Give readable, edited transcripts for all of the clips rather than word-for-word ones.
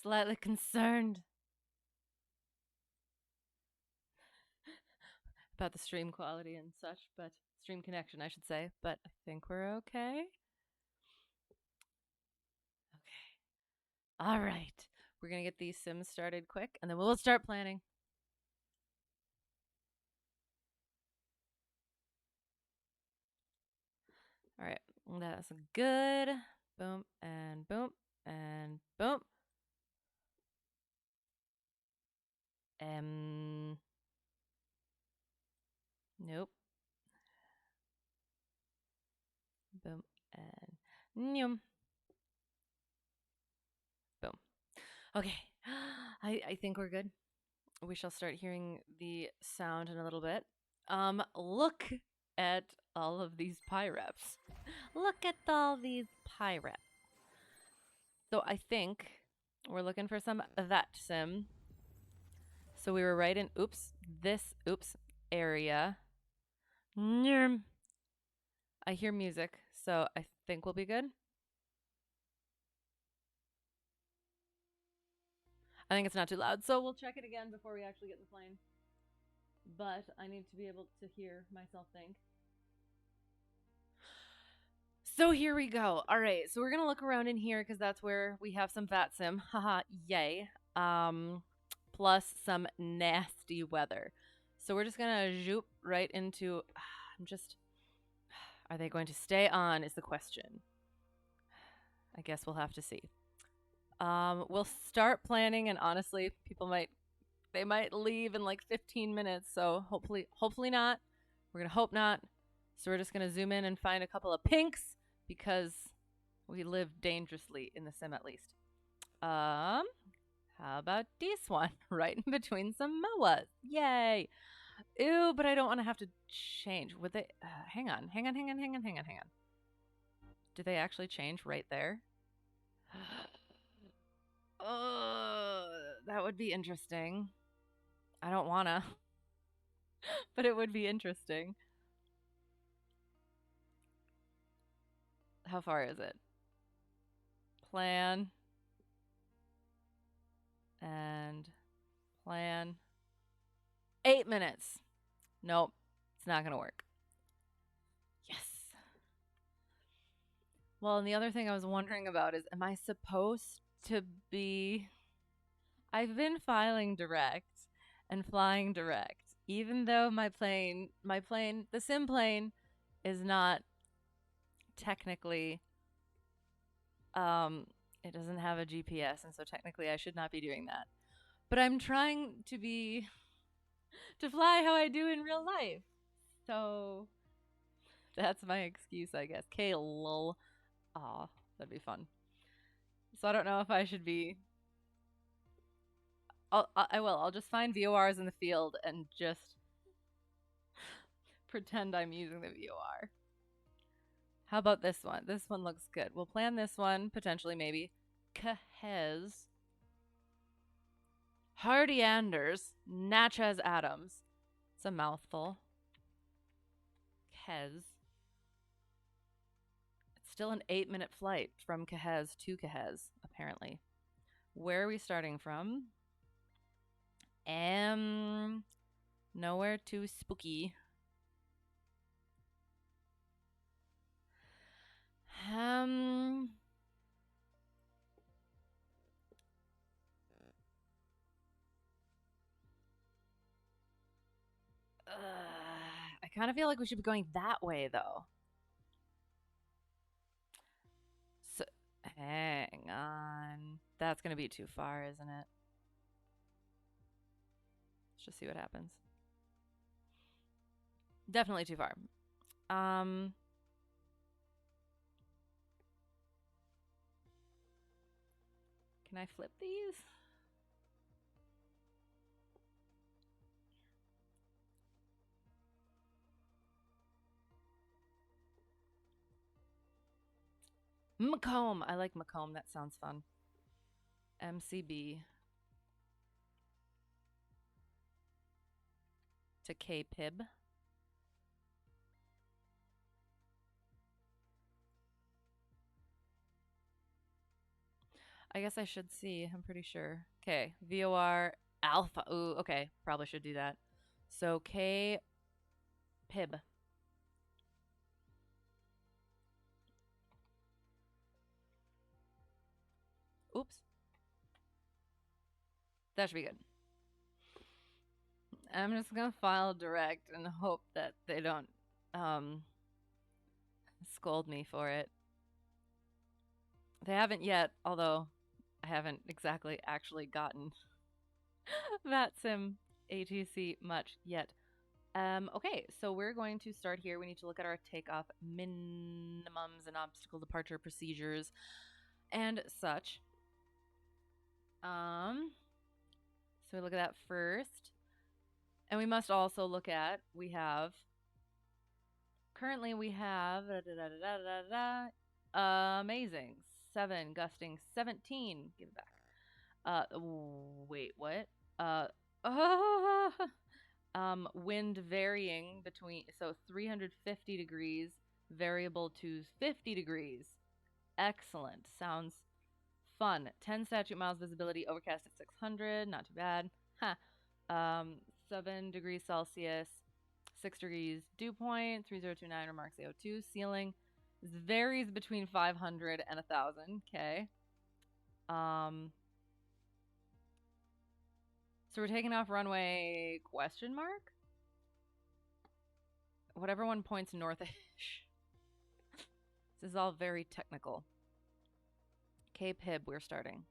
slightly concerned about the stream quality and such, but stream connection, I should say, but I think we're okay. Okay. All right. We're going to get these sims started quick, and then we'll start planning. All right. That's good. Boom, and boom, and boom. Nope. Boom, and nyum. Boom. Okay. I think we're good. We shall start hearing the sound in a little bit. Look at all of these pi reps. Look at all these pi reps. So I think we're looking for some VATSIM. So we were right in, this area. I hear music, so I think we'll be good. I think it's not too loud, so we'll check it again before we actually get in the plane. But I need to be able to hear myself think. So here we go. All right, so we're gonna look around in here because that's where we have some VATSIM. Haha, yay. Plus some nasty weather. So we're just gonna zoop right into. Are they going to stay on? Is the question. I guess we'll have to see. We'll start planning, and honestly, they might leave in like 15 minutes. So hopefully not. We're gonna hope not. So we're just gonna zoom in and find a couple of pinks because we live dangerously in the sim at least. How about this one? Right in between some MOAs. Yay! Ew, but I don't want to have to change. Would they? Hang on. Do they actually change right there? That would be interesting. I don't wanna, but it would be interesting. How far is it? Plan. And plan. 8 minutes. Nope, it's not gonna work. Yes. Well, and the other thing I was wondering about is, am I supposed to be... I've been filing direct and flying direct, even though my plane, the sim plane, is not technically, it doesn't have a GPS, and so technically I should not be doing that. But I'm trying to fly how I do in real life. So that's my excuse, I guess. Lol. Aw, that'd be fun. So I don't know if I should be... I will. I'll just find VORs in the field and just pretend I'm using the VOR. How about this one? This one looks good. We'll plan this one, potentially, maybe. Cahez. Hardy Anders. Natchez Adams. It's a mouthful. Cahez. It's still an 8-minute flight from Cahez to Cahez, apparently. Where are we starting from? Nowhere too spooky. I kind of feel like we should be going that way, though. So, hang on. That's going to be too far, isn't it? Let's just see what happens. Definitely too far. Can I flip these? Macomb. I like Macomb. That sounds fun. MCB to KPIB. I guess I should see. I'm pretty sure. Okay, VOR alpha. Ooh, okay. Probably should do that. So KPIB. Oops. That should be good. I'm just gonna file direct and hope that they don't scold me for it. They haven't yet, although I haven't exactly actually gotten VATSIM ATC much yet. Okay, so we're going to start here. We need to look at our takeoff minimums and obstacle departure procedures and such. So we look at that first. And we must also look at, currently we have, amazing, 7, gusting 17, give it back. Wait, what? Wind varying between, so 350 degrees, variable to 50 degrees. Excellent, sounds fun. 10 statute miles visibility, overcast at 600, not too bad. 7 degrees Celsius, 6 degrees dew point, 3029 remarks AO2. Ceiling varies between 500 and 1,000. Okay. So we're taking off runway question mark? Whatever one points northish. This is all very technical. KPIB, we're starting.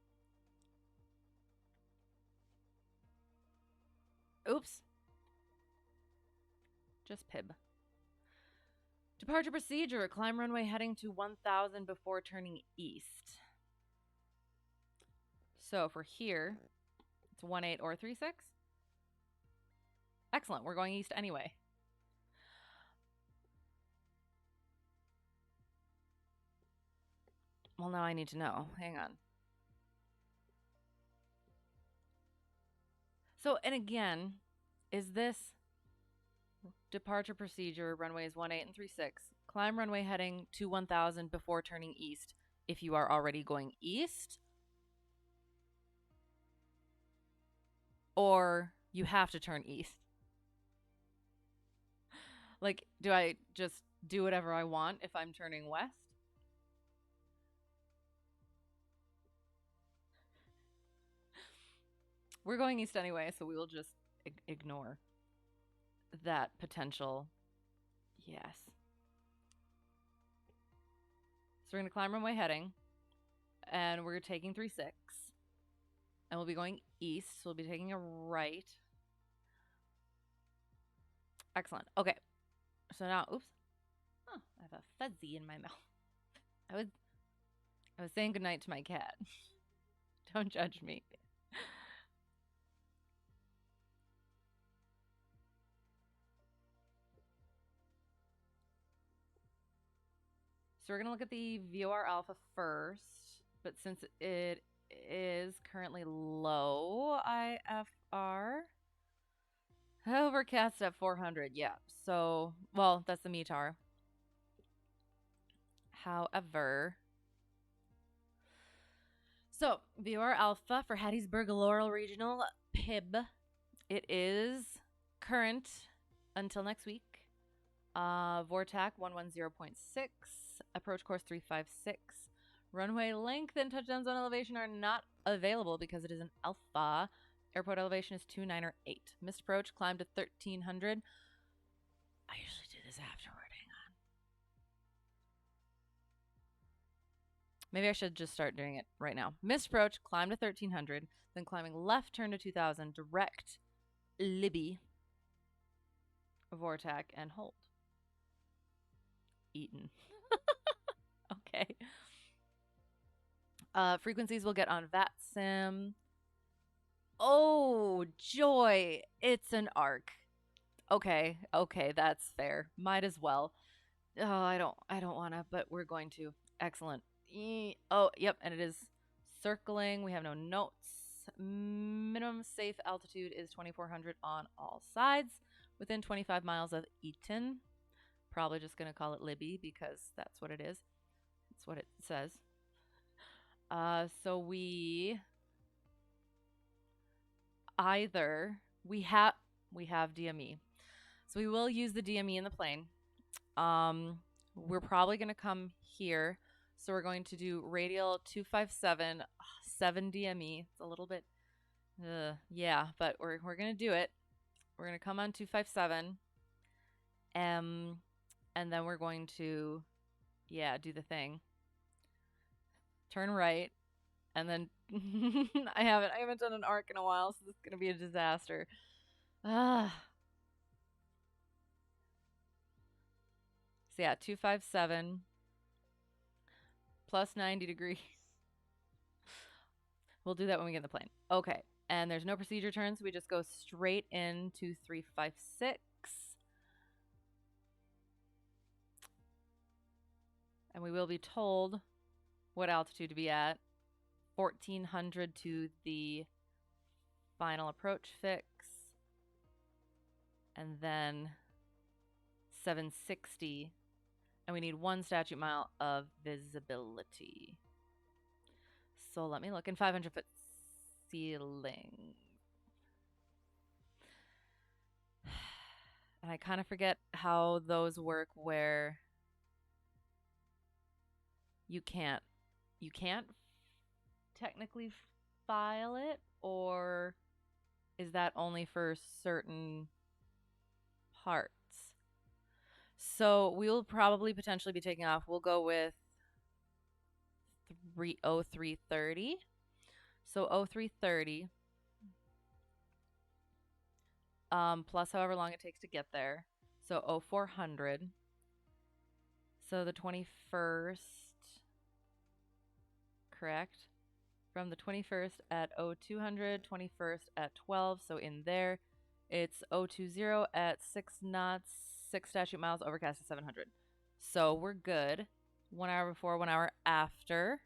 Oops. Just PIB. Departure procedure. Climb runway heading to 1,000 before turning east. So for here, it's 18 or 36. Excellent. We're going east anyway. Well, now I need to know. Hang on. So, and again, is this departure procedure runways 18 and 36? Climb runway heading to 1,000 before turning east if you are already going east? Or you have to turn east? Like, do I just do whatever I want if I'm turning west? We're going east anyway, so we will just ignore that potential. Yes. So we're going to climb runway heading, and we're taking 36, and we'll be going east, so we'll be taking a right. Excellent. Okay. So now, oops. Oh, I have a fuzzy in my mouth. I was saying goodnight to my cat. Don't judge me. So we're going to look at the VOR alpha first, but since it is currently low IFR, overcast at 400, yeah. So, well, that's the METAR. However, so VOR alpha for Hattiesburg-Laurel Regional PIB, it is current until next week. VOR-TAC 110.6, approach course 356. Runway length and touchdown zone elevation are not available because it is an alpha. Airport elevation is 298. Missed approach, climb to 1,300. I usually do this afterward. Hang on. Maybe I should just start doing it right now. Missed approach, climb to 1,300. Then climbing left, turn to 2,000. Direct Libby. VOR-TAC and hold. Eaten. Okay. Frequencies we'll get on VATSIM. Oh, joy. It's an arc. Okay, that's fair. Might as well. Oh, I don't want to, but we're going to. Excellent. Oh, yep, and it is circling. We have no notes. Minimum safe altitude is 2,400 on all sides, within 25 miles of Eaton. Probably just going to call it Libby because that's what it is. That's what it says. So we either we have DME. So we will use the DME in the plane. We're probably going to come here. So we're going to do radial 257, 7 DME. It's a little bit, yeah, but we're going to do it. We're going to come on 257. And then we're going to, yeah, do the thing. Turn right. And then I haven't done an arc in a while, so this is going to be a disaster. So yeah, 257 plus 90 degrees. We'll do that when we get in the plane. Okay. And there's no procedure turns. So we just go straight into 356. And we will be told what altitude to be at. 1400 to the final approach fix. And then 760. And we need 1 statute mile of visibility. So let me look in 500-foot ceiling. And I kind of forget how those work where you can't technically file it, or is that only for certain parts? So we will probably potentially be taking off. We'll go with 330. So 0330 plus however long it takes to get there. So 0400. So the 21st, correct? From the 21st at 0200, 21st at 12. So in there, it's 020 at 6 knots, 6 statute miles, overcast at 700. So we're good. 1 hour before, 1 hour after.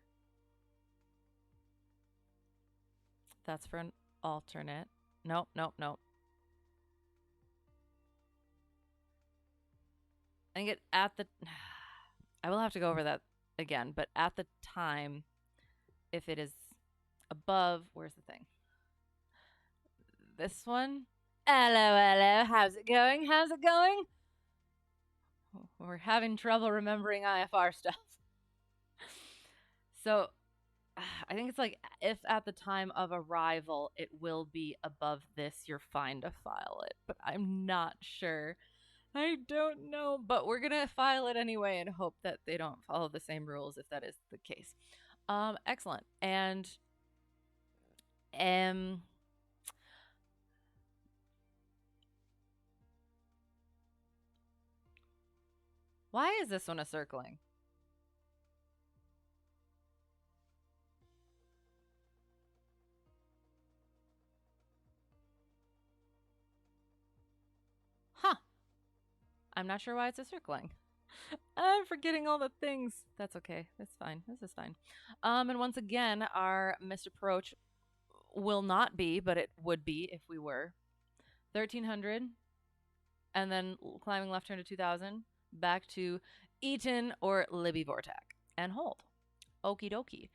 That's for an alternate. Nope. I think I will have to go over that again, but at the time, if it is above, where's the thing? This one? Hello, how's it going? We're having trouble remembering IFR stuff. So I think it's like if at the time of arrival it will be above this, you're fine to file it, but I'm not sure. I don't know, but we're gonna file it anyway and hope that they don't follow the same rules if that is the case. Excellent. And why is this one a circling? Huh. I'm not sure why it's a circling. I'm forgetting all the things. That's okay. That's fine. This is fine. And once again, our missed approach will not be, but it would be if we were 1300, and then climbing left turn to 2000, back to Eaton or Libby Vortac, and hold. Okie dokie.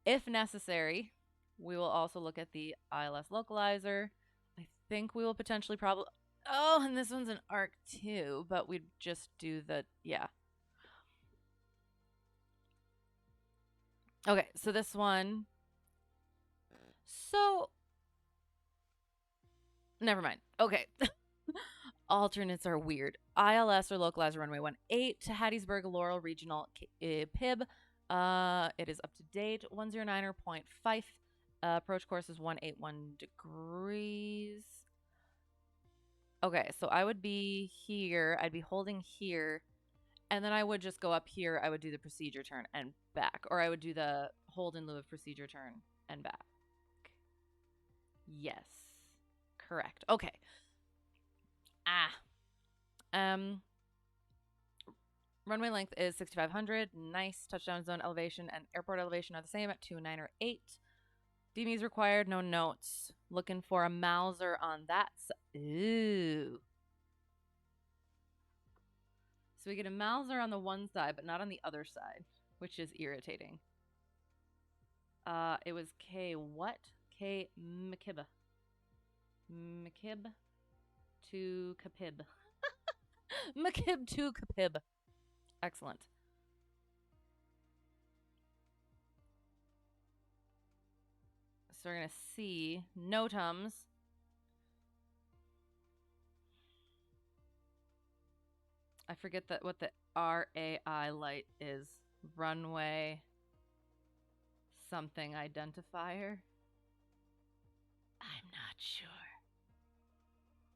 If necessary, we will also look at the ILS localizer. I think we will potentially probably... Oh, and this one's an arc too, but we'd just do the... Yeah. Okay, so this one... So... Never mind. Okay. Alternates are weird. ILS or localizer runway 18 to Hattiesburg-Laurel Regional KPIB. It is up to date. 109.5. Approach course is 181 degrees. Okay, so I would be here. I'd be holding here. And then I would just go up here. I would do the procedure turn and back. Or I would do the hold in lieu of procedure turn and back. Yes. Correct. Okay. Runway length is 6,500. Nice. Touchdown zone elevation and airport elevation are the same at 2.9 or 8. DME's required. No notes. Looking for a Mauser on that. Ooh. So we get a Mauser on the one side, but not on the other side, which is irritating. It was K what? KMCB. MCB to KPIB. MCB to KPIB. Excellent. So we're going to see NOTAMs. I forget what the RAI light is. Runway something identifier. I'm not sure.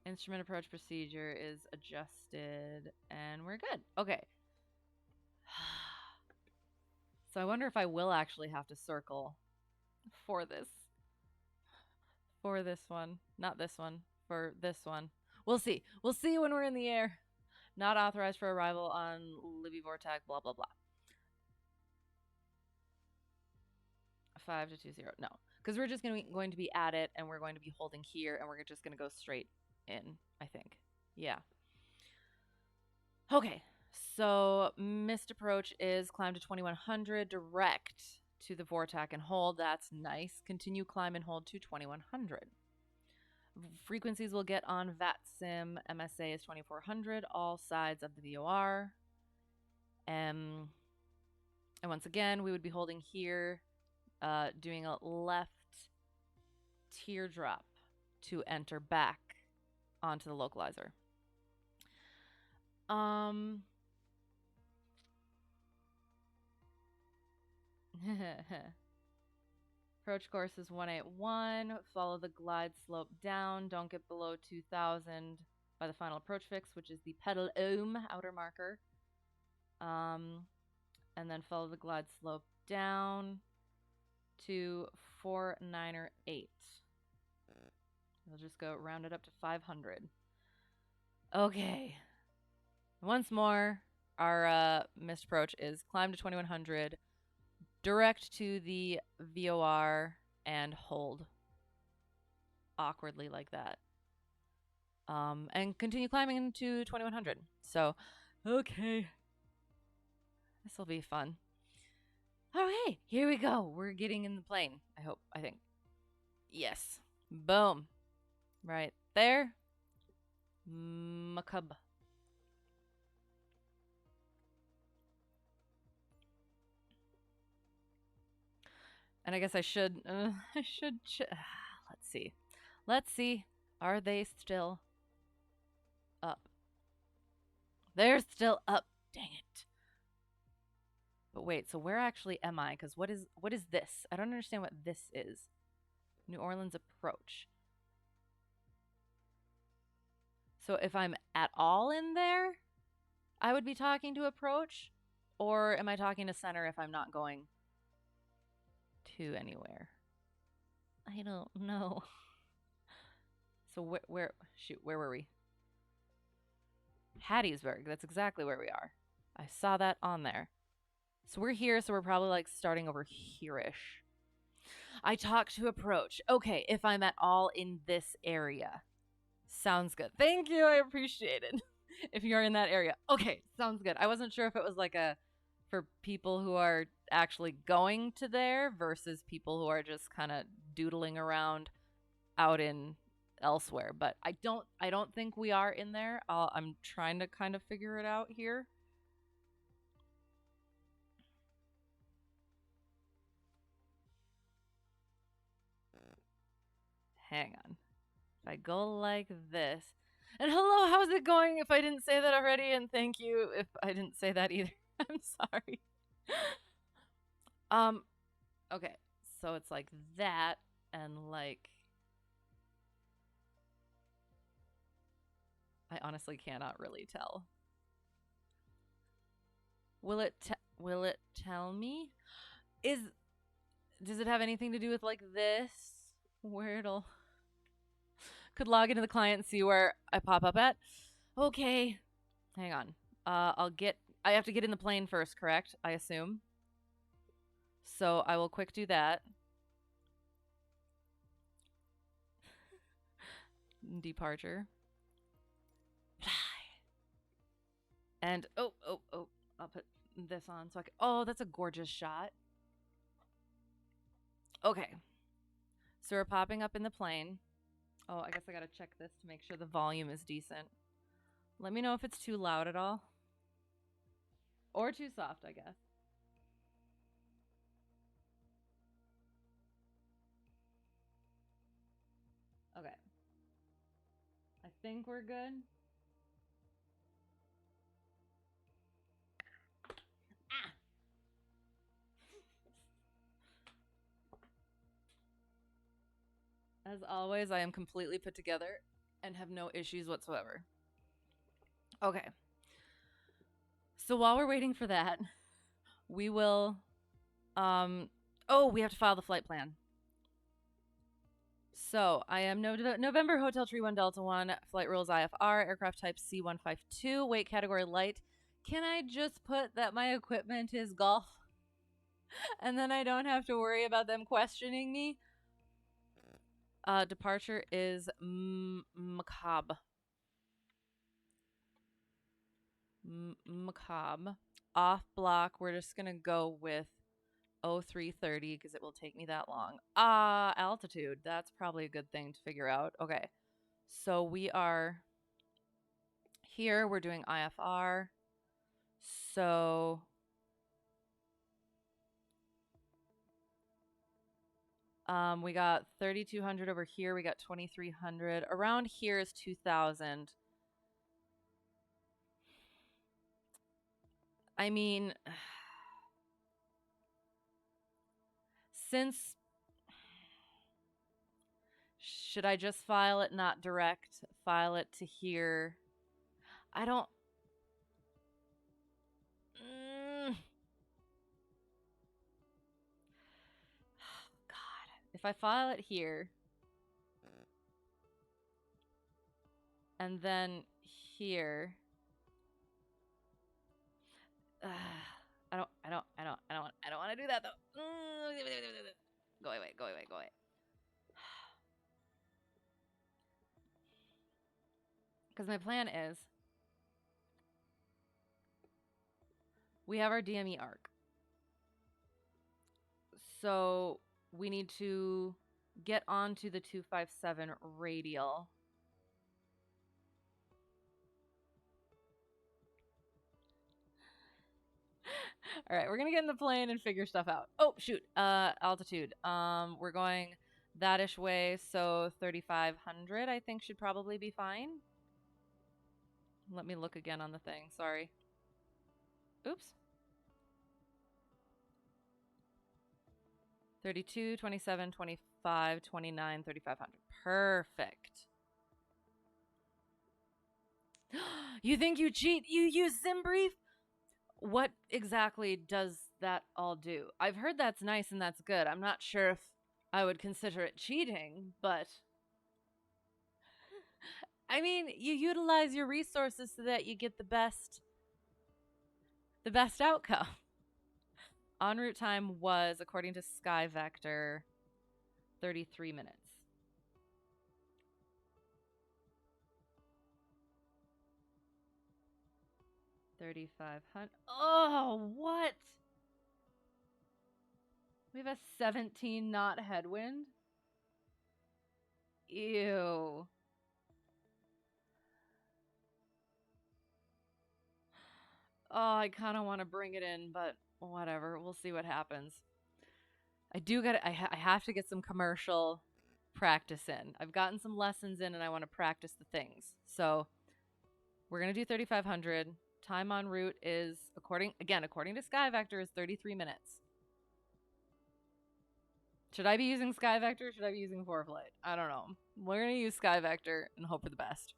Instrument approach procedure is adjusted and we're good. Okay. So I wonder if I will actually have to circle for this. For this one. Not this one. For this one. We'll see. We'll see when we're in the air. Not authorized for arrival on Libby Vortac, blah, blah, blah. 5220. No. Because we're just going to be at it, and we're going to be holding here, and we're just going to go straight in, I think. Yeah. Okay. So missed approach is climb to 2100, direct to the Vortac and hold. That's nice. Continue climb and hold to 2100. Frequencies we'll get on VATSIM. MSA is 2400. All sides of the VOR. And once again, we would be holding here, doing a left teardrop to enter back onto the localizer. Approach course is 181. Follow the glide slope down. Don't get below 2000 by the final approach fix, which is the pedal ohm outer marker. And then follow the glide slope down to 498. We'll just go round it up to 500. Okay. Once more, our missed approach is climb to 2100. Direct to the VOR and hold awkwardly like that. And continue climbing into 2100. So, okay. This will be fun. Okay, here we go. We're getting in the plane. I think. Yes. Boom. Right there. Makub. And I guess I should, let's see. Let's see. Are they still up? They're still up. Dang it. But wait, so where actually am I? Because what is this? I don't understand what this is. New Orleans approach. So if I'm at all in there, I would be talking to approach? Or am I talking to center if I'm not going to anywhere? I don't know. So where were we? Hattiesburg. That's exactly where we are. I saw that on there. So we're here, so we're probably like starting over here-ish. I talk to approach. Okay, if I'm at all in this area. Sounds good. Thank you. I appreciate it. If you're in that area. Okay, sounds good. I wasn't sure if it was like for people who are actually going to there versus people who are just kind of doodling around out in elsewhere. But I don't think we are in there. I'm trying to kind of figure it out here. Hang on. If I go like this. And hello, how's it going? If I didn't say that already, and thank you if I didn't say that either. I'm sorry. Okay. So it's like that and like I honestly cannot really tell. Will it tell me? Does it have anything to do with like this? Where it'll could log into the client and see where I pop up at. Okay. Hang on. I have to get in the plane first, correct? I assume. So I will quick do that. Departure. And oh, I'll put this on so I can. Oh, that's a gorgeous shot. Okay. So we're popping up in the plane. Oh, I guess I gotta check this to make sure the volume is decent. Let me know if it's too loud at all. Or too soft, I guess. Okay. I think we're good. Ah! As always, I am completely put together and have no issues whatsoever. Okay. So while we're waiting for that, we will oh, we have to file the flight plan. So I am November Hotel Tree 1 Delta 1, flight rules IFR, aircraft type C152, weight category light. Can I just put that my equipment is golf? And then I don't have to worry about them questioning me? Departure is macabre. Macabre. Off block, we're just going to go with 0330 because it will take me that long. Altitude. That's probably a good thing to figure out. Okay. So we are here. We're doing IFR. So we got 3,200 over here. We got 2,300. Around here is 2,000. I mean, since should I just file it not direct, file it to here? I don't. God, if I file it here and then here, I don't want to do that though. Go away, go away, go away. Because my plan is we have our DME arc. So we need to get onto the 257 radial. All right, we're gonna get in the plane and figure stuff out. Oh shoot, altitude. We're going that-ish way, so 3,500 I think should probably be fine. Let me look again on the thing. Sorry. Oops. 32, 27, 25, 29, 3,500. Perfect. You think you cheat? You use SimBrief? What exactly does that all do? I've heard that's nice and that's good. I'm not sure if I would consider it cheating, but I mean, you utilize your resources so that you get the best outcome. En route time was, according to SkyVector, 33 minutes. $3,500. Oh, what? We have a 17 knot headwind. Ew. Oh, I kind of want to bring it in, but whatever. We'll see what happens. I have to get some commercial practice in. I've gotten some lessons in and I want to practice the things. So we're going to do 3,500. Time en route is, according to SkyVector, is 33 minutes. Should I be using SkyVector or should I be using preflight? I don't know. We're going to use SkyVector and hope for the best.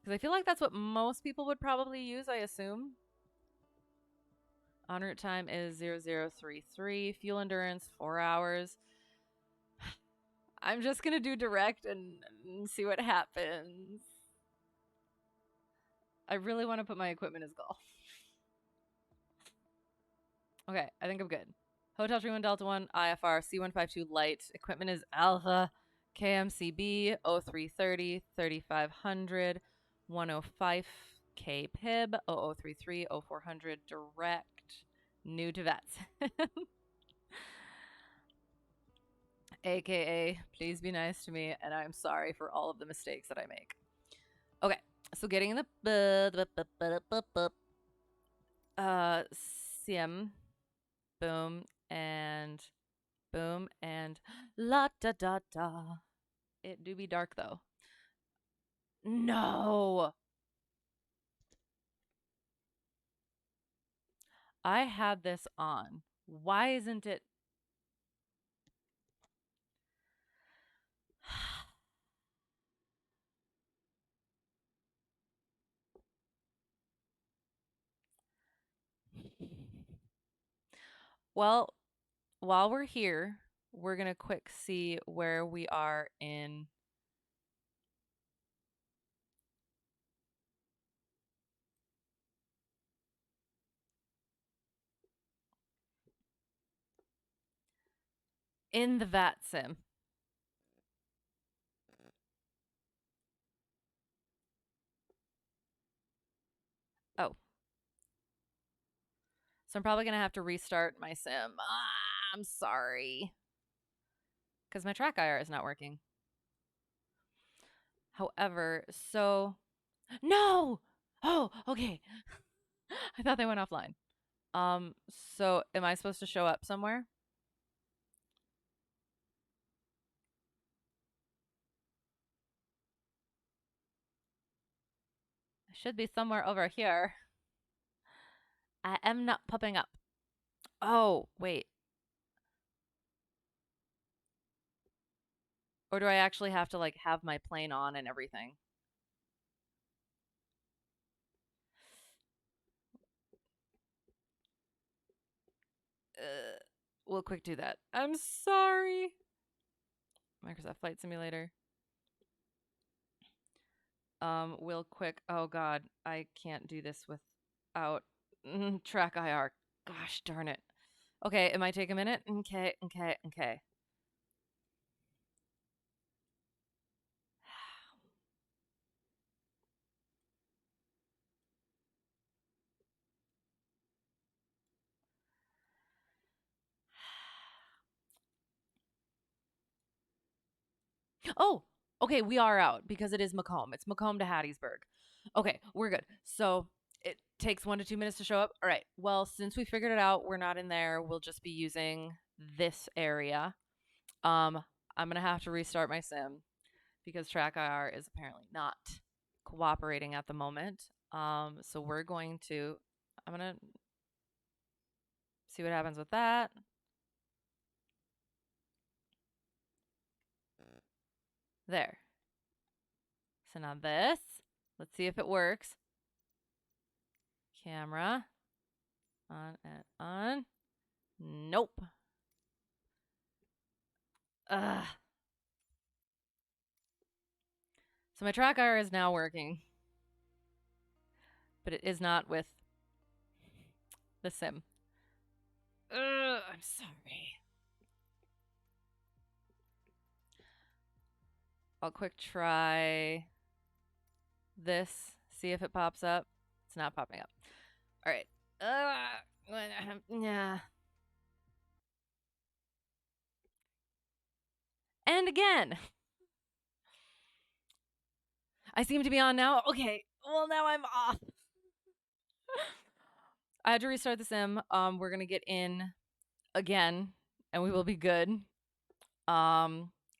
Because I feel like that's what most people would probably use, I assume. En route time is 0033. Fuel endurance, 4 hours. I'm just going to do direct and see what happens. I really want to put my equipment as golf. Okay, I think I'm good. Hotel Tree 1 Delta 1, IFR, C152 light. Equipment is Alpha, KMCB, 0330, 3500, 105 KPIB, 0033, 0400 direct. New to VATSIM. AKA, please be nice to me, and I'm sorry for all of the mistakes that I make. Okay, so getting the sim, boom, and la da da da. It do be dark though. No! I had this on. Why isn't it? Well, while we're here, we're going to quick see where we are in the VATSIM. Oh. So I'm probably going to have to restart my sim. I'm sorry. Because my track IR is not working. However, so... No! Oh, okay. I thought they went offline. So am I supposed to show up somewhere? I should be somewhere over here. I am not popping up. Oh, wait. Or do I actually have to like have my plane on and everything? We'll quick do that. I'm sorry. Microsoft Flight Simulator. We'll quick. Oh God, I can't do this without track IR. Gosh darn it. Okay, it might take a minute. Okay. Oh, okay, we are out because it is Macomb. It's Macomb to Hattiesburg. Okay, we're good. So it takes 1 to 2 minutes to show up. All right. Well, since we figured it out, we're not in there. We'll just be using this area. I'm gonna have to restart my sim because track IR is apparently not cooperating at the moment. So we're going to. I'm gonna see what happens with that. There. So now this. Let's see if it works. Camera. On and on. Nope. Ugh. So my track IR is now working. But it is not with the sim. Ugh, I'm sorry. I'll quick try this. See if it pops up. It's not popping up. All right. Yeah. And again. I seem to be on now. Okay. Well, now I'm off. I had to restart the sim. We're gonna get in again, and we will be good.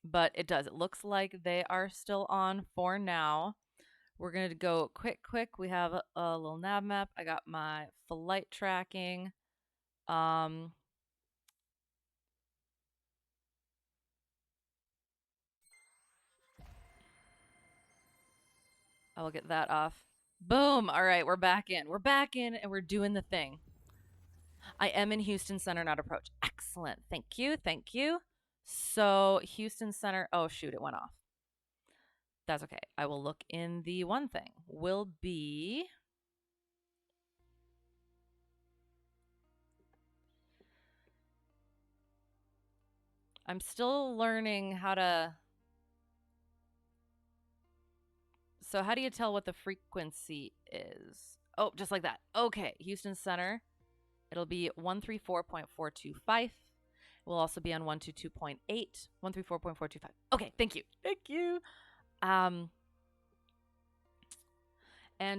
But it does. It looks like they are still on for now. We're gonna go quick. We have a little nav map. I got my flight tracking. I will get that off. Boom. All right, we're back in. And we're doing the thing. I am in Houston Center, not approach. Excellent. Thank you. So Houston Center. Oh shoot, it went off. That's okay. I will look in the one thing. Will be. I'm still learning how to. So how do you tell what the frequency is? Oh, just like that. Okay, Houston Center. It'll be 134.425. We'll also be on 122.8, 134.425. Okay, thank you. Thank you. And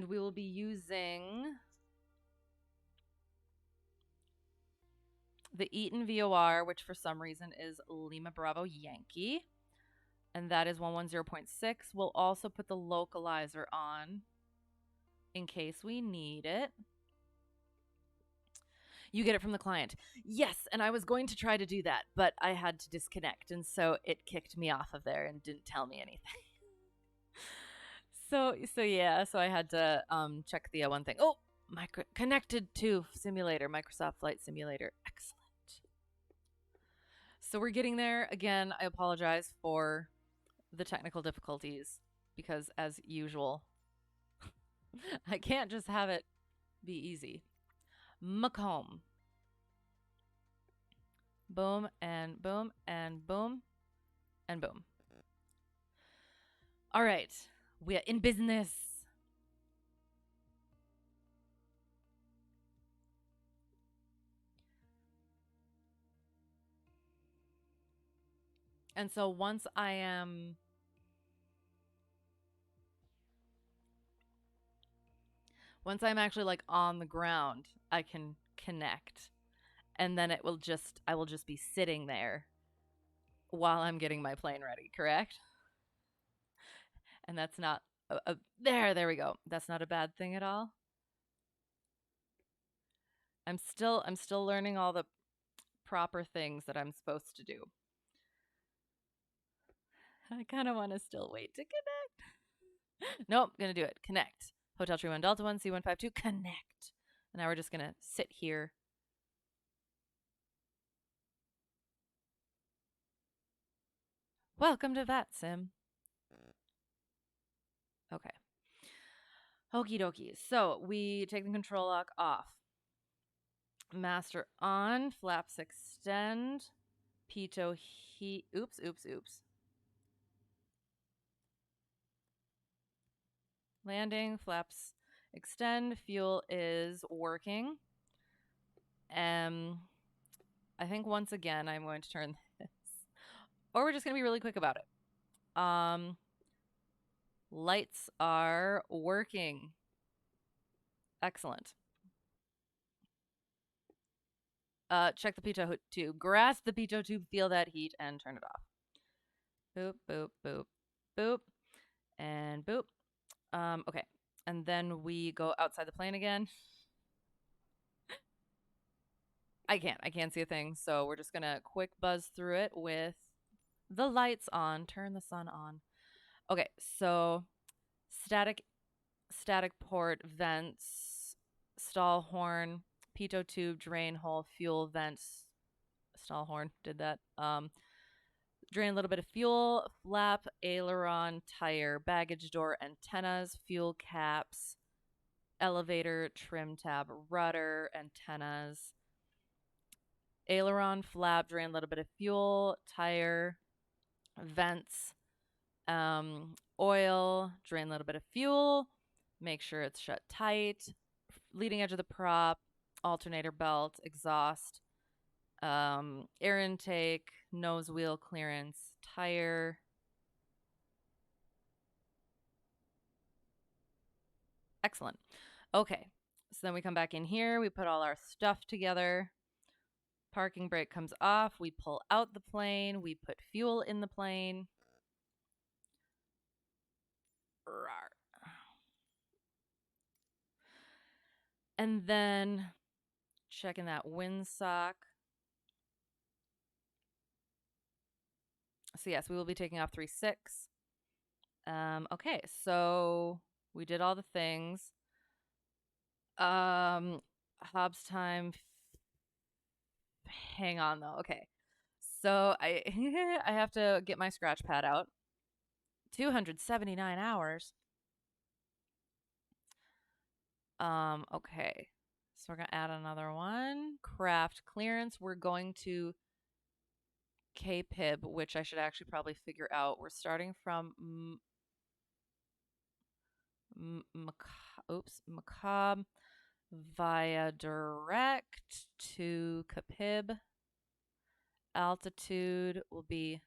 we will be using the Eaton VOR, which for some reason is Lima Bravo Yankee. And that is 110.6. We'll also put the localizer on in case we need it. You get it from the client. Yes, and I was going to try to do that, but I had to disconnect, and so it kicked me off of there and didn't tell me anything. So I had to check the one thing. Oh, connected to simulator, Microsoft Flight Simulator. Excellent. So we're getting there. Again, I apologize for the technical difficulties because, as usual, I can't just have it be easy. Macomb. Boom and boom and boom and boom. All right, we are in business. And so once I'm actually like on the ground, I can connect. And then I will just be sitting there while I'm getting my plane ready, correct? And that's not there we go. That's not a bad thing at all. I'm still learning all the proper things that I'm supposed to do. I kind of want to still wait to connect. Nope, gonna do it. Connect. Hotel Tree 1 Delta 1 C152 connect. And now we're just gonna sit here. Welcome to VATSIM. Okay. Okie dokie. So we take the control lock off. Master on. Flaps extend. Pitot heat. Oops. Landing. Flaps extend. Fuel is working. I think once again I'm going to turn this. Or we're just going to be really quick about it. Lights are working. Excellent. Check the pitot tube. Grasp the pitot tube, feel that heat, and turn it off. Boop, boop, boop, boop, and boop. Okay. And then we go outside the plane again. I can't see a thing, so we're just gonna quick buzz through it with the lights on. Turn the sun on. Okay, so static port, vents, stall horn, pitot tube, drain hole, fuel vents, stall horn, did that. Drain a little bit of fuel, flap, aileron, tire, baggage door, antennas, fuel caps, elevator, trim tab, rudder, antennas, aileron, flap, drain a little bit of fuel, tire, vents, oil, drain a little bit of fuel, make sure it's shut tight, leading edge of the prop, alternator belt, exhaust, air intake, nose wheel clearance, tire. Excellent. Okay, so then we come back in here, we put all our stuff together. Parking brake comes off, we pull out the plane, we put fuel in the plane. And then checking that windsock. So yes, we will be taking off 3-6. Okay, so we did all the things. Hobbs time. Hang on though. Okay. So I I have to get my scratch pad out. 279 hours. Okay. So we're going to add another one. Craft clearance. We're going to KPIB, which I should actually probably figure out. We're starting from Macabre via direct to KPIB. altitude will be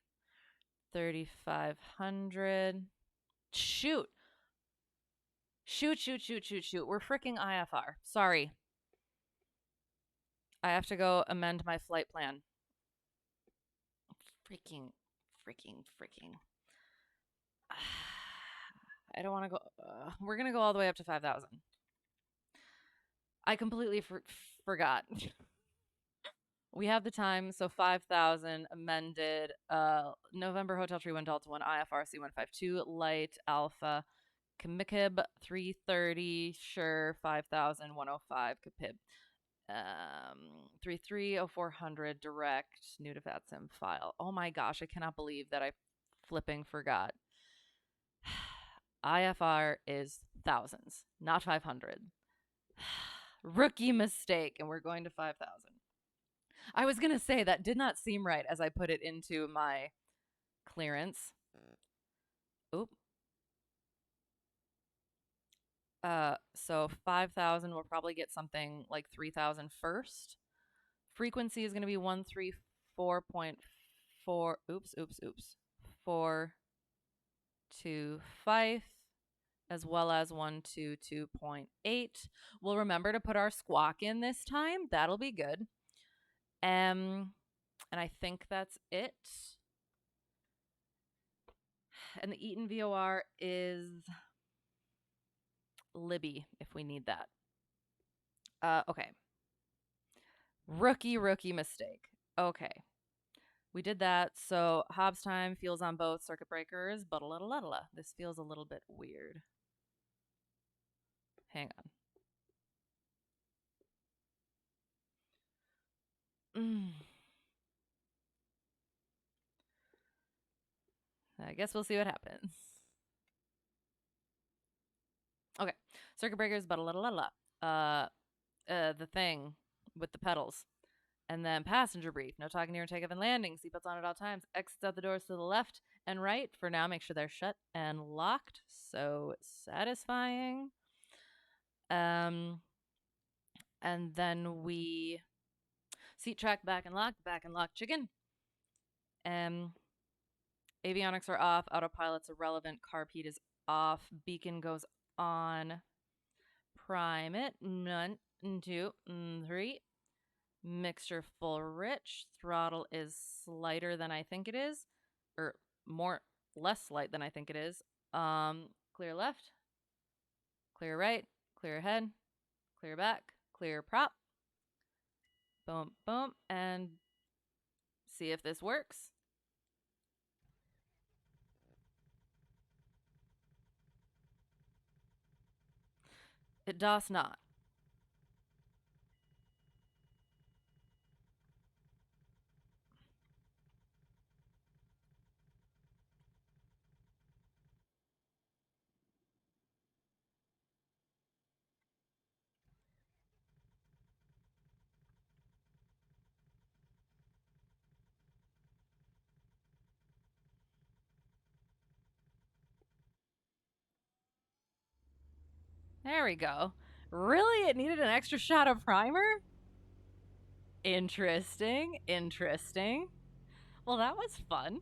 3,500. Shoot. Shoot. We're freaking IFR. Sorry. I have to go amend my flight plan. Freaking. I don't want to go. We're going to go all the way up to 5,000. I completely forgot. We have the time, so 5,000 amended. November Hotel Tree 1 Delta 1 IFR C152 Light Alpha KMCB 330 sure 5,000 105 KPIB 330400 direct new to VATSIM file. Oh my gosh, I cannot believe that I flipping forgot. IFR is thousands, not 500. Rookie mistake, and we're going to 5,000. I was going to say that did not seem right as I put it into my clearance. Oop. So 5,000 will probably get something like 3,000 first. Frequency is going to be 134.4. Oops. 425 as well as 122.8. We'll remember to put our squawk in this time. That'll be good. And I think that's it. And the Eaton VOR is Libby if we need that. Okay. Rookie mistake. Okay. We did that. So Hobbs time, fuels on both, circuit breakers, but this feels a little bit weird. Hang on. I guess we'll see what happens. Okay. Circuit breakers, but the thing with the pedals. And then passenger brief. No talking near takeoff and landing. Seatbelts on at all times. Exits out the doors to the left and right. For now, make sure they're shut and locked. So satisfying. And then we seat track back and lock chicken. Avionics are off. Autopilot's irrelevant. Carb heat is off. Beacon goes on. Prime it. 1, 2, 3. Mixture full rich. Throttle is lighter than I think it is. Or less light than I think it is. Clear left. Clear right. Clear ahead. Clear back. Clear prop. Boom, boom. And see if this works. It does not. There we go. Really? It needed an extra shot of primer? Interesting. Well, that was fun.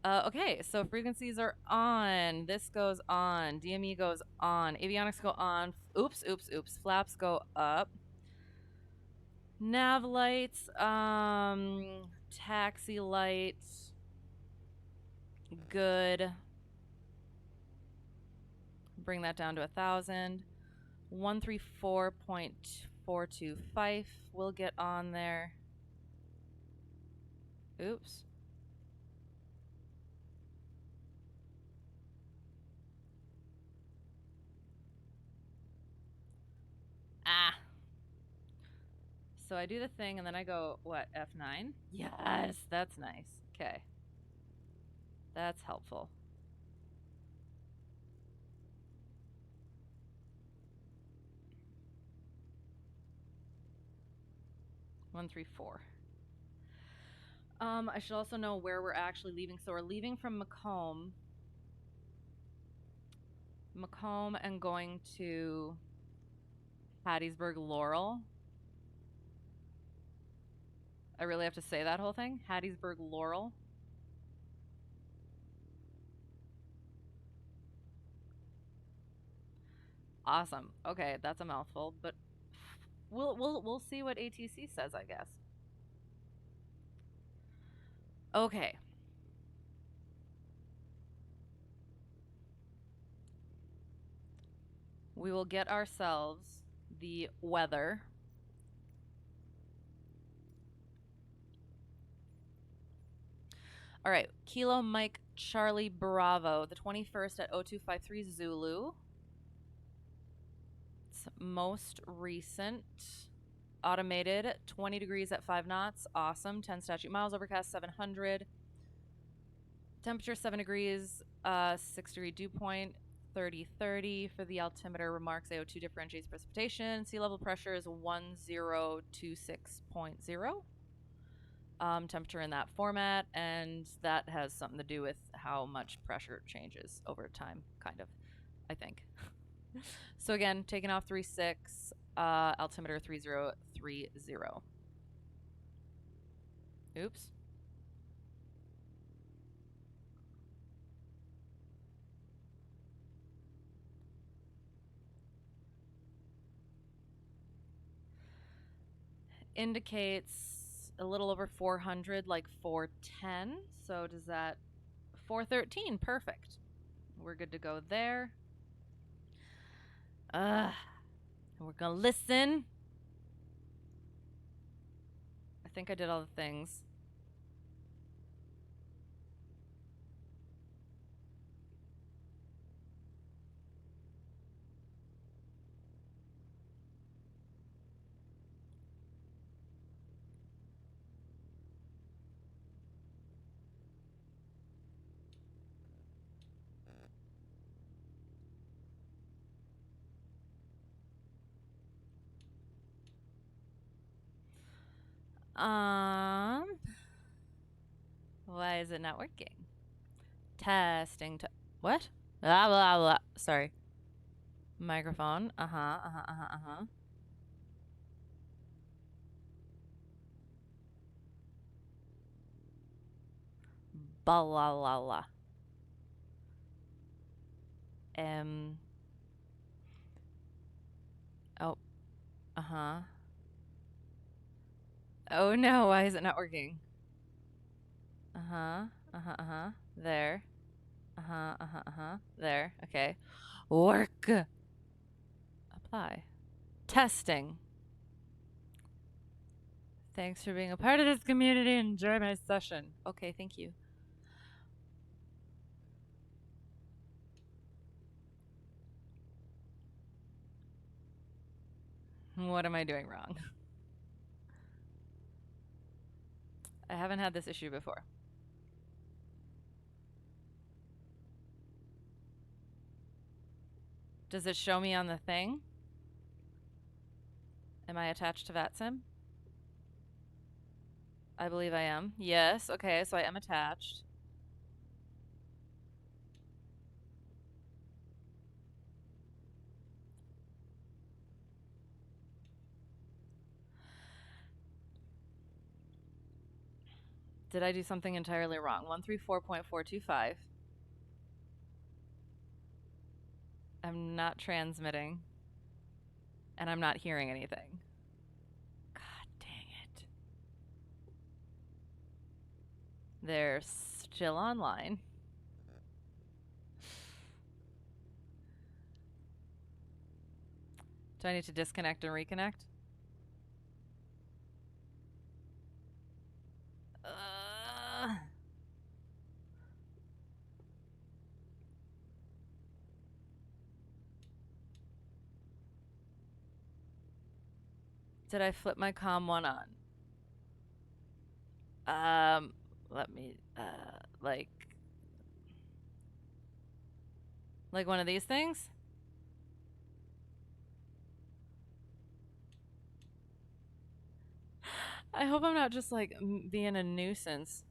Okay, so frequencies are on. This goes on. DME goes on. Avionics go on. Oops. Flaps go up. Nav lights. Taxi lights. Good. Bring that down to 1,000. 134.425 will get on there. Oops. So I do the thing and then I go, what, F9? Yes, that's nice. Okay. That's helpful. One, 3, 4. I should also know where we're actually leaving. So we're leaving from Macomb and going to Hattiesburg-Laurel. I really have to say that whole thing? Hattiesburg-Laurel. Awesome. Okay, that's a mouthful, but we'll see what ATC says, I guess. Okay. We will get ourselves the weather. All right, Kilo Mike Charlie Bravo, the 21st at 0253 Zulu. It's most recent. Automated, 20 degrees at 5 knots. Awesome. 10 statute miles, overcast 700. Temperature 7 degrees, 6 degree dew point, 30-30 for the altimeter. Remarks AO2 differentiates precipitation. Sea level pressure is 1026.0. Temperature in that format, and that has something to do with how much pressure changes over time, kind of, I think. So again, taking off 36, altimeter 3030. Oops. Indicates a little over 400, like 410. So does that 413? Perfect. We're good to go there. We're gonna listen. I think I did all the things. Why is it not working? Testing. What? Blah, blah, blah. Sorry. Microphone. Uh-huh. Blah, la, la, la. Oh. Uh-huh. Oh no, why is it not working? There. There. Okay. Work. Apply. Testing. Thanks for being a part of this community. Enjoy my session. Okay, thank you. What am I doing wrong? I haven't had this issue before. Does it show me on the thing? Am I attached to VATSIM? I believe I am. Yes, okay, so I am attached. Did I do something entirely wrong? 134.425. I'm not transmitting. And I'm not hearing anything. God dang it. They're still online. Do I need to disconnect and reconnect? Did I flip my COM 1 on? Let me, like one of these things? I hope I'm not just like being a nuisance.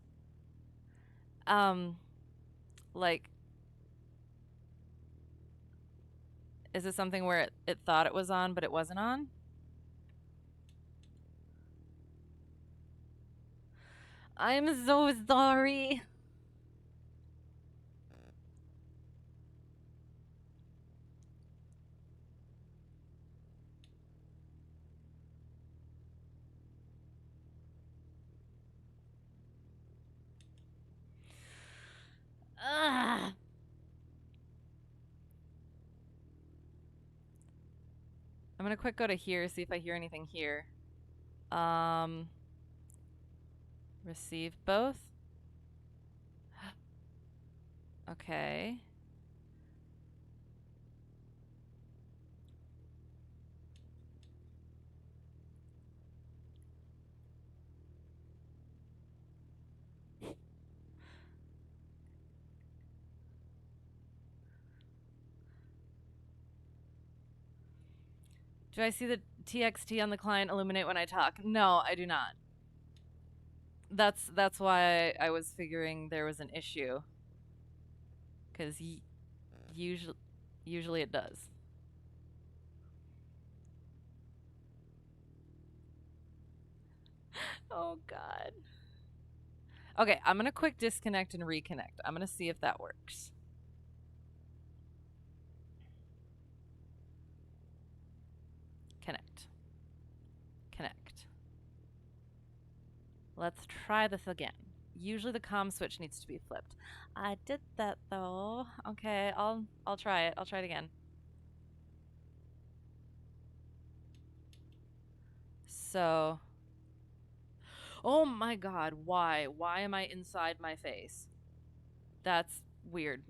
Like, is it something where it thought it was on, but it wasn't on? I'm so sorry. Ugh. I'm gonna quick go to here, see if I hear anything here. Receive both. Okay. Do I see the TXT on the client illuminate when I talk? No, I do not. That's why I was figuring there was an issue. Because usually it does. Oh, God. Okay, I'm going to quick disconnect and reconnect. I'm going to see if that works. Connect. Connect. Let's try this again. Usually the comm switch needs to be flipped. I did that though. Okay, I'll try it. I'll try it again. So, oh my God, why? Why am I inside my face? That's weird.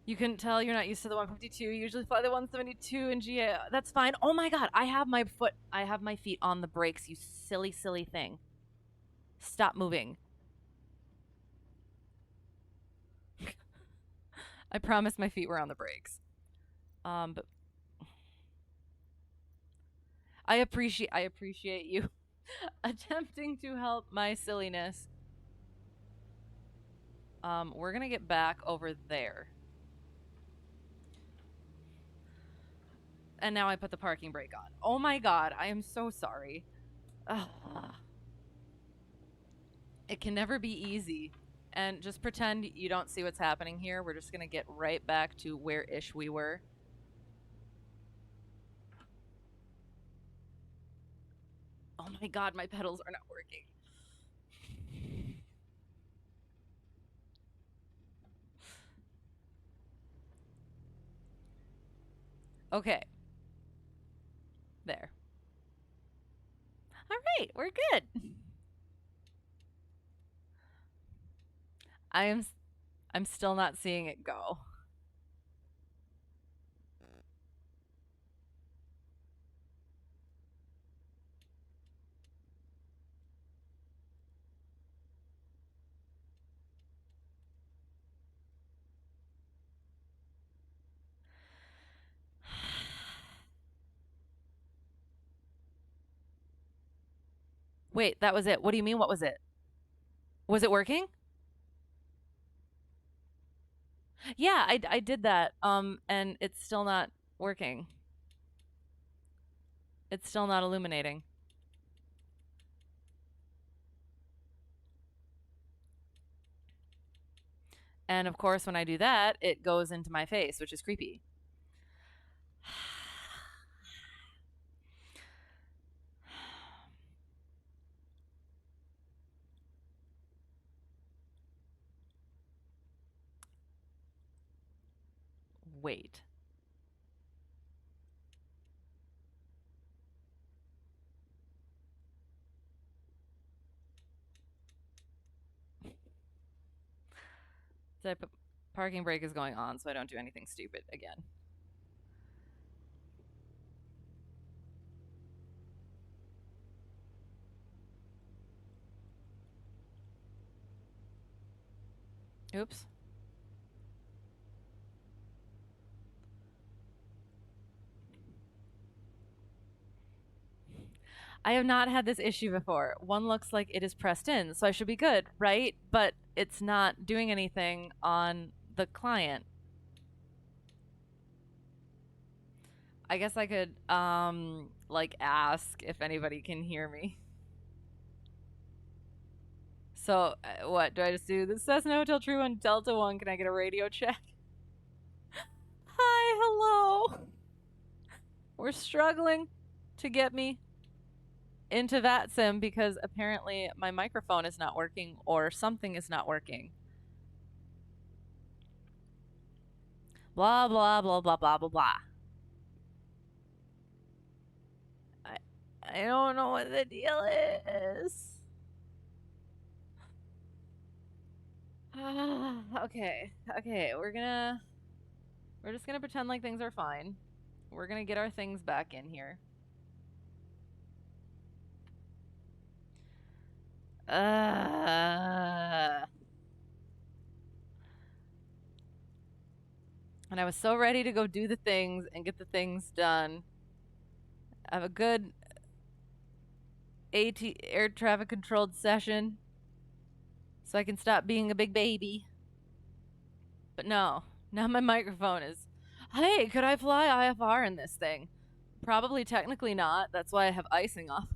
You couldn't tell you're not used to the 152. You usually fly the 172 in GA. That's fine. Oh my God, I have my feet on the brakes, you silly, silly thing. Stop moving. I promised my feet were on the brakes. But I appreciate you attempting to help my silliness. We're gonna get back over there. And now I put the parking brake on. Oh my God, I am so sorry. Ugh. It can never be easy. And just pretend you don't see what's happening here. We're just gonna get right back to where-ish we were. Oh my God, my pedals are not working. Okay. There. All right, we're good. I'm still not seeing it go. Wait, that was it. What do you mean? What was it? Was it working? Yeah, I did that. And it's still not working. It's still not illuminating. And of course, when I do that, it goes into my face, which is creepy. wait. So I put parking brake is going on so I don't do anything stupid again. Oops. I have not had this issue before. One looks like it is pressed in, so I should be good, right? But it's not doing anything on the client. I guess I could like ask if anybody can hear me. So what do I just do? This Cessna Hotel True on Delta 1. Can I get a radio check? Hi, hello. We're struggling to get me into VATSIM because apparently my microphone is not working or something is not working. Blah, blah, blah, blah, blah, blah, blah. I don't know what the deal is. Okay, we're just gonna pretend like things are fine. We're gonna get our things back in here. And I was so ready to go do the things and get the things done. I have a good air traffic controlled session so I can stop being a big baby. But no, now my microphone is, hey, could I fly IFR in this thing? Probably technically not. That's why I have icing off.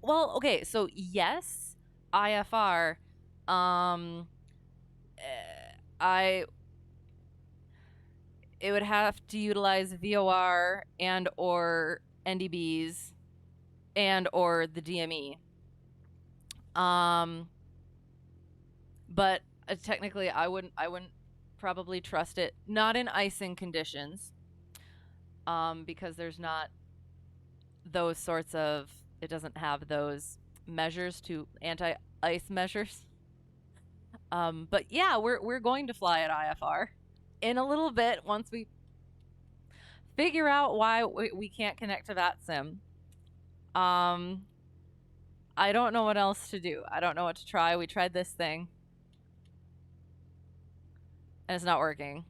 Well, okay, so yes, IFR. It would have to utilize VOR and or NDBs and or the DME. But technically I wouldn't probably trust it, not in icing conditions, because there's not those sorts of, it doesn't have those measures to anti-ice measures. But yeah, we're going to fly at IFR in a little bit once we figure out why we can't connect to VATSIM. I don't know what else to do. I don't know what to try. We tried this thing and it's not working.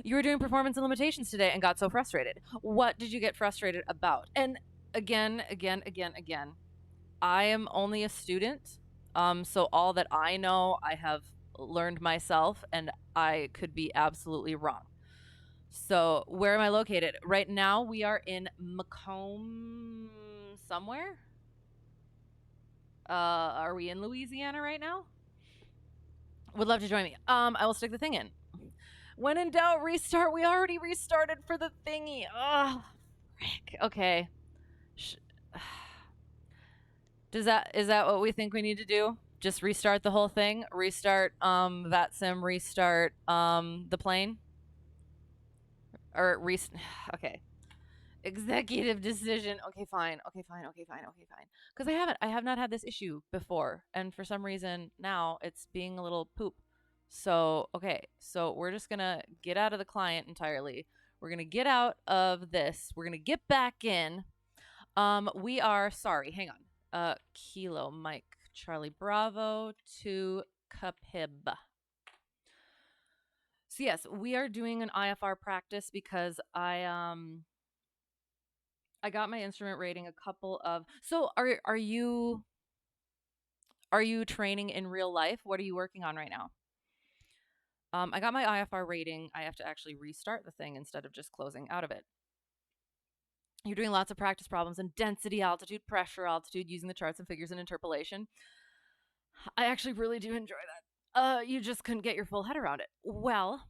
You were doing performance and limitations today and got so frustrated. What did you get frustrated about? And again, I am only a student. So all that I know, I have learned myself and I could be absolutely wrong. So where am I located? Right now we are in Macomb somewhere. Are we in Louisiana right now? Would love to join me. I will stick the thing in. When in doubt, restart. We already restarted for the thingy. Oh, frick. Okay. Is that what we think we need to do? Just restart the whole thing? Restart VATSIM, restart the plane? Or okay. Executive decision. Okay, fine. Because I have not had this issue before, and for some reason now it's being a little poop. So okay, so we're just gonna get out of the client entirely. We're gonna get out of this. We're gonna get back in. We are sorry. Hang on. Kilo Mike Charlie Bravo to KPIB. So yes, we are doing an IFR practice because I got my instrument rating a couple of. So are you training in real life? What are you working on right now? I got my IFR rating. I have to actually restart the thing instead of just closing out of it. You're doing lots of practice problems in density, altitude, pressure, altitude, using the charts and figures and interpolation. I actually really do enjoy that. You just couldn't get your full head around it. Well,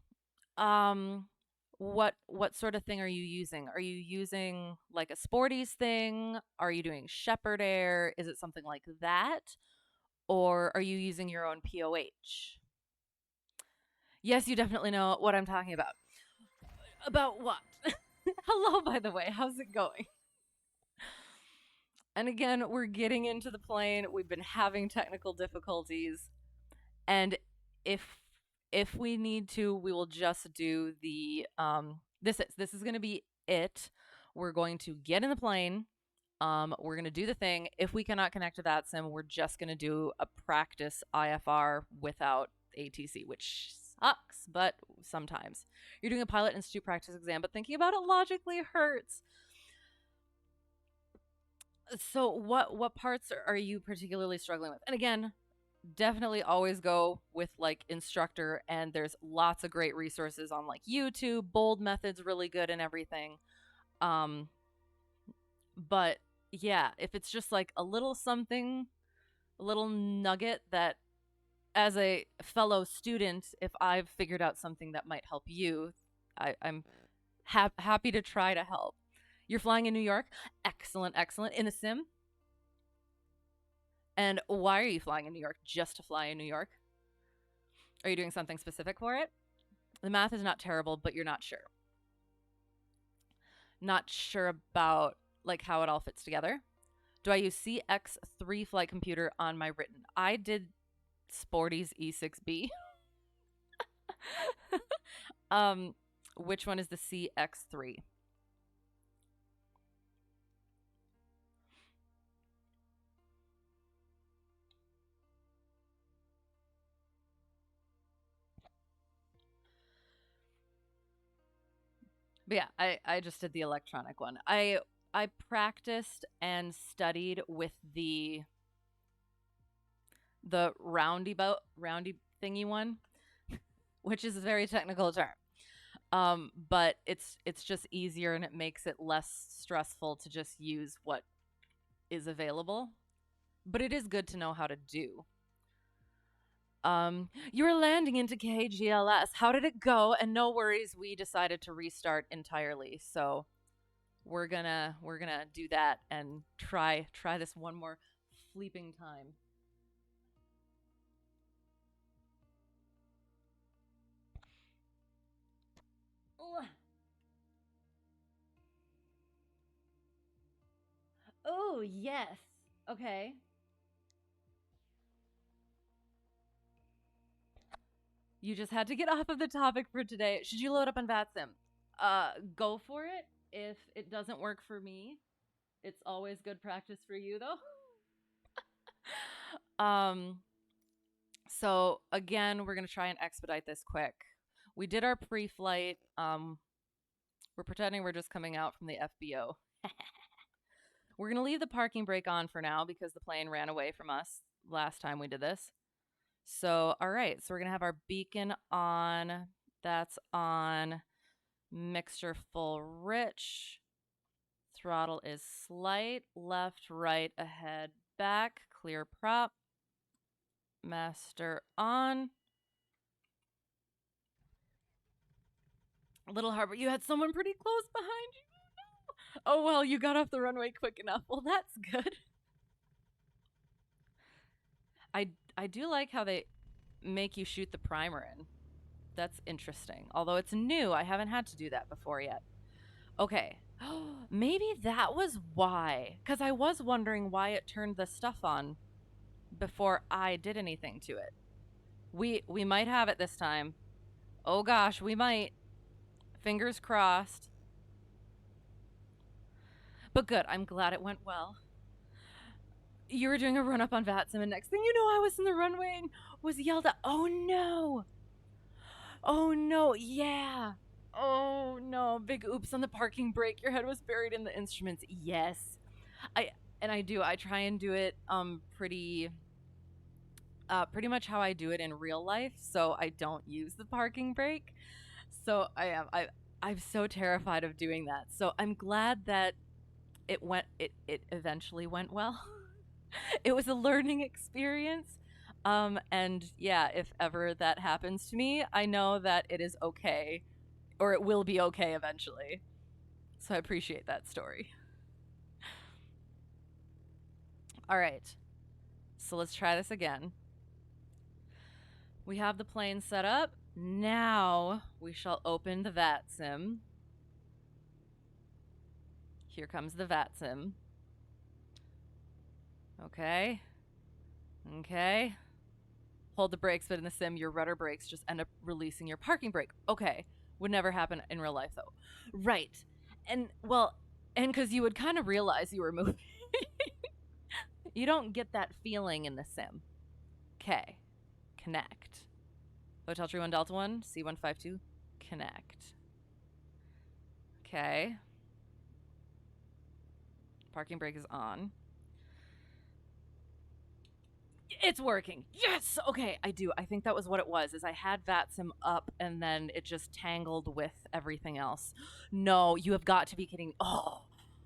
what sort of thing are you using? Are you using like a sporties thing? Are you doing Shepherd Air? Is it something like that? Or are you using your own POH? Yes, you definitely know what I'm talking about. About what? Hello, by the way. How's it going? And again, we're getting into the plane. We've been having technical difficulties, and if if we need to, we will just do the this is going to be it. We're going to get in the plane. We're going to do the thing. If we cannot connect to VATSIM, we're just going to do a practice IFR without ATC, which sucks, but sometimes. You're doing a pilot institute practice exam, but thinking about it logically hurts. So what parts are you particularly struggling with? And again, definitely always go with like instructor, and there's lots of great resources on like YouTube. Bold method's really good and everything. Um but yeah, if it's just like a little something, a little nugget that as a fellow student, if I've figured out something that might help you, I'm happy to try to help. You're flying in New York? Excellent, excellent. In a sim? And why are you flying in New York? Just to fly in New York? Are you doing something specific for it? The math is not terrible, but you're not sure. Not sure about like how it all fits together. Do I use CX3 flight computer on my written? I did Sporty's E6B. Which one is the CX3? But yeah, I just did the electronic one. I practiced and studied with the roundy thingy one, which is a very technical term. But it's just easier and it makes it less stressful to just use what is available. But it is good to know how to do. You were landing into KGLS. How did it go? And no worries, we decided to restart entirely. So we're gonna do that and try this one more fleeping time. Oh, yes. Okay. You just had to get off of the topic for today. Should you load up on VATSIM? Go for it. If it doesn't work for me, it's always good practice for you though. um so again, we're going to try and expedite this quick. We did our pre-flight. We're pretending we're just coming out from the FBO. We're going to leave the parking brake on for now because the plane ran away from us last time we did this. So, all right. So we're going to have our beacon on. That's on. Mixture full rich. Throttle is slight. Left, right, ahead, back. Clear prop. Master on. Little Harbor, you had someone pretty close behind you. Oh, well, you got off the runway quick enough. Well, that's good. I do like how they make you shoot the primer in. That's interesting. Although it's new, I haven't had to do that before yet. Okay. Maybe that was why. Because I was wondering why it turned the stuff on before I did anything to it. We might have it this time. Oh gosh, we might. Fingers crossed. But good. I'm glad it went well. You were doing a run up on VATSIM, and next thing you know, I was in the runway and was yelled at. Oh no! Oh no! Yeah! Oh no! Big oops on the parking brake. Your head was buried in the instruments. Yes, I try and do it pretty much how I do it in real life. So I don't use the parking brake. So I'm so terrified of doing that. So I'm glad that it eventually went well. It was a learning experience. And yeah, if ever that happens to me, I know that it is okay, or it will be okay eventually. So I appreciate that story. All right, so let's try this again. We have the plane set up. Now we shall open the VATSIM. Here comes the VATSIM. Okay. Okay. Hold the brakes, but in the sim, your rudder brakes just end up releasing your parking brake. Okay. Would never happen in real life, though. Right. And, well, and because you would kind of realize you were moving. You don't get that feeling in the sim. Okay. Connect. Hotel Tree 1 Delta 1, C152, connect. Okay. Parking brake is on. It's working. Yes. Okay, I do. I think that was what it was. Is I had VATSIM up and then it just tangled with everything else. No, you have got to be kidding. Oh,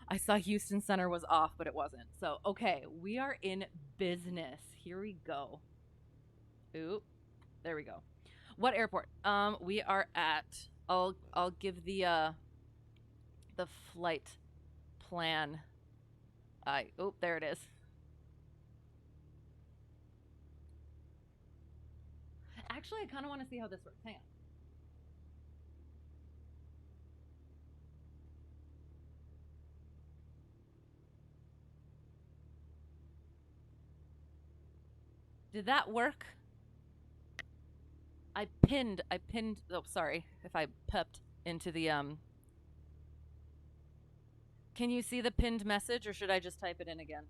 I saw Houston Center was off, but it wasn't. So, okay, we are in business. Here we go. Oop. There we go. What airport? We are at I'll give the flight plan. There it is. Actually, I kind of want to see how this works. Hang on. Did that work? I pinned, oh, sorry if I pepped into the, Can you see the pinned message or should I just type it in again?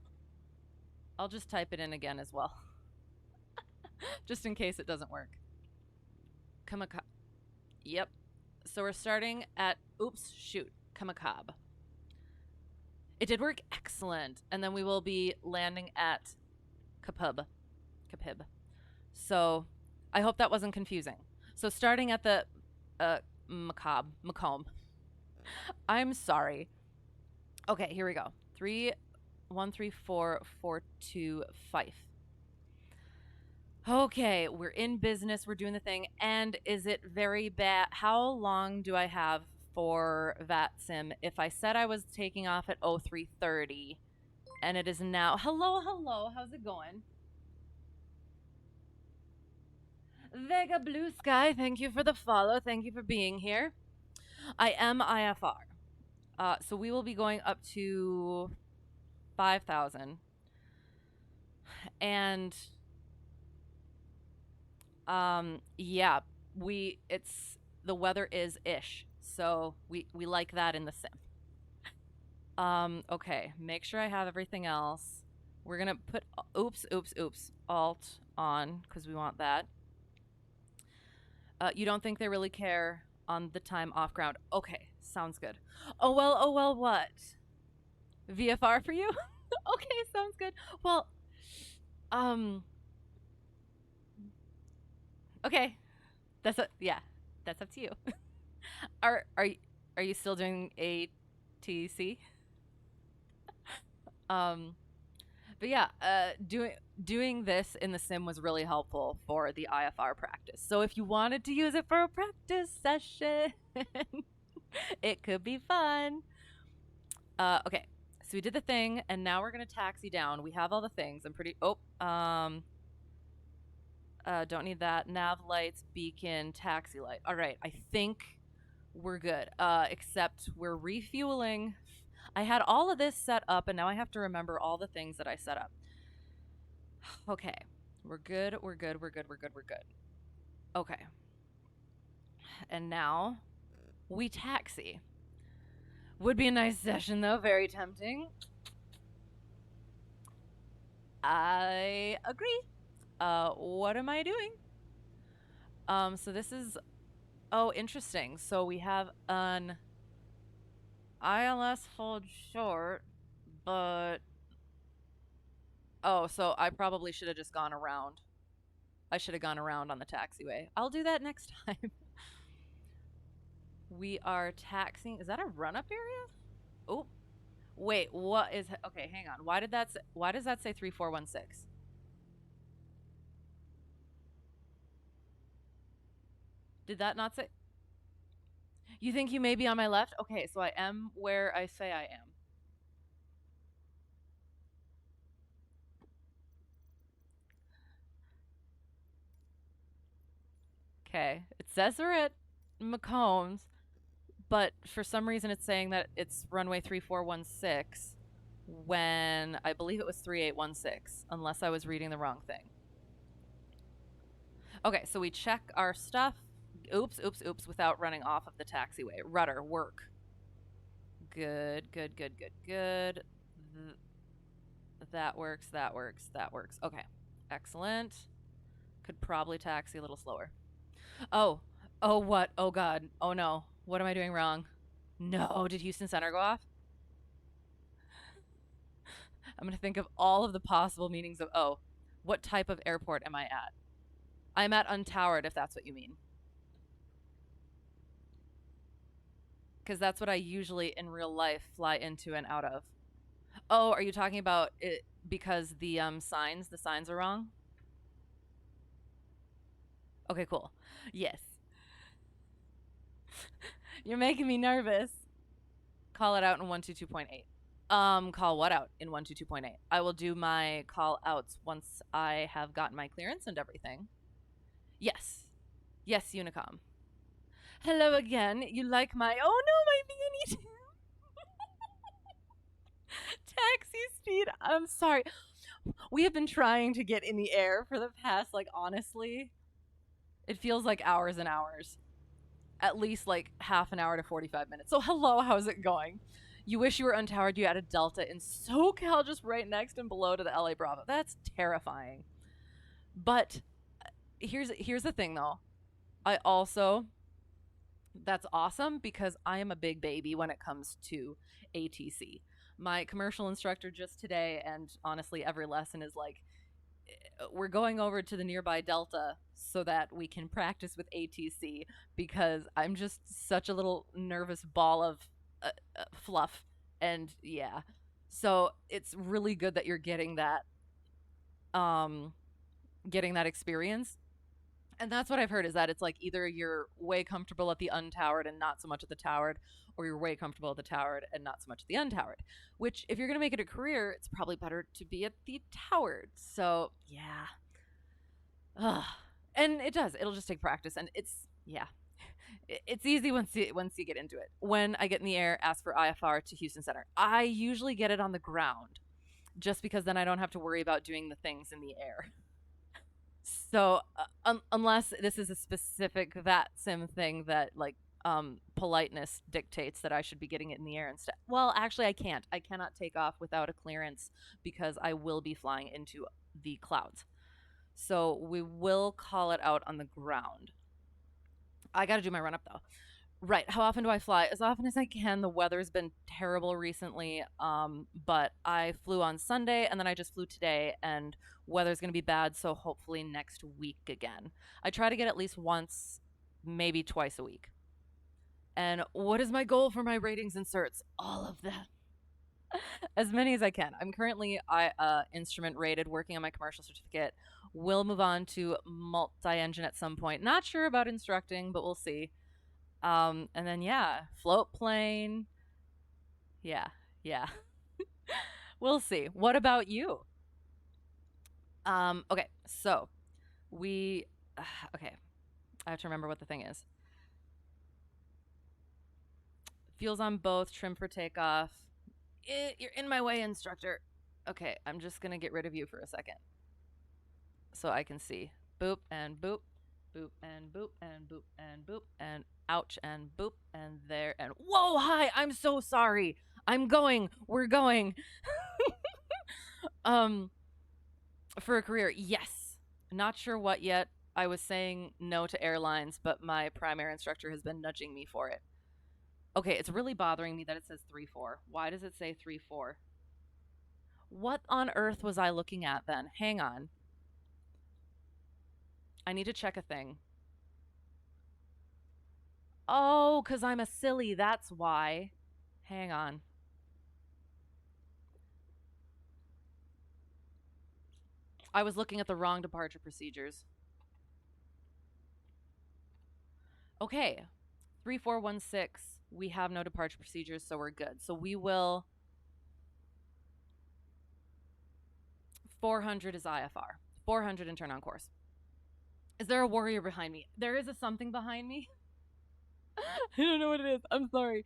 I'll just type it in again as well. Just in case it doesn't work. Yep. So we're starting at, Kamakab. It did work excellent. And then we will be landing at KPIB. So I hope that wasn't confusing. So starting at the Macomb. I'm sorry. Okay, here we go. 3-1-3-4-4-2-5. Okay, we're in business. We're doing the thing. And is it very bad? How long do I have for VATSIM? If I said I was taking off at 03:30 and it is now, hello, how's it going? Vega Blue Sky, thank you for the follow. Thank you for being here. I am IFR. So we will be going up to 5,000. And yeah, the weather is ish. So we like that in the sim. Okay, make sure I have everything else. We're gonna put Alt on because we want that. You don't think they really care on the time off ground? Okay, sounds good. Oh well, what? VFR for you? Okay, sounds good. Well, okay, that's up to you. Are you still doing ATC? But yeah, doing this in the sim was really helpful for the IFR practice. So if you wanted to use it for a practice session, it could be fun. Okay, so we did the thing, and now we're gonna taxi down. We have all the things. I'm pretty. Don't need that. Nav lights, beacon, taxi light. All right, I think we're good. Except we're refueling. I had all of this set up, and now I have to remember all the things that I set up. Okay, we're good. Okay. And now we taxi. Would be a nice session, though. Very tempting. I agree. What am I doing? So this is, interesting. So we have an ILS hold short, but, so I probably should have just gone around. I should have gone around on the taxiway. I'll do that next time. We are taxiing. Is that a run-up area? Oh, wait, what is, okay, hang on. Why does that say 3416? Did that not say? You think you may be on my left? Okay, so I am where I say I am. Okay. It says they're at McCombs, but for some reason it's saying that it's runway 3416 when I believe it was 3816, unless I was reading the wrong thing. Okay, so we check our stuff. Oops, oops, oops, without running off of the taxiway. Rudder, work. Good, good, good, good, good. That works, that works, that works. Okay, excellent. Could probably taxi a little slower. Oh, oh, what? Oh, God. Oh, no. What am I doing wrong? No, did Houston Center go off? I'm going to think of all of the possible meanings of, oh, what type of airport am I at? I'm at untowered, if that's what you mean. Because that's what I usually in real life fly into and out of. Oh, are you talking about it because the signs are wrong? Okay, cool. Yes. You're making me nervous. Call it out in 122.8. Call what out in 122.8? I will do my call outs once I have gotten my clearance and everything. Yes. Yes, Unicom. Hello again. You like my oh no, my beanie. Taxi speed. I'm sorry. We have been trying to get in the air for the past, like, honestly, it feels like hours and hours. At least like half an hour to 45 minutes. So, hello, how's it going? You wish you were untowered. You had a Delta in SoCal just right next and below to the LA Bravo. That's terrifying. But here's the thing, though. I also, that's awesome because I am a big baby when it comes to ATC. My commercial instructor just today, and honestly, every lesson is like, we're going over to the nearby Delta so that we can practice with ATC because I'm just such a little nervous ball of fluff. And yeah, so it's really good that you're getting that experience. And that's what I've heard is that it's like either you're way comfortable at the untowered and not so much at the towered, or you're way comfortable at the towered and not so much at the untowered. Which, if you're going to make it a career, it's probably better to be at the towered. So, yeah. Ugh. And it does. It'll just take practice. And yeah. It's easy once you get into it. When I get in the air, ask for IFR to Houston Center. I usually get it on the ground just because then I don't have to worry about doing the things in the air. So unless this is a specific VATSIM thing that like politeness dictates that I should be getting it in the air instead. Well, actually, I can't. I cannot take off without a clearance because I will be flying into the clouds. So we will call it out on the ground. I got to do my run up though. Right. How often do I fly? As often as I can. The weather's been terrible recently. But I flew on Sunday and then I just flew today and weather's going to be bad. So hopefully next week again. I try to get at least once, maybe twice a week. And what is my goal for my ratings and certs? All of them. As many as I can. I'm currently instrument rated, working on my commercial certificate. We'll move on to multi-engine at some point. Not sure about instructing, but we'll see. And then yeah, float plane. Yeah, yeah. We'll see. What about you? Okay, so we okay. I have to remember what the thing is. Fuels on both, trim for takeoff. You're in my way, instructor. Okay, I'm just gonna get rid of you for a second. So I can see. Boop and boop. Boop and boop and boop and boop and ouch and boop and there and whoa, hi, I'm so sorry. We're going. For a career, yes. Not sure what yet. I was saying no to airlines, but my primary instructor has been nudging me for it. Okay, it's really bothering me that it says 3-4. Why does it say 3-4? What on earth was I looking at then? Hang on. I need to check a thing. Oh, because I'm a silly. That's why. Hang on. I was looking at the wrong departure procedures. Okay. 3416. We have no departure procedures, so we're good. So we will... 400 is IFR. 400 and turn on course. Is there a warrior behind me? There is a something behind me. I don't know what it is. I'm sorry.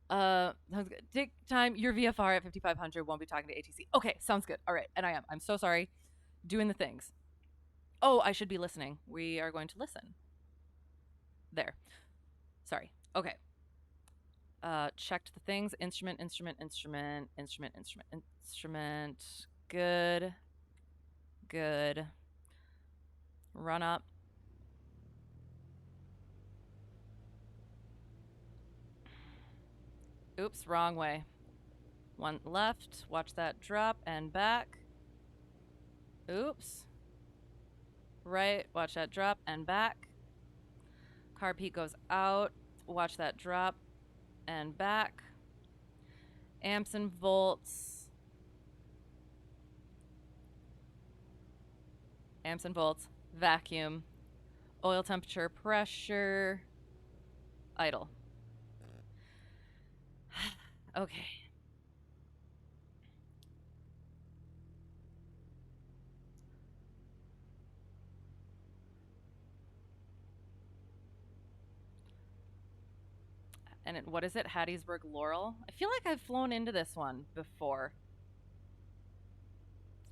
Sounds good. Take time. Your VFR at 5500. Won't be talking to ATC. Okay, sounds good. All right, and I am. I'm so sorry. Doing the things. Oh, I should be listening. We are going to listen. There. Sorry. Okay. Checked the things. Instrument. Good. Good. Run up. Oops, wrong way. One left. Watch that drop and back. Oops. Right. Watch that drop and back. Car peak goes out. Watch that drop and back. Amps and volts. Amps and volts. Vacuum. Oil temperature, pressure. Idle. Okay. And what is it? Hattiesburg-Laurel? I feel like I've flown into this one before.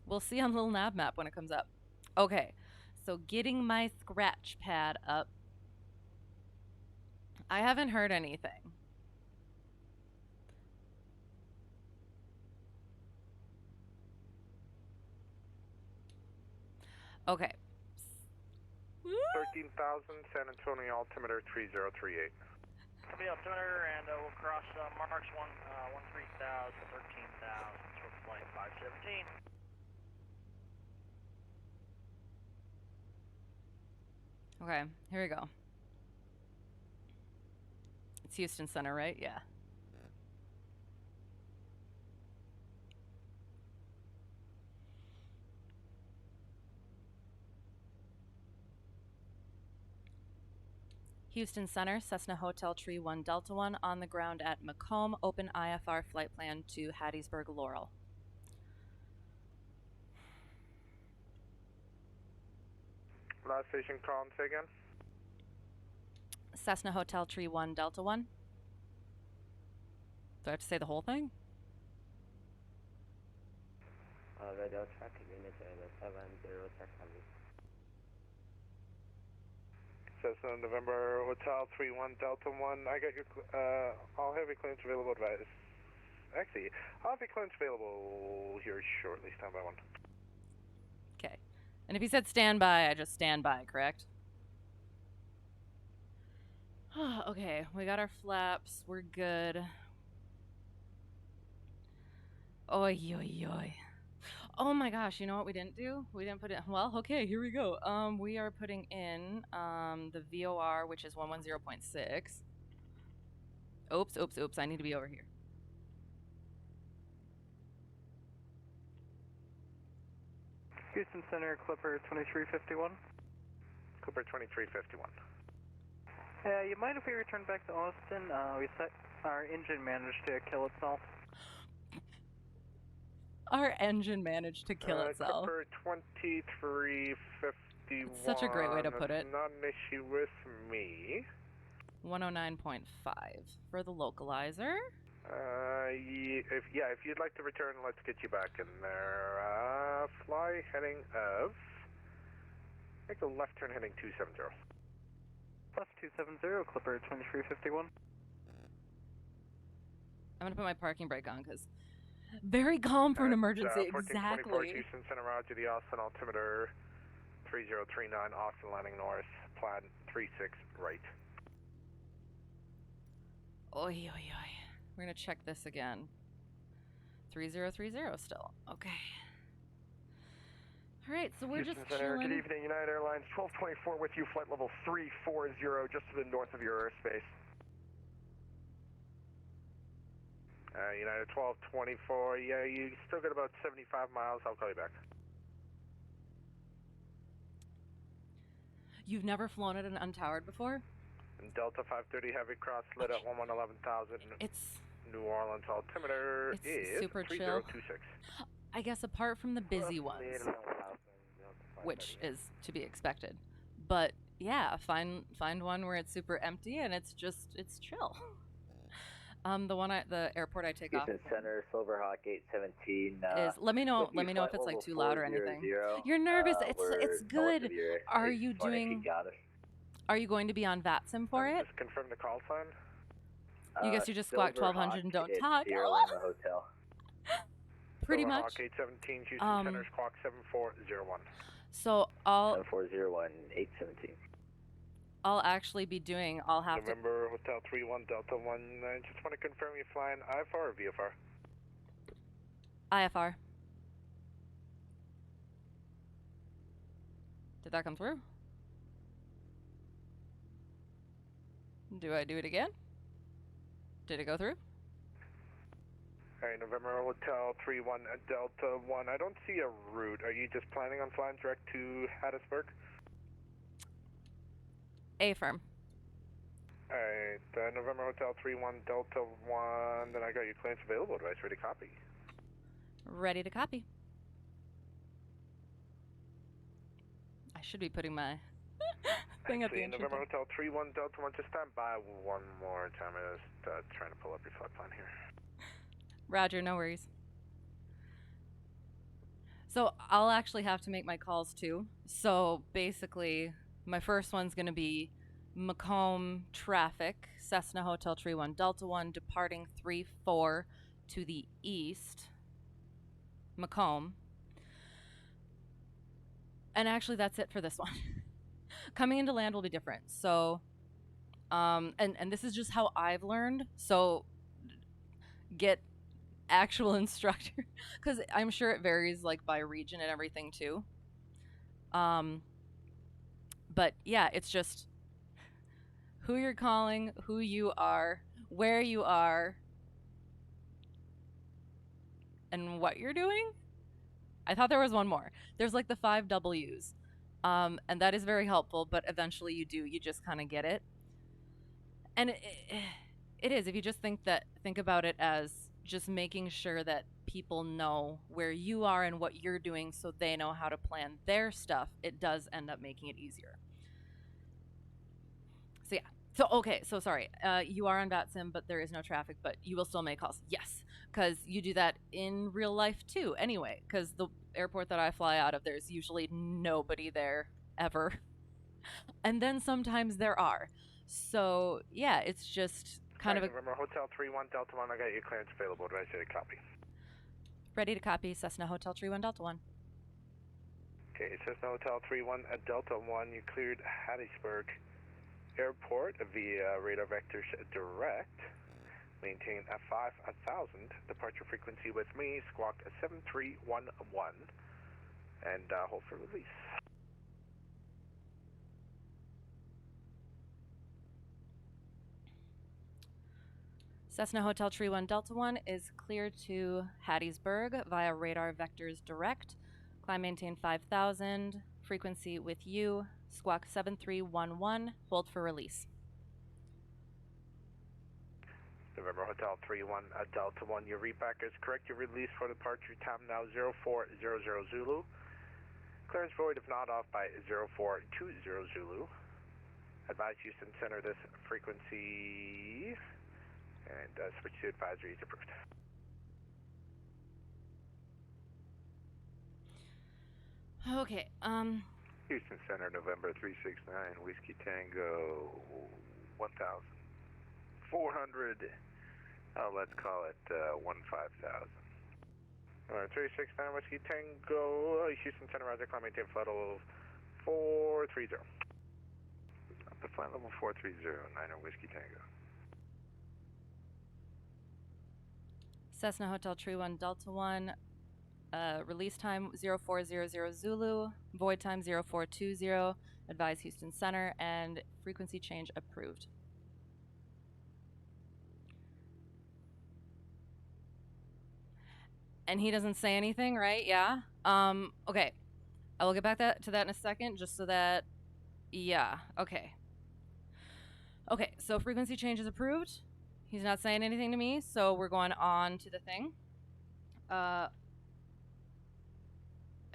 We'll see on the little nav map when it comes up. Okay, so getting my scratch pad up. I haven't heard anything. Okay. 13,000, San Antonio altimeter 3038. Copy altimeter, and we'll cross Marks 13,000, 13,000, so flight 517. Okay, here we go. It's Houston Center, right? Yeah. Houston Center, Cessna Hotel Tree 1 Delta 1 on the ground at Macomb. Open IFR flight plan to Hattiesburg-Laurel. Last station call and say again. Cessna Hotel Tree 1 Delta 1. Do I have to say the whole thing? Radial track unit 70600. Cessna November Hotel 31 Delta 1. I got your, I'll have your clearance available advice. Actually, I'll have your clearance available here shortly. Stand by one. Okay. And if he said stand by, I just stand by, correct? Okay, we got our flaps. We're good. Oi, oi, oi. Oh my gosh, you know what we didn't do? We didn't put it, well, okay, here we go. We are putting in the VOR, which is 110.6. Oops, I need to be over here. Houston Center, Clipper 2351. Cooper 2351. You mind if we return back to Austin? Our engine managed to kill itself. Our engine managed to kill itself. Cooper 2351. It's such a great way to put it. Not an issue with me. 109.5 for the localizer. If you'd like to return, let's get you back in there. Fly heading of. Make a left turn heading 270. Left 270, Clipper 2351. I'm gonna put my parking brake on because very calm for an emergency. 1424 Exactly. Houston Center, roger. The Austin altimeter 3039, Austin landing north, plan 36 right. Oi, oi, oi. We're gonna check this again. 3030 still. Okay. All right, so we're Houston just Center, chilling. good evening, United Airlines 1224 with you, flight level 340, just to the north of your airspace. United 1224, yeah, you still got about 75 miles. I'll call you back. You've never flown at an untowered before? Delta 530 heavy cross lit at 11,000. It's New Orleans altimeter is super chill. 3026. I guess apart from the busy ones, which is to be expected. But yeah, find one where it's super empty and it's chill. The airport I take off Houston Center, Silverhawk 817. is let me know if it's like too loud or anything. You're nervous. It's good. Are you going to be on VATSIM for it? Just confirm the call sign. You guess you just squawk 1200 and don't talk. Sierra Lima Hotel. Pretty Silverhawk much. 817, Houston Center, squawk 7401. So I'll 7401 817. I'll actually be doing. I'll have November Hotel 31 Delta 1. I just want to confirm you're flying IFR or VFR? IFR. Did that come through? Do I do it again? Did it go through? Alright, November Hotel 31 Delta 1. I don't see a route. Are you just planning on flying direct to Hattiesburg? Affirm. Alright, November Hotel 31 Delta 1. Then I got your clearance available. Device ready to copy. Ready to copy. I should be putting my thing at the end. November Hotel 31 Delta 1. Just stand by one more time. I'm just trying to pull up your flight plan here. Roger, no worries. So I'll actually have to make my calls too. So basically, my first one's going to be Macomb traffic, Cessna Hotel 31 Delta 1, departing 34 to the east, Macomb. And actually, that's it for this one. Coming into land will be different. So, and this is just how I've learned. So, get actual instructor, because I'm sure it varies like by region and everything too. But yeah, it's just who you're calling, who you are, where you are, and what you're doing. I thought there was one more. There's like the 5 W's. And that is very helpful, but eventually you just kind of get it. And it is, if you just think about it as just making sure that people know where you are and what you're doing so they know how to plan their stuff, it does end up making it easier. So yeah. So, okay, so sorry. You are on VATSIM, but there is no traffic, but you will still make calls. Yes, because you do that in real life too anyway, because the airport that I fly out of, there's usually nobody there ever. And then sometimes there are. So, yeah, it's just kind of a... November Hotel 31 Delta 1, I got your clearance available. Do I say to copy? Ready to copy, Cessna Hotel 31 Delta 1. Okay, Cessna Hotel 31 Delta 1, you cleared Hattiesburg Airport via radar vectors direct. Maintain at 5,000. Departure frequency with me, squawk 7311. And hold for release. Cessna Hotel 31 Delta 1 is cleared to Hattiesburg via radar vectors direct. Climb maintain 5,000. Frequency with you. Squawk 7311. Hold for release. November Hotel 31 Delta 1, your repack is correct. Your release for departure time now 0400 Zulu. Clearance void if not off by 0420 Zulu. Advise Houston Center this frequency. And switch to advisory is approved. Okay, Houston Center, November 369, Whiskey Tango 1,400. Let's call it 15,000. 369, Whiskey Tango, Houston Center, Roger, climb maintain flight level 430. Up to flight level 430, 9er Whiskey Tango. Cessna Hotel 31 Delta 1, release time 0400 Zulu, void time 0420, advise Houston Center, and frequency change approved. And he doesn't say anything, right? Yeah? Okay. I will get back to that in a second, just so that, yeah, okay. Okay, so frequency change is approved. He's not saying anything to me, so we're going on to the thing. And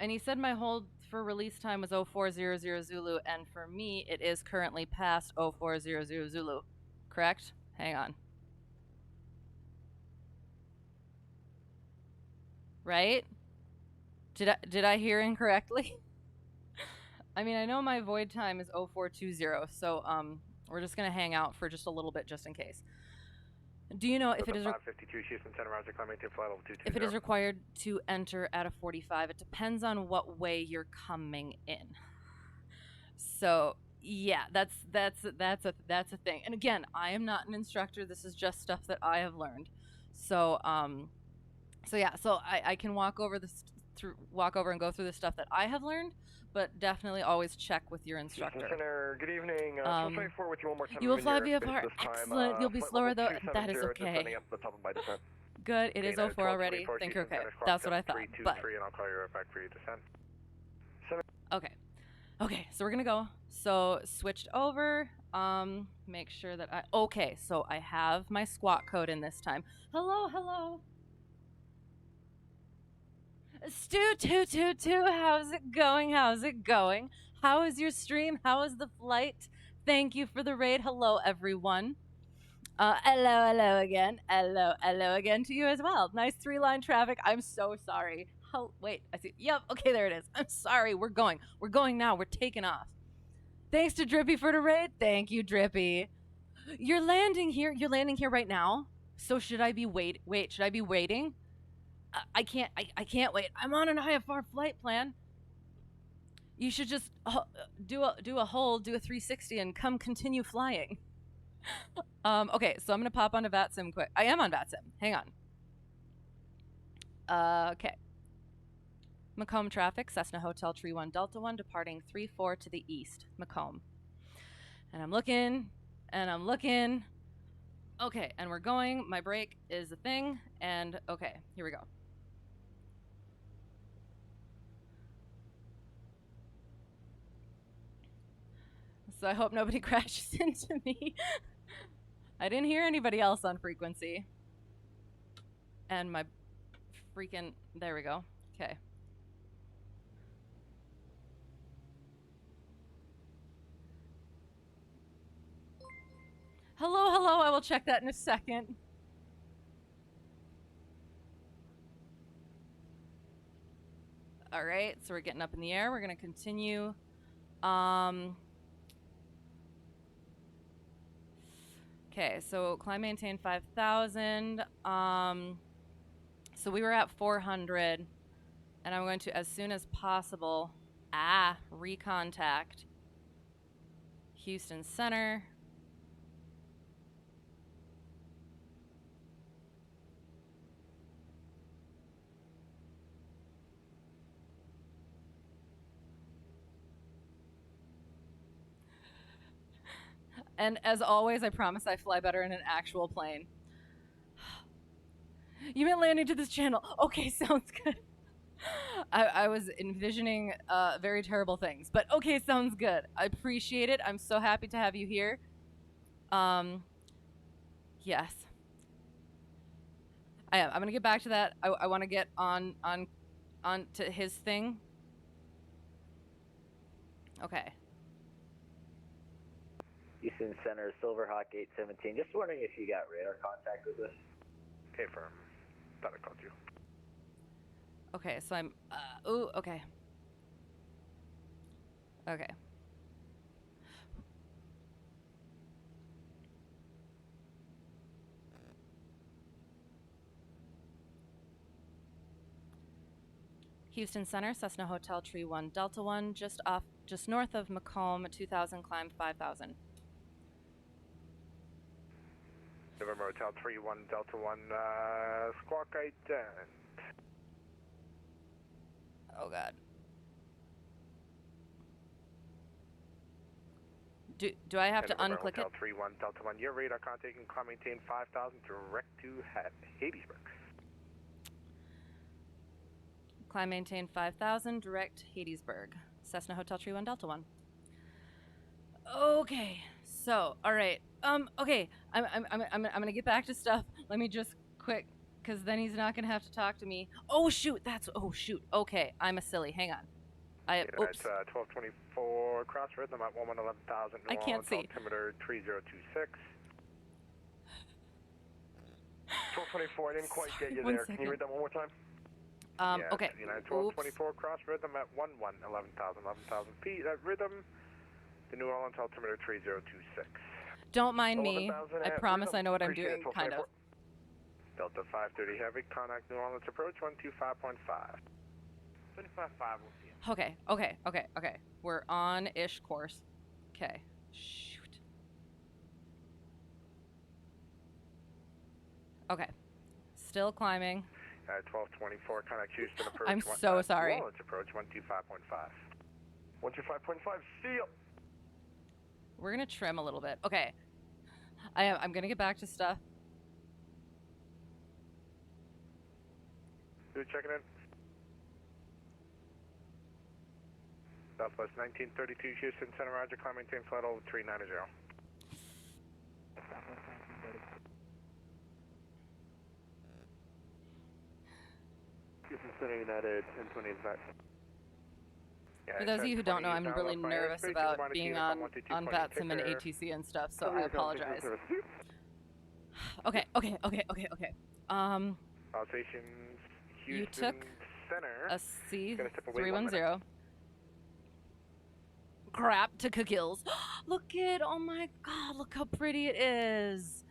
he said my hold for release time was 0400 Zulu, and for me, it is currently past 0400 Zulu. Correct? Hang on. Right? Did I hear incorrectly? I mean, I know my void time is 0420, so we're just gonna hang out for just a little bit, just in case. Do you know if it is 552 Houston Center, Roger, climbing to flight level 220. if it is required to enter at a 45? It depends on what way you're coming in. So yeah, that's a thing. And again, I am not an instructor. This is just stuff that I have learned. So so I can walk over and go through the stuff that I have learned, but definitely always check with your instructor. Houston Center, good evening. 1224 with you one more time. You will fly VFR. Excellent. You'll be slower though. That is okay. Up the top of my descent. Good. It is 04 already. Think you're okay. That's what I thought. But and I'll call you right back for your descent. okay. Okay, so we're gonna go. So switched over. Make sure that okay, so I have my squawk code in this time. Hello. Stu 222, how's it going? How is your stream? How is the flight? Thank you for the raid. Hello, everyone. Hello again. Hello again to you as well. Nice 3-line traffic. I'm so sorry. Wait, I see. Yep, okay, there it is. I'm sorry. We're going now. We're taking off. Thanks to Drippy for the raid. Thank you, Drippy. You're landing here right now. So should I be should I be waiting? I can't wait. I'm on an IFR flight plan. You should just do a hold, do a 360, and come continue flying. Okay, so I'm gonna pop onto VATSIM quick. I am on VATSIM. Hang on. Okay. Macomb traffic, Cessna Hotel Tree 1 Delta 1, departing 34 to the east, Macomb. And I'm looking. Okay, and we're going. My brake is a thing, and okay, here we go. So I hope nobody crashes into me. I didn't hear anybody else on frequency. And my freaking, there we go. Okay. Hello, I will check that in a second. All right, so we're getting up in the air. We're gonna continue. Okay, so climb maintain 5,000. So we were at 400, and I'm going to, as soon as possible, recontact Houston Center. And as always, I promise I fly better in an actual plane. You meant landing to this channel. Okay, sounds good. I was envisioning very terrible things, but okay, sounds good. I appreciate it. I'm so happy to have you here. Yes. I am. I'm gonna get back to that. I want to get on to his thing. Okay. Houston Center, Silverhawk 817. Just wondering if you got radar contact with us. Okay, firm. Thought I called you. Okay, so I'm, ooh, okay. Okay. Houston Center, Cessna Hotel Tree 1 Delta 1, just north of Macomb, 2000, climb 5,000. November Hotel 31 Delta 1, squawk ident. Oh God. Do I have to unclick Hotel it? 31 Delta 1, your radar contact and climb maintain 5,000 direct to Hattiesburg. Climb maintain 5,000, direct Hattiesburg. Cessna Hotel Tree 1 Delta 1. Okay. So, all right. Okay. I'm gonna get back to stuff. Let me just quick, because then he's not gonna have to talk to me. Oh shoot. Oh shoot. Okay. I'm a silly. Hang on. Oops. 1224, cross rhythm at 11,000. I can't see. Altimeter 3026. 1224, I didn't quite get you 1 there. Can you read that one more time? Okay. United Oops. 1224, cross rhythm at 11,000 feet at rhythm. The New Orleans altimeter 3026. Don't mind me. 11,000 I at promise rhythm. I know what I'm Appreciate doing, it, kind of. 1224. Delta 530 heavy, contact New Orleans approach 125.5. 25.5, we'll see you. Okay. We're on-ish course. Okay. Shoot. Okay. Still climbing. 1224, contact Houston approach. I'm so sorry. New Orleans approach 125.5. 125.5, see ya. We're gonna trim a little bit. Okay. I'm gonna get back to stuff. Who's checking in? Southwest 1932 Houston Center, Roger, climb maintain flight over 390. Houston Center United 1020 is back. For those of you who don't know, I'm really nervous about being on VATSIM and ATC and stuff, so I apologize. Okay. Stations You Houston took Center. a C310. Crap to kills. Look it! Oh my god! Look how pretty it is.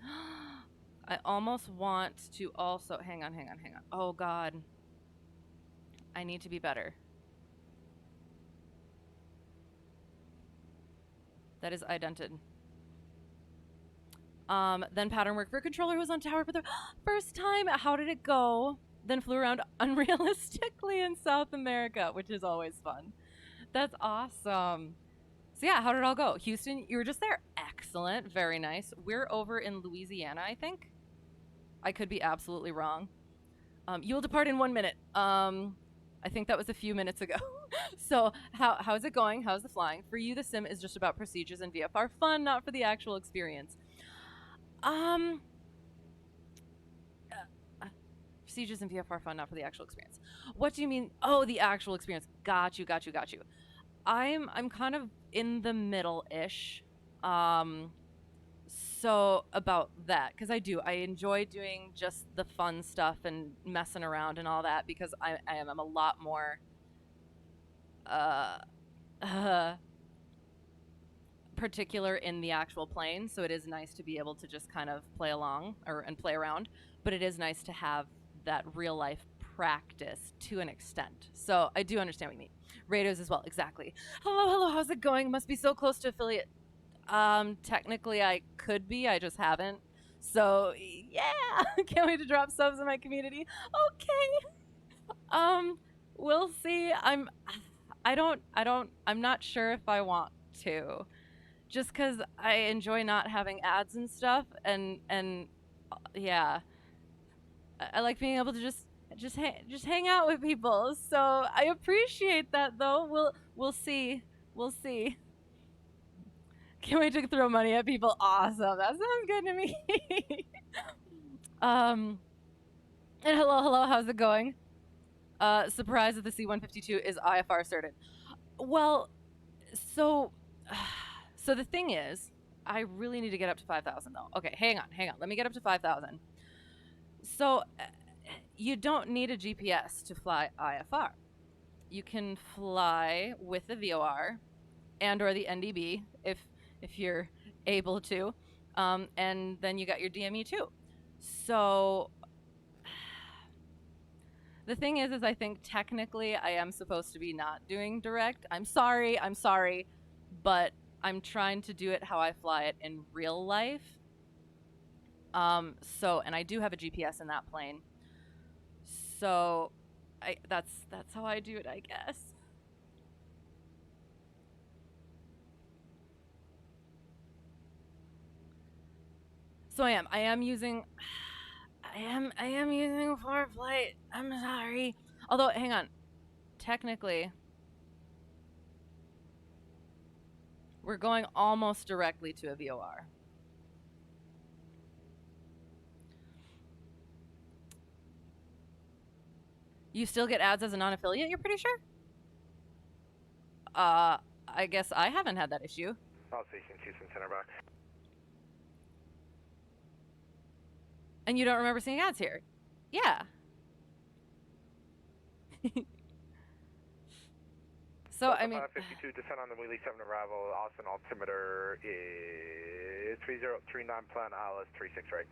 I almost want to also hang on. Oh god, I need to be better. That is idented. Then pattern work for a controller who was on tower for the first time. How did it go? Then flew around unrealistically in South America, which is always fun. That's awesome. So yeah, how did it all go? Houston, you were just there. Excellent. Very nice. We're over in Louisiana, I think. I could be absolutely wrong. You will depart in 1 minute. I think that was a few minutes ago. So how's it going? How's the flying? For you, the sim is just about procedures and VFR fun, not for the actual experience. Procedures and VFR fun, not for the actual experience. What do you mean? Oh, the actual experience. Got you. I'm kind of in the middle-ish. So about that, because I enjoy doing just the fun stuff and messing around and all that, because I'm a lot more particular in the actual plane, so it is nice to be able to just kind of play along and play around, but it is nice to have that real life practice to an extent. So I do understand what you mean. Radios as well, exactly. Hello, how's it going? Must be so close to affiliate. Technically I could be, I just haven't. So yeah, can't wait to drop subs in my community. Okay. We'll see. I'm not sure if I want to. Just cause I enjoy not having ads and stuff, and yeah. I like being able to just hang out with people. So I appreciate that though. We'll see. Can't wait to throw money at people. Awesome. That sounds good to me. And hello, how's it going? Surprised that the C-152 is IFR certed. Well, so the thing is, I really need to get up to 5,000 though. Okay, hang on. Let me get up to 5,000. So you don't need a GPS to fly IFR. You can fly with the VOR and or the NDB if you're able to, and then you got your DME too. So the thing is I think technically I am supposed to be not doing direct. I'm sorry, but I'm trying to do it how I fly it in real life. And I do have a GPS in that plane. So that's how I do it, I guess. So I am using for flight. I'm sorry. Although, hang on. Technically, we're going almost directly to a VOR. You still get ads as a non-affiliate, you're pretty sure? I guess I haven't had that issue. All stations, Houston Center box. And you don't remember seeing ads here? Yeah. So, I mean... 52, descent on the Wheelie 7 arrival, Austin altimeter is 3039, plan ILS 36 right.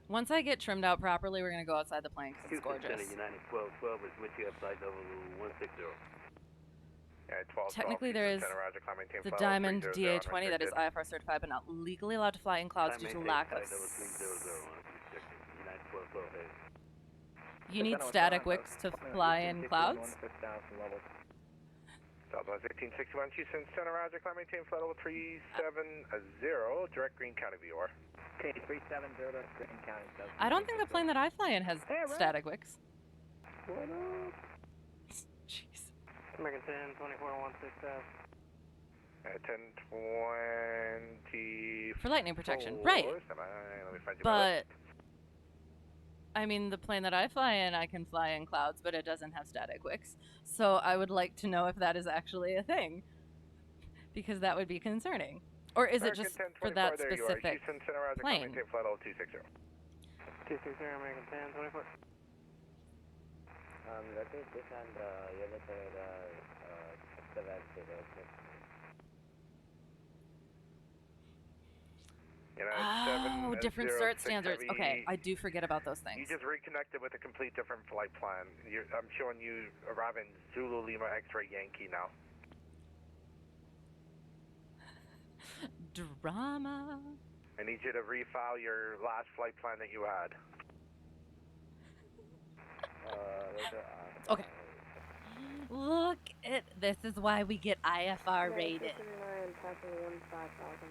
Once I get trimmed out properly, we're going to go outside the plane because it's gorgeous. United 1212 is with you at flight level 160. Yeah, 12, Technically, 12, there is Center, Roger, climb, maintain the flight Diamond level 300 DA-20 that is IFR certified but not legally allowed to fly in clouds due to lack of... You need static wicks to fly in clouds? Southwest 1861, Houston Center, Roger, climb, maintain flight level 370, direct Green County VOR. Okay, 370, direct Green County. I don't think the plane that I fly in has static wicks. What up? Jeez. American 10, 24, 16,000. 1020. For lightning protection, right. Let me find you But, I mean, the plane that I fly in, I can fly in clouds, but it doesn't have static wicks. So I would like to know if that is actually a thing, because that would be concerning. Or is it just for that specific plane? Flight level 260. 260, American 10, 24. Repeat this and United 706. Oh, different cert standards. Okay, I do forget about those things. You just reconnected with a complete different flight plan. I'm showing you arriving Zulu Lima X-Ray Yankee now. Drama. I need you to refile your last flight plan that you had. Okay. Look at this is why we get IFR rated.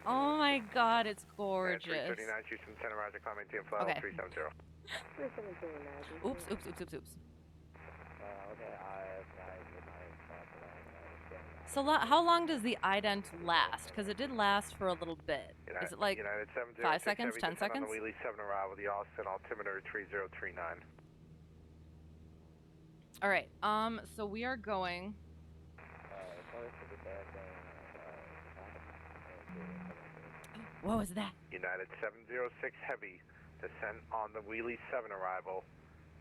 Oh my god, it's gorgeous. 339 Houston Center, Roger, climb, maintain flight level 370. Oops. So how long does the ident last? Because it did last for a little bit. Is it like 5 seconds, 10 seconds? On the Wheelie 7 arrival, the Austin altimeter 3039. All right. So we are going. What was that? United 706 heavy, descent on the Wheelie 7 arrival,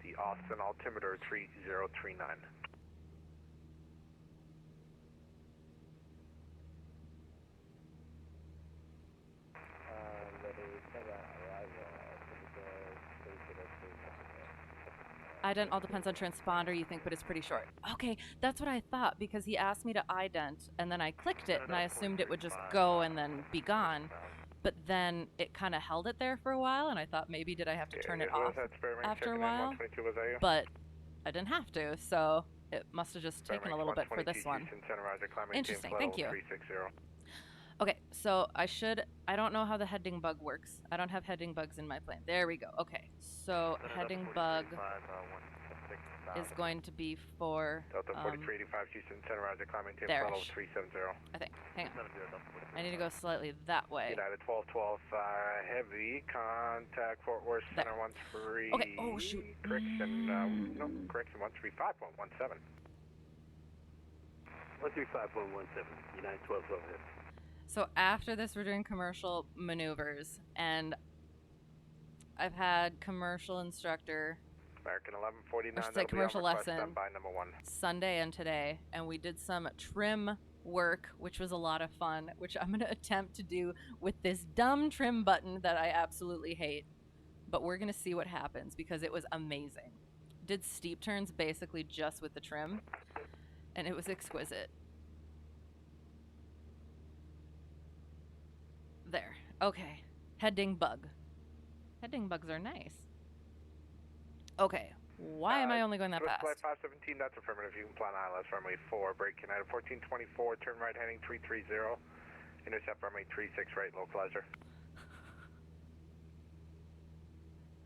the Austin altimeter 3039. Ident all depends on transponder, you think, but it's pretty short. Okay, that's what I thought, because he asked me to ident, and then I clicked it, and I assumed it would just go and then be gone. But then it kind of held it there for a while, and I thought maybe did I have to turn it off after a while? But I didn't have to, so it must have just taken a little bit for this one. Interesting, thank you. Okay, so I don't know how the heading bug works. I don't have heading bugs in my plane. There we go. Okay, so heading bug is going to be for Delta 4385 Houston Center, Roger, climb, maintain flight level 370. I think. Hang on. I need to go slightly that way. United 1212 heavy, contact Fort Worth Center 13. Okay, oh shoot. Correction, no, correction 135.17. 135.17, United 1212 heavy. So after this, we're doing commercial maneuvers, and I've had commercial instructor, American 1149, I should say commercial lesson, by number 1. Sunday and today, and we did some trim work, which was a lot of fun, which I'm going to attempt to do with this dumb trim button that I absolutely hate, but we're going to see what happens, because it was amazing. Did steep turns basically just with the trim, and it was exquisite. There. Okay. Heading bug. Heading bugs are nice. Okay. Why am I only going that fast? Flight 517, that's affirmative. You can plan ILS runway 4, break United 1424, turn right heading 330, intercept runway 36 right, localizer.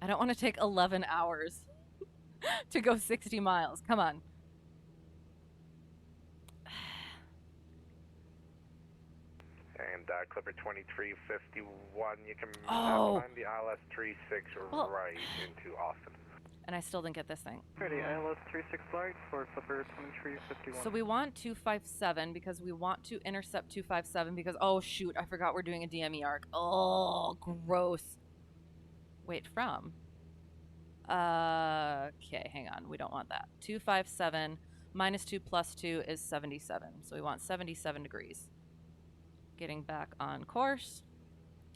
I don't want to take 11 hours to go 60 miles. Come on. And Clipper 2351, you can find the ILS 36 right into Austin. And I still didn't get this thing. Ready, ILS 36 flight for Flipper 2351. So we want 257 because we want to intercept 257 because, oh shoot, I forgot we're doing a DME arc. Oh, gross. Wait, from? Okay, hang on. We don't want that. 257 minus 2 plus 2 is 77. So we want 77 degrees. Getting back on course.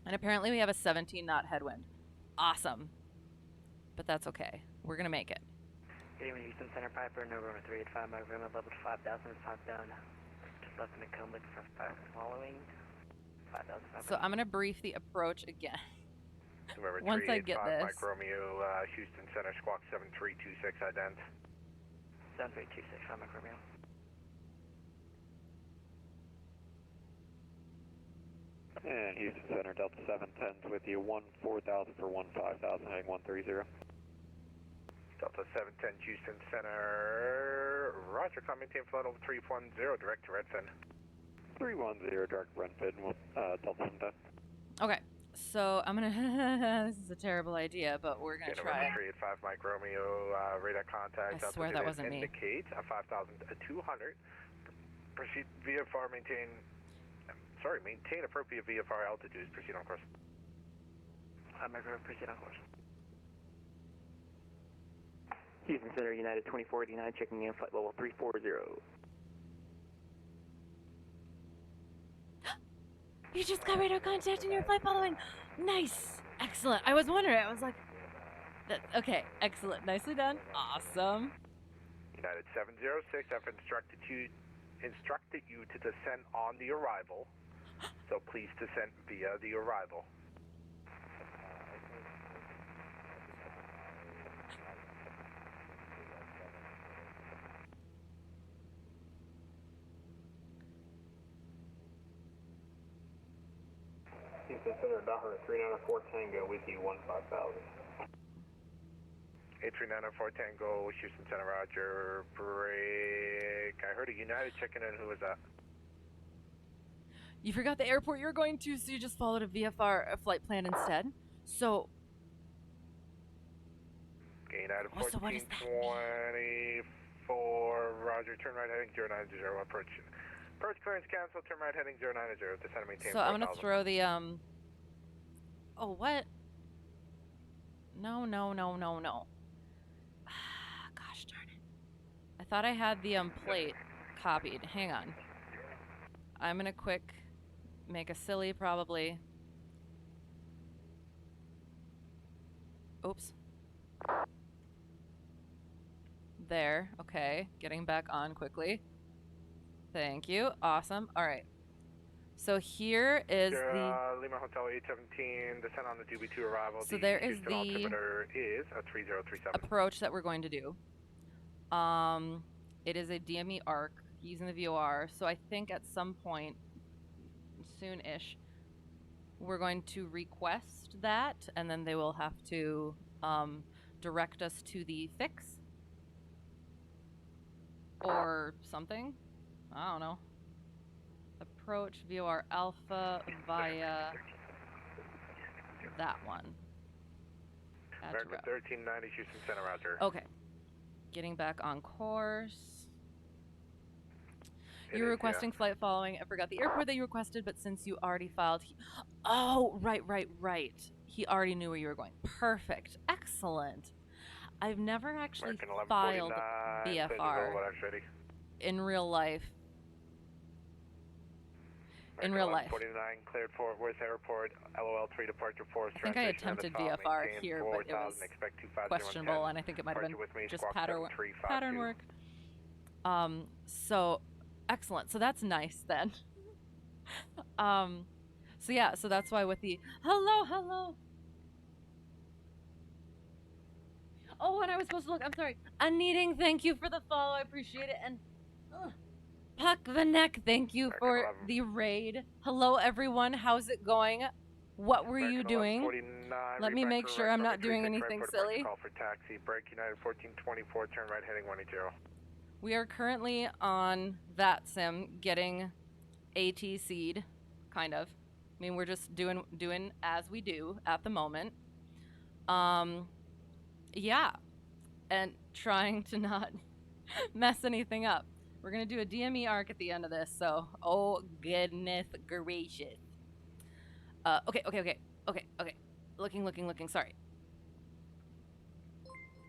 And apparently we have a 17 knot headwind. Awesome. But that's okay. We're going to make it. Good evening, Houston Center Piper, November 385, my room level 5,000, 5 down. Just left in the cone looking for 5 following. 5,000. So I'm going to brief the approach again. November Once I get 385, this. Mike Romeo, Houston Center, squawk 7326, ident. 7326, Mike Romeo. And Houston Center, Delta 710's with you, 14000 for 15,000, heading 130. Delta 710, Houston Center, roger, maintain flight over 310, direct to Redfin. 310, direct Redfin, Delta 710. Okay. So I'm going to... This is a terrible idea, but we're going to try. November 385, Mike Romeo, radar contact. I swear that wasn't me. Indicate 5,200. Proceed VFR, maintain appropriate VFR altitudes. Proceed on course. Mike Romeo, proceed on course. Houston Center, United 2489, checking in, flight level 340. You just got radar contact and your flight following. Nice. Excellent. I was wondering. I was like, okay, excellent. Nicely done. Awesome. United 706, I've instructed you to descend on the arrival. So please descend via the arrival. Houston Center, Docker 394 Tango with you, 15,000. 8394 Tango, Houston Center, roger, break. I heard a United checking in, who was that? You forgot the airport you were going to, so you just followed a VFR flight plan instead. So... Okay, United so what does that 1424, roger, turn right heading 090, approach. Approach clearance cancel, turn right heading 090, descend and maintain. So I'm gonna throw the oh, what? No. Gosh darn it. I thought I had the plate copied. Hang on. I'm gonna quick make a silly probably. Oops. There. Okay. Getting back on quickly. Thank you. Awesome. All right. So here is the Lima Hotel 817, descend on the DB2 arrival. So there is the altimeter is 3037. approach that we're going to do. It is a DME arc using the VOR. So I think at some point soon-ish we're going to request that, and then they will have to direct us to the fix or something. I don't know. Approach VOR Alpha via that one. American 1390, Houston Center, roger. Okay. Getting back on course. You were requesting flight following. I forgot the airport that you requested, but since you already filed... Oh, right. He already knew where you were going. Perfect. Excellent. I've never actually filed VFR in real life. In real life. 49 cleared Fort Worth Airport, LOL 3 departure 4. I think I attempted VFR here, but it was questionable, and I think it might have been just pattern work. So excellent. So that's nice then. So yeah, so that's why with the hello. Oh, and I was supposed to look. I'm sorry. Unneeding, thank you for the follow. I appreciate it. And Puck the Neck, thank you for the raid. Hello, everyone. How's it going? What were you doing? Let me make sure I'm not doing anything silly. Call for taxi. Break United 1424. Turn right heading 180. We are currently on VATSIM getting ATC'd, kind of. I mean, we're just doing as we do at the moment. Yeah. and trying to not mess anything up. We're going to do a DME arc at the end of this, so oh goodness gracious. Okay. Looking, sorry.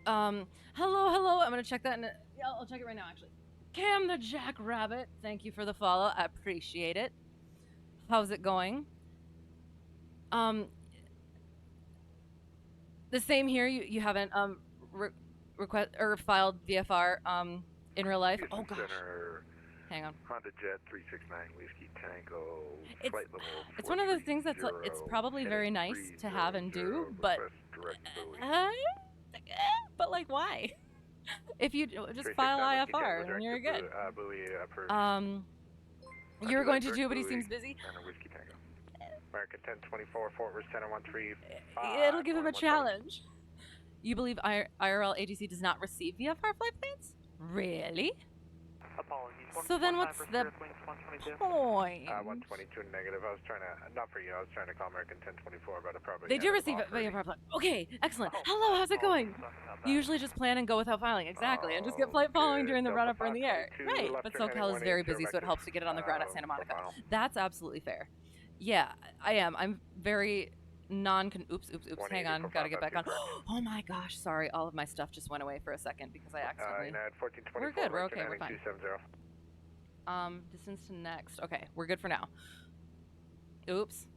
Hello. I'm going to check that yeah, I'll check it right now actually. Cam the Jackrabbit, thank you for the follow. I appreciate it. How's it going? The same here. You haven't request or filed VFR in real life. Houston Oh gosh. Center, Hang on. Honda Jet 369 Whiskey Tango. It's Flight level it's one of those things that's like, it's probably very nice to have and do, but but like why? If you just file IFR and you're good. You're going to do, but he seems busy. American 1024, Fort Worth Center 135. It'll give him a challenge. You believe IRL ATC does not receive VFR flight plans? Really? Apologies. So then what's the point? 122 negative. I was trying to, not for you, I was trying to call American 1024 about a probably. They do receive VFR flight. Okay, excellent. Hello, how's it going? You usually just plan and go without filing, exactly, and just get flight following during the run-up or in the air. Right, but SoCal is very busy, so it helps to get it on the ground at Santa Monica. That's absolutely fair. Yeah, I am. I'm very oops, hang on, gotta get back on. Oh my gosh, sorry, all of my stuff just went away for a second because I accidentally... We're good, we're okay, we're fine. Distance to next. Okay, we're good for now. Oops.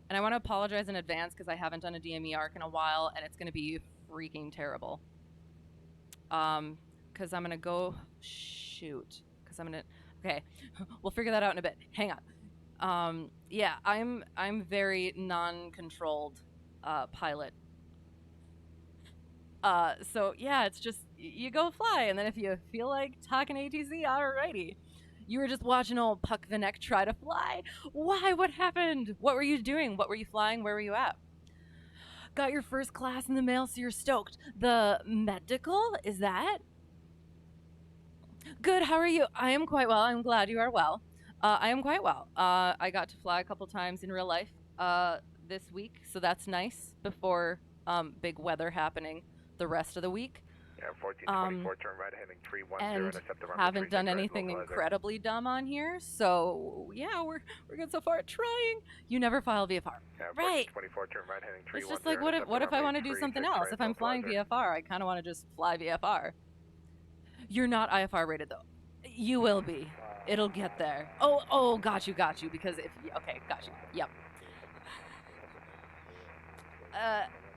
And I want to apologize in advance because I haven't done a DME arc in a while, and it's going to be freaking terrible. Because I'm going to go... Shoot. Because I'm going to... Okay, we'll figure that out in a bit. Hang on. Yeah, I'm very non-controlled pilot. So yeah, it's just you go fly, and then if you feel like talking ATC, alrighty. You were just watching old Puck the Neck try to fly. Why? What happened? What were you doing? What were you flying? Where were you at? Got your first class in the mail, so you're stoked. The medical, is that? Good. How are you? I am quite well. I'm glad you are well. I am quite well. I got to fly a couple times in real life this week, so that's nice before big weather happening the rest of the week. Yeah, 1424, turn right heading 310, intercept the runway. Haven't done anything incredibly dumb on here, so yeah, we're good so far. Trying. You never file VFR. Yeah, right. 24, turn right heading 310. It's just like what if I want to do something else? If I'm flying VFR, I kind of want to just fly VFR. You're not IFR rated though. You will be. It'll get there. Oh, got you. Because if okay, got you. Yep.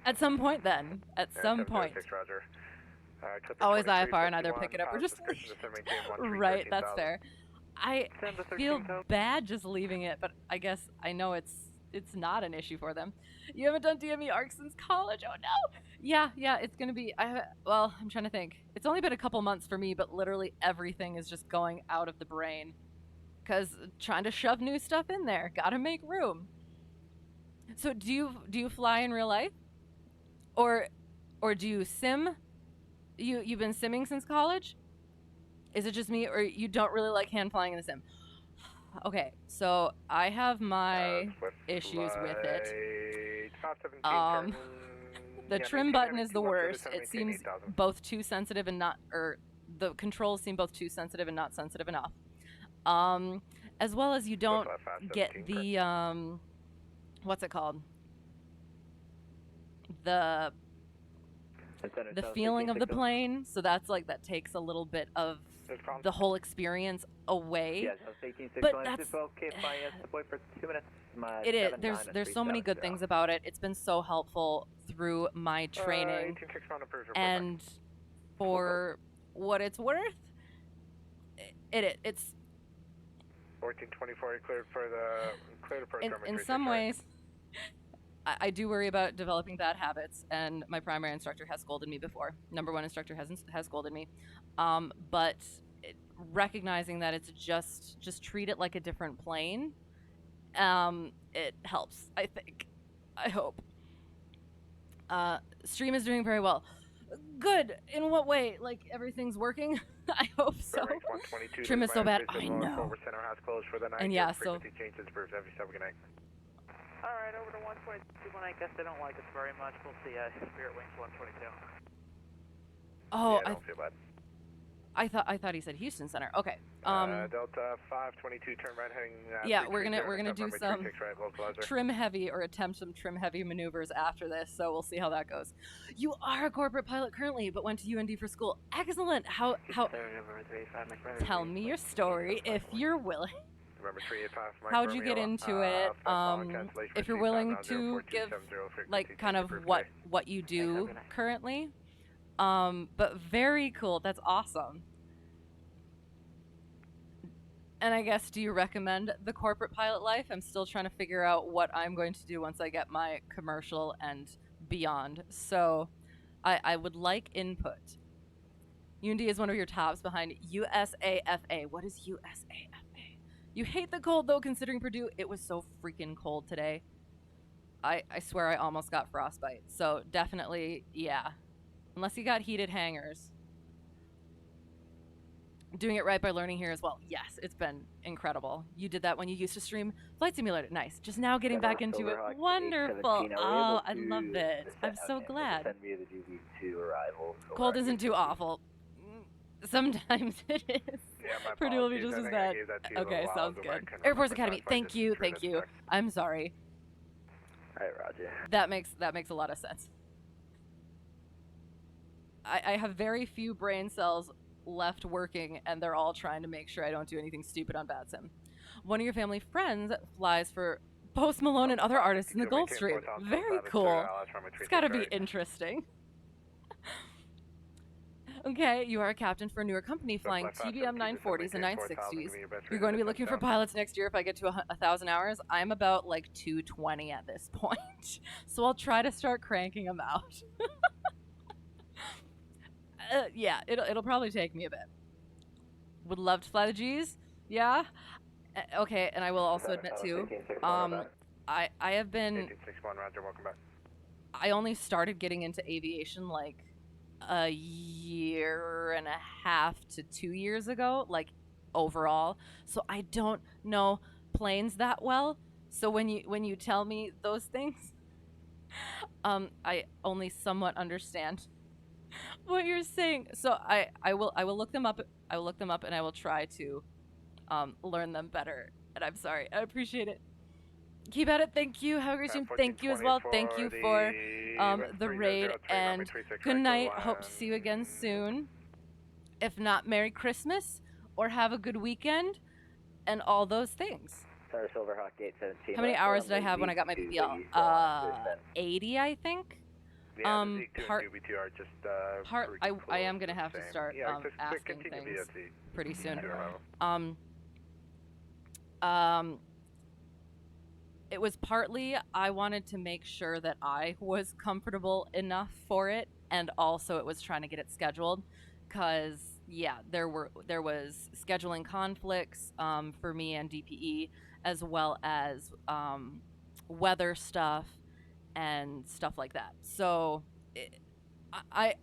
At some point then. At some point. Roger. Always IFR and either pick it up or just right, that's fair. I feel bad just leaving it, but I guess I know it's not an issue for them. You haven't done DME arc since college? Oh no! Yeah, it's gonna be, well, I'm trying to think. It's only been a couple months for me, but literally everything is just going out of the brain. Cause trying to shove new stuff in there, gotta make room. So do you fly in real life? Or do you sim? You've been simming since college? Is it just me, or you don't really like hand flying in the sim? Okay, so I have my issues with it. The trim button is the worst. It seems both too sensitive and not, or the controls seem both too sensitive and not sensitive enough. As well as you don't get the what's it called? The feeling of the plane, so that's like, that takes a little bit of the whole experience away. But that's it is. There's so many good things about it. It's been so helpful through my training, and for what it's worth, it's 1424 cleared for the program. In some ways, I do worry about developing bad habits, and my primary instructor has scolded me before. Number one instructor has scolded me, but recognizing that it's just treat it like a different plane, it helps. I think, I hope. Stream is doing very well. Good. In what way? Like everything's working? I hope so. Trim is so bad. I know. And yeah, so. Alright, over to 122, I guess they don't like us very much. We'll see Spirit Wings 122. Oh, yeah, don't feel bad. I thought he said Houston Center. Okay. Delta 522, turn right heading. Yeah, we're gonna do some right, localizer. trim heavy or attempt some trim heavy maneuvers after this. So we'll see how that goes. You are a corporate pilot currently, but went to UND for school. Excellent. How? Tell me your story if you're willing. November 385, Mike How'd you Romeo, get into it? If you're willing to give like kind of what you do currently. But very cool. That's awesome. And I guess, do you recommend the corporate pilot life? I'm still trying to figure out what I'm going to do once I get my commercial and beyond. So I would like input. UND is one of your tops behind USAFA. What is USAFA? You hate the cold, though, considering Purdue. It was so freaking cold today. I swear I almost got frostbite. So definitely, yeah. Unless you got heated hangars. Doing it right by learning here as well. Yes, it's been incredible. You did that when you used to stream Flight Simulator. Nice. Just now getting back into it. Wonderful. Oh, I love it. I'm so glad. Send me the DB2 arrival. Cold isn't too awful. Sometimes it is. Yeah, Purdue will be just as bad. Okay, sounds good. Air Force Academy. Thank you. Thank you. I'm sorry. All right, Roger. That makes a lot of sense. I have very few brain cells left working, and they're all trying to make sure I don't do anything stupid on VATSIM. One of your family friends flies for Post Malone and other artists in the Gulf Stream. Very cool. It's got to be interesting. Okay, you are a captain for a newer company flying TBM 940s and 960s. You're going to be looking for pilots next year if I get to 1,000 hours. I'm about like 220 at this point, so I'll try to start cranking them out. Yeah, it'll probably take me a bit. Would love to fly the G's. Yeah. Okay, and I will also admit too, I have been. 1861, Roger, welcome back. I only started getting into aviation like a year and a half to 2 years ago, like overall. So I don't know planes that well. So when you tell me those things, I only somewhat understand what you're saying. So I will look them up. I will look them up and I will try to learn them better. And I'm sorry. I appreciate it. Keep at it. Thank you. Have a great stream. Thank you as well. Thank you for the raid and good night. Hope to see you again soon. If not, Merry Christmas or have a good weekend and all those things. Sorry, Silverhawk 817. How many hours did I have when I got my BPL? 80, I think. Yeah, I am gonna have to start asking things pretty soon. It was partly I wanted to make sure that I was comfortable enough for it, and also it was trying to get it scheduled, cause yeah, there was scheduling conflicts for me and DPE, as well as weather stuff and stuff like that. So I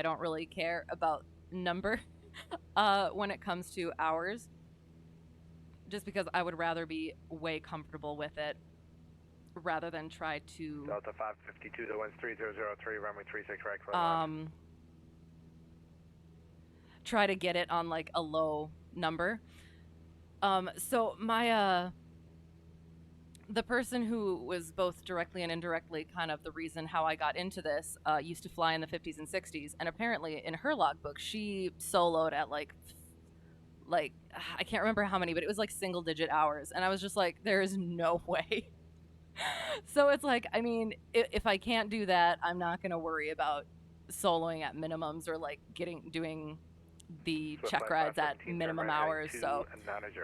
don't really care about number when it comes to hours, just because I would rather be way comfortable with it rather than try to Delta 552 to 13003 runway 36 right, close try to get it on like a low number. So my the person who was both directly and indirectly kind of the reason how I got into this used to fly in the 50s and 60s, and apparently in her logbook she soloed at like I can't remember how many, but it was like single digit hours, and I was just like, there is no way. So it's like, I mean, if I can't do that, I'm not going to worry about soloing at minimums or like doing the check rides at minimum hours. So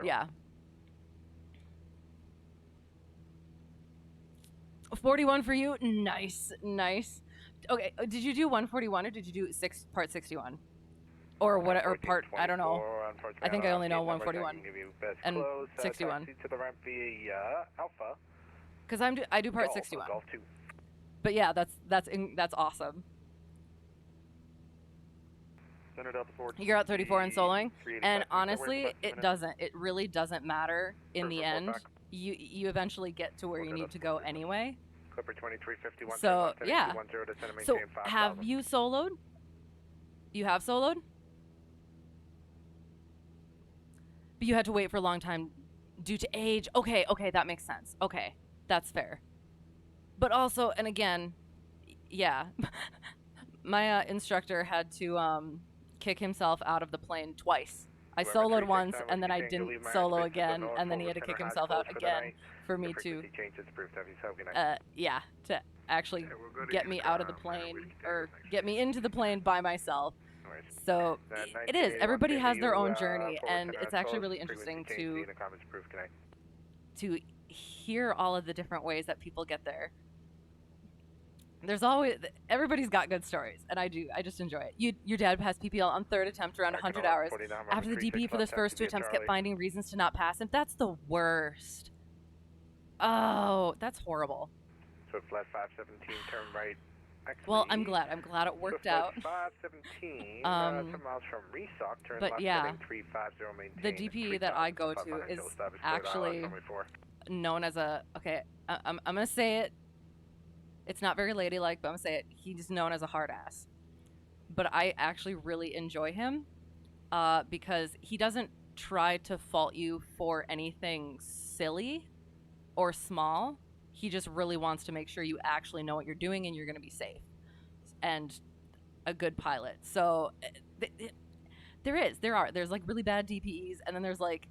yeah. 41 for you. Nice. Okay, did you do 141 or did you do part 61? Or what? Or part? I don't know. I think I only know 141 and 61. To the ramp via Alpha. Because I do part 61. But yeah, that's awesome. You're at 34 and soloing, and honestly, it really doesn't matter in the end. You eventually get to where you need to go anyway. Clipper 2351. So yeah. So have you soloed? You have soloed? But you had to wait for a long time due to age. Okay, that makes sense. Okay, that's fair. But also, and again, yeah, my instructor had to kick himself out of the plane twice. I soloed once, and then I didn't solo again, and then he had to kick himself out again for me to, yeah, to actually get me out of the plane, or get me into the plane by myself. So it is. Everybody has their own journey, and it's actually really interesting to hear all of the different ways that people get there. There's always, everybody's got good stories, and I just enjoy it. Your dad passed PPL on third attempt around 100 hours. After the DP for those first 2 attempts kept finding reasons to not pass him. That's the worst. Oh, that's horrible. So flat 517, turn right. Well, I'm glad it worked out. 517, some miles from Resock, turn but left yeah, 350, the DP that I go to is actually known as a, okay, I'm going to say it. It's not very ladylike, but I'm going to say it. He's known as a hard ass. But I actually really enjoy him because he doesn't try to fault you for anything silly or small. He just really wants to make sure you actually know what you're doing and you're going to be safe and a good pilot. So there's like really bad DPEs, and then there's like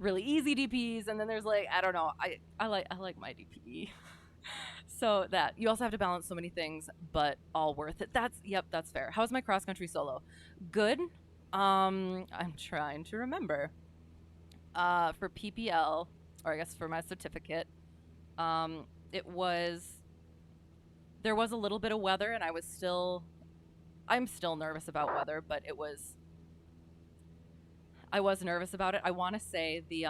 really easy DPEs, and then there's like, I don't know. I like my DPE. So that you also have to balance so many things, but all worth it. That's fair. How's my cross country solo? Good. I'm trying to remember. For PPL, or I guess for my certificate, there was a little bit of weather, and I'm still nervous about weather, but I was nervous about it. I want to say the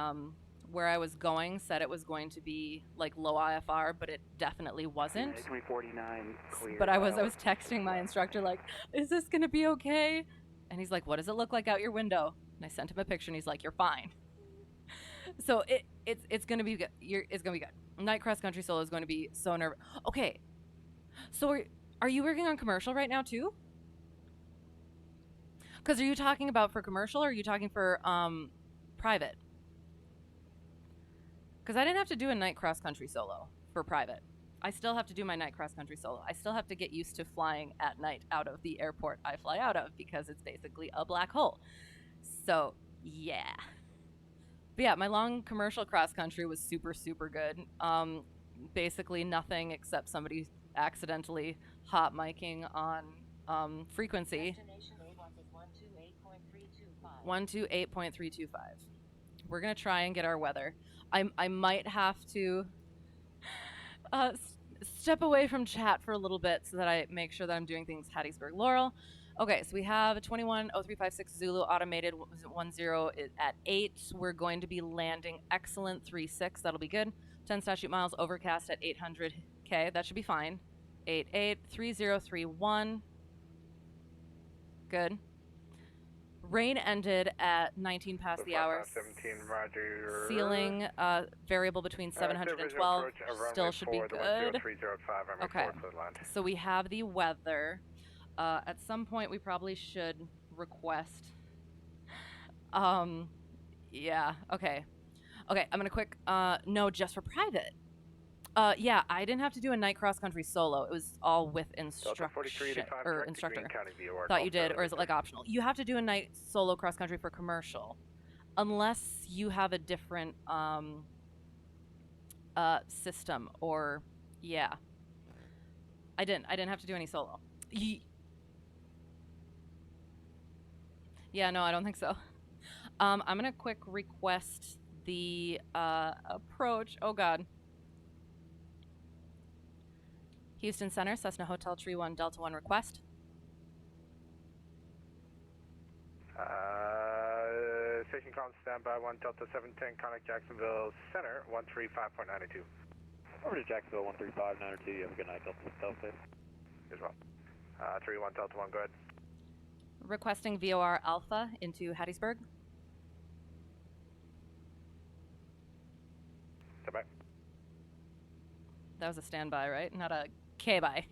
where I was going said it was going to be like low IFR, but it definitely wasn't. 349 clear. But I was texting my instructor like, is this gonna be okay? And he's like, what does it look like out your window? And I sent him a picture, and he's like, you're fine. So it's gonna be good. It's gonna be good. Night cross country solo is going to be so nervous. Okay, so are you working on commercial right now too? Because are you talking about for commercial, or are you talking for private? Because I didn't have to do a night cross country solo for private. I still have to do my night cross country solo. I still have to get used to flying at night out of the airport I fly out of, because it's basically a black hole. So yeah. But yeah, my long commercial cross country was super, super good. Basically nothing except somebody accidentally hot miking on frequency. 128.325. We're gonna try and get our weather. I might have to step away from chat for a little bit so that I make sure that I'm doing things Hattiesburg-Laurel. Okay, so we have a 210356 Zulu automated 10 at 8. We're going to be landing excellent 36. That'll be good. 10 statute miles overcast at 800K. That should be fine. 883031. Good. Rain ended at 19 past the hour. 17, roger. Ceiling variable between 700 and 12. Still should be good. Okay. So we have the weather. At some point, we probably should request. Yeah. Okay. Okay. I'm gonna quick. No, just for private. Yeah, I didn't have to do a night cross country solo. It was all with instruction or instructor. Thought you did, or is it like optional? You have to do a night solo cross country for commercial, unless you have a different system. Or yeah, I didn't have to do any solo. Yeah, no, I don't think so. I'm gonna quick request the approach. Oh God. Houston Center, Cessna Hotel Tree 1 Delta 1 request. Station com standby 1 Delta 710, contact Jacksonville Center 135.92. Over to Jacksonville 135.92. You have a good night, Delta. As well. 31 Delta 1, go ahead. Requesting VOR Alpha into Hattiesburg. Standby. That was a standby, right? Not a K-by.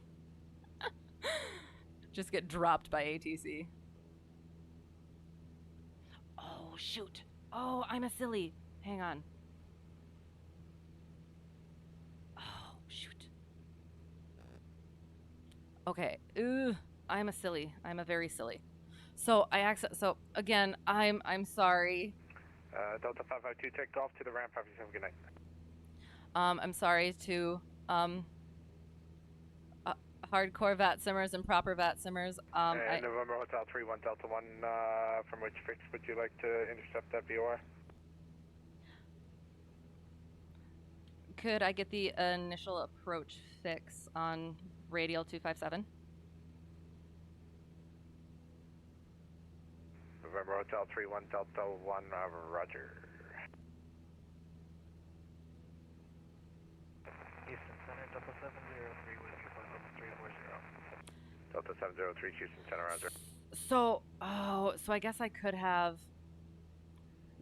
Just get dropped by ATC. Oh, shoot. Oh, I'm a silly. Hang on. Oh, shoot. Okay. Ooh, I'm a silly. I'm a very silly. So so again, I'm sorry. Delta 552, take off to the ramp. Have yourself a good night. I'm sorry to hardcore VATSIMers and proper VATSIMers. November Hotel 31 Delta 1, from which fix would you like to intercept that VOR? Could I get the initial approach fix on radial 257? November Hotel 31 Delta 1, roger. Houston Center, Delta 703 with you, flight level 340. Delta 703, Houston Center, roger. So I guess I could have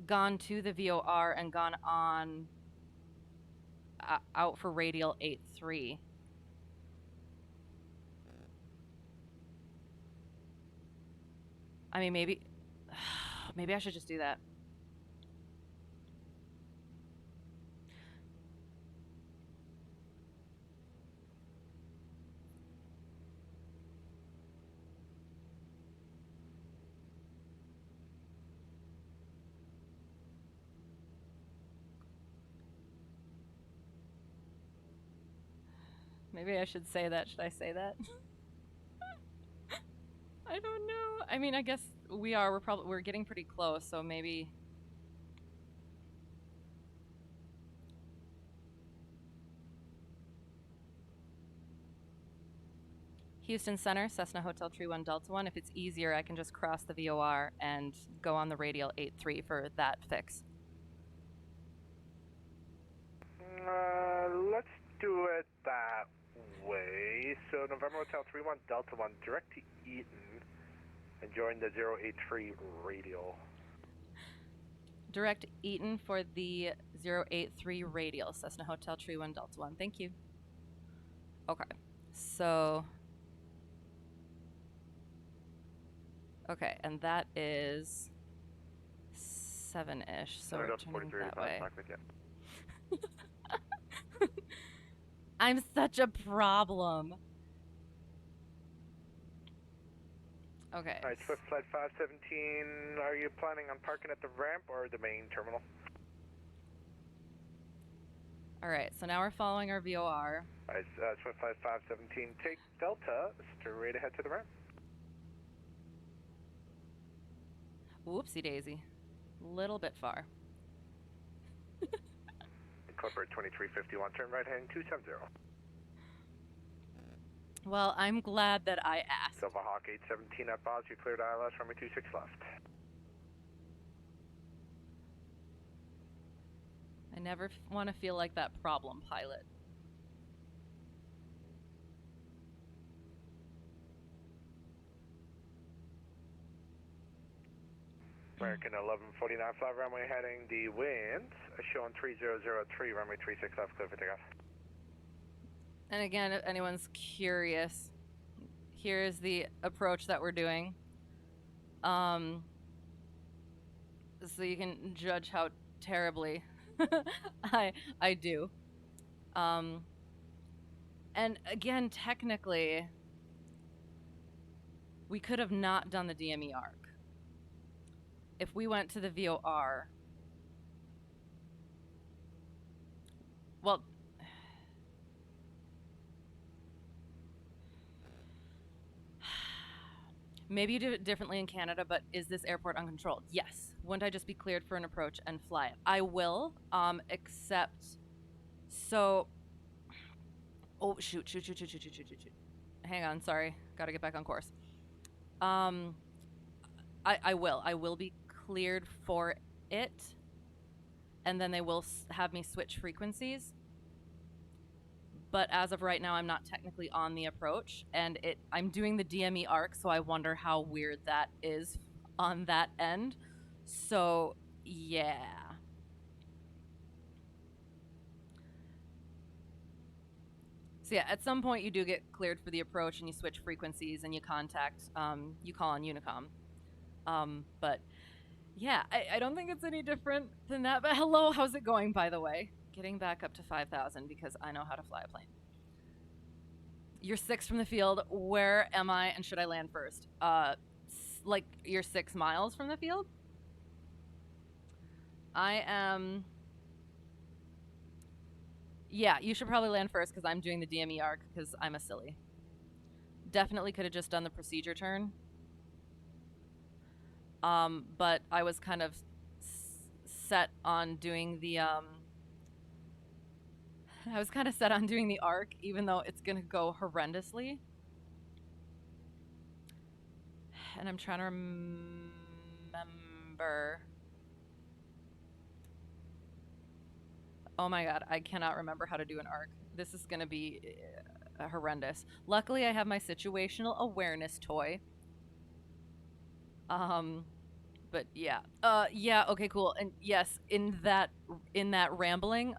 gone to the VOR and gone on out for radial 83. I mean, maybe I should just do that. Maybe I should say that. Should I say that? I don't know. I mean, I guess we're getting pretty close, so maybe. Houston Center, Cessna Hotel Tree 1 Delta 1. If it's easier, I can just cross the VOR and go on the radial 83 for that fix. Let's do it that way. So November Hotel 31 Delta 1, direct to Eaton and join the 083 radial. Direct Eaton for the 083 radial, Cessna Hotel Tree 1 Delta 1. Thank you. Okay, so. Okay, and that is 7-ish, so we're turning that way. I'm such a problem. Okay. Alright, Swift Flight 517, are you planning on parking at the ramp or the main terminal? Alright, so now we're following our VOR. Alright, Swift Flight 517, take Delta straight ahead to the ramp. Whoopsie daisy. Little bit far. Clipper 2351, turn right hand 270. Well, I'm glad that I asked. Silver Hawk 817 at Boz, you cleared ILS, runway 26 left. I never want to feel like that problem pilot. American 1149 flight runway heading the wind, showing 3003, runway 36 left, clear for takeoff. And again, if anyone's curious, here's the approach that we're doing. So you can judge how terribly I do. And again, technically, we could have not done the DME arc. If we went to the VOR, well, maybe you do it differently in Canada, but is this airport uncontrolled? Yes. Wouldn't I just be cleared for an approach and fly it? I will, except, so, oh, shoot. Hang on, sorry. Gotta get back on course. I will be cleared for it, and then they will have me switch frequencies. But as of right now, I'm not technically on the approach, and I'm doing the DME arc, so I wonder how weird that is on that end. So, yeah. So yeah, at some point you do get cleared for the approach and you switch frequencies and you contact, you call on Unicom. But yeah, I don't think it's any different than that. But hello, how's it going, by the way? Getting back up to 5,000 because I know how to fly a plane. You're 6 from the field. Where am I and should I land first? Like you're 6 miles from the field? I am... Yeah, you should probably land first because I'm doing the DME arc because I'm a silly. Definitely could have just done the procedure turn. But I was kind of set on doing the, I was kind of set on doing the arc, even though it's going to go horrendously. And I'm trying to remember... Oh my god, I cannot remember how to do an arc. This is going to be horrendous. Luckily, I have my situational awareness toy. But yeah. Yeah, okay, cool. And yes, in that rambling,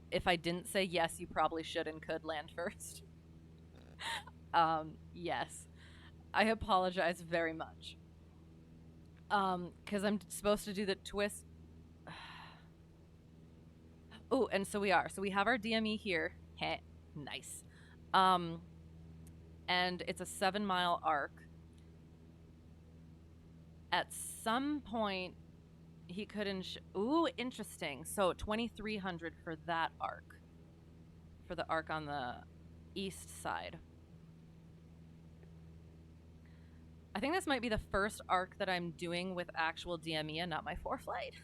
if I didn't say yes, you probably should and could land first. Yes. I apologize very much. 'Cause I'm supposed to do the twist. Oh, and so we are. So we have our DME here. Heh, nice. And it's a 7-mile arc. At some point, he couldn't... Ooh, interesting. So 2,300 for that arc. For the arc on the east side. I think this might be the first arc that I'm doing with actual DME and not my FOR-flight.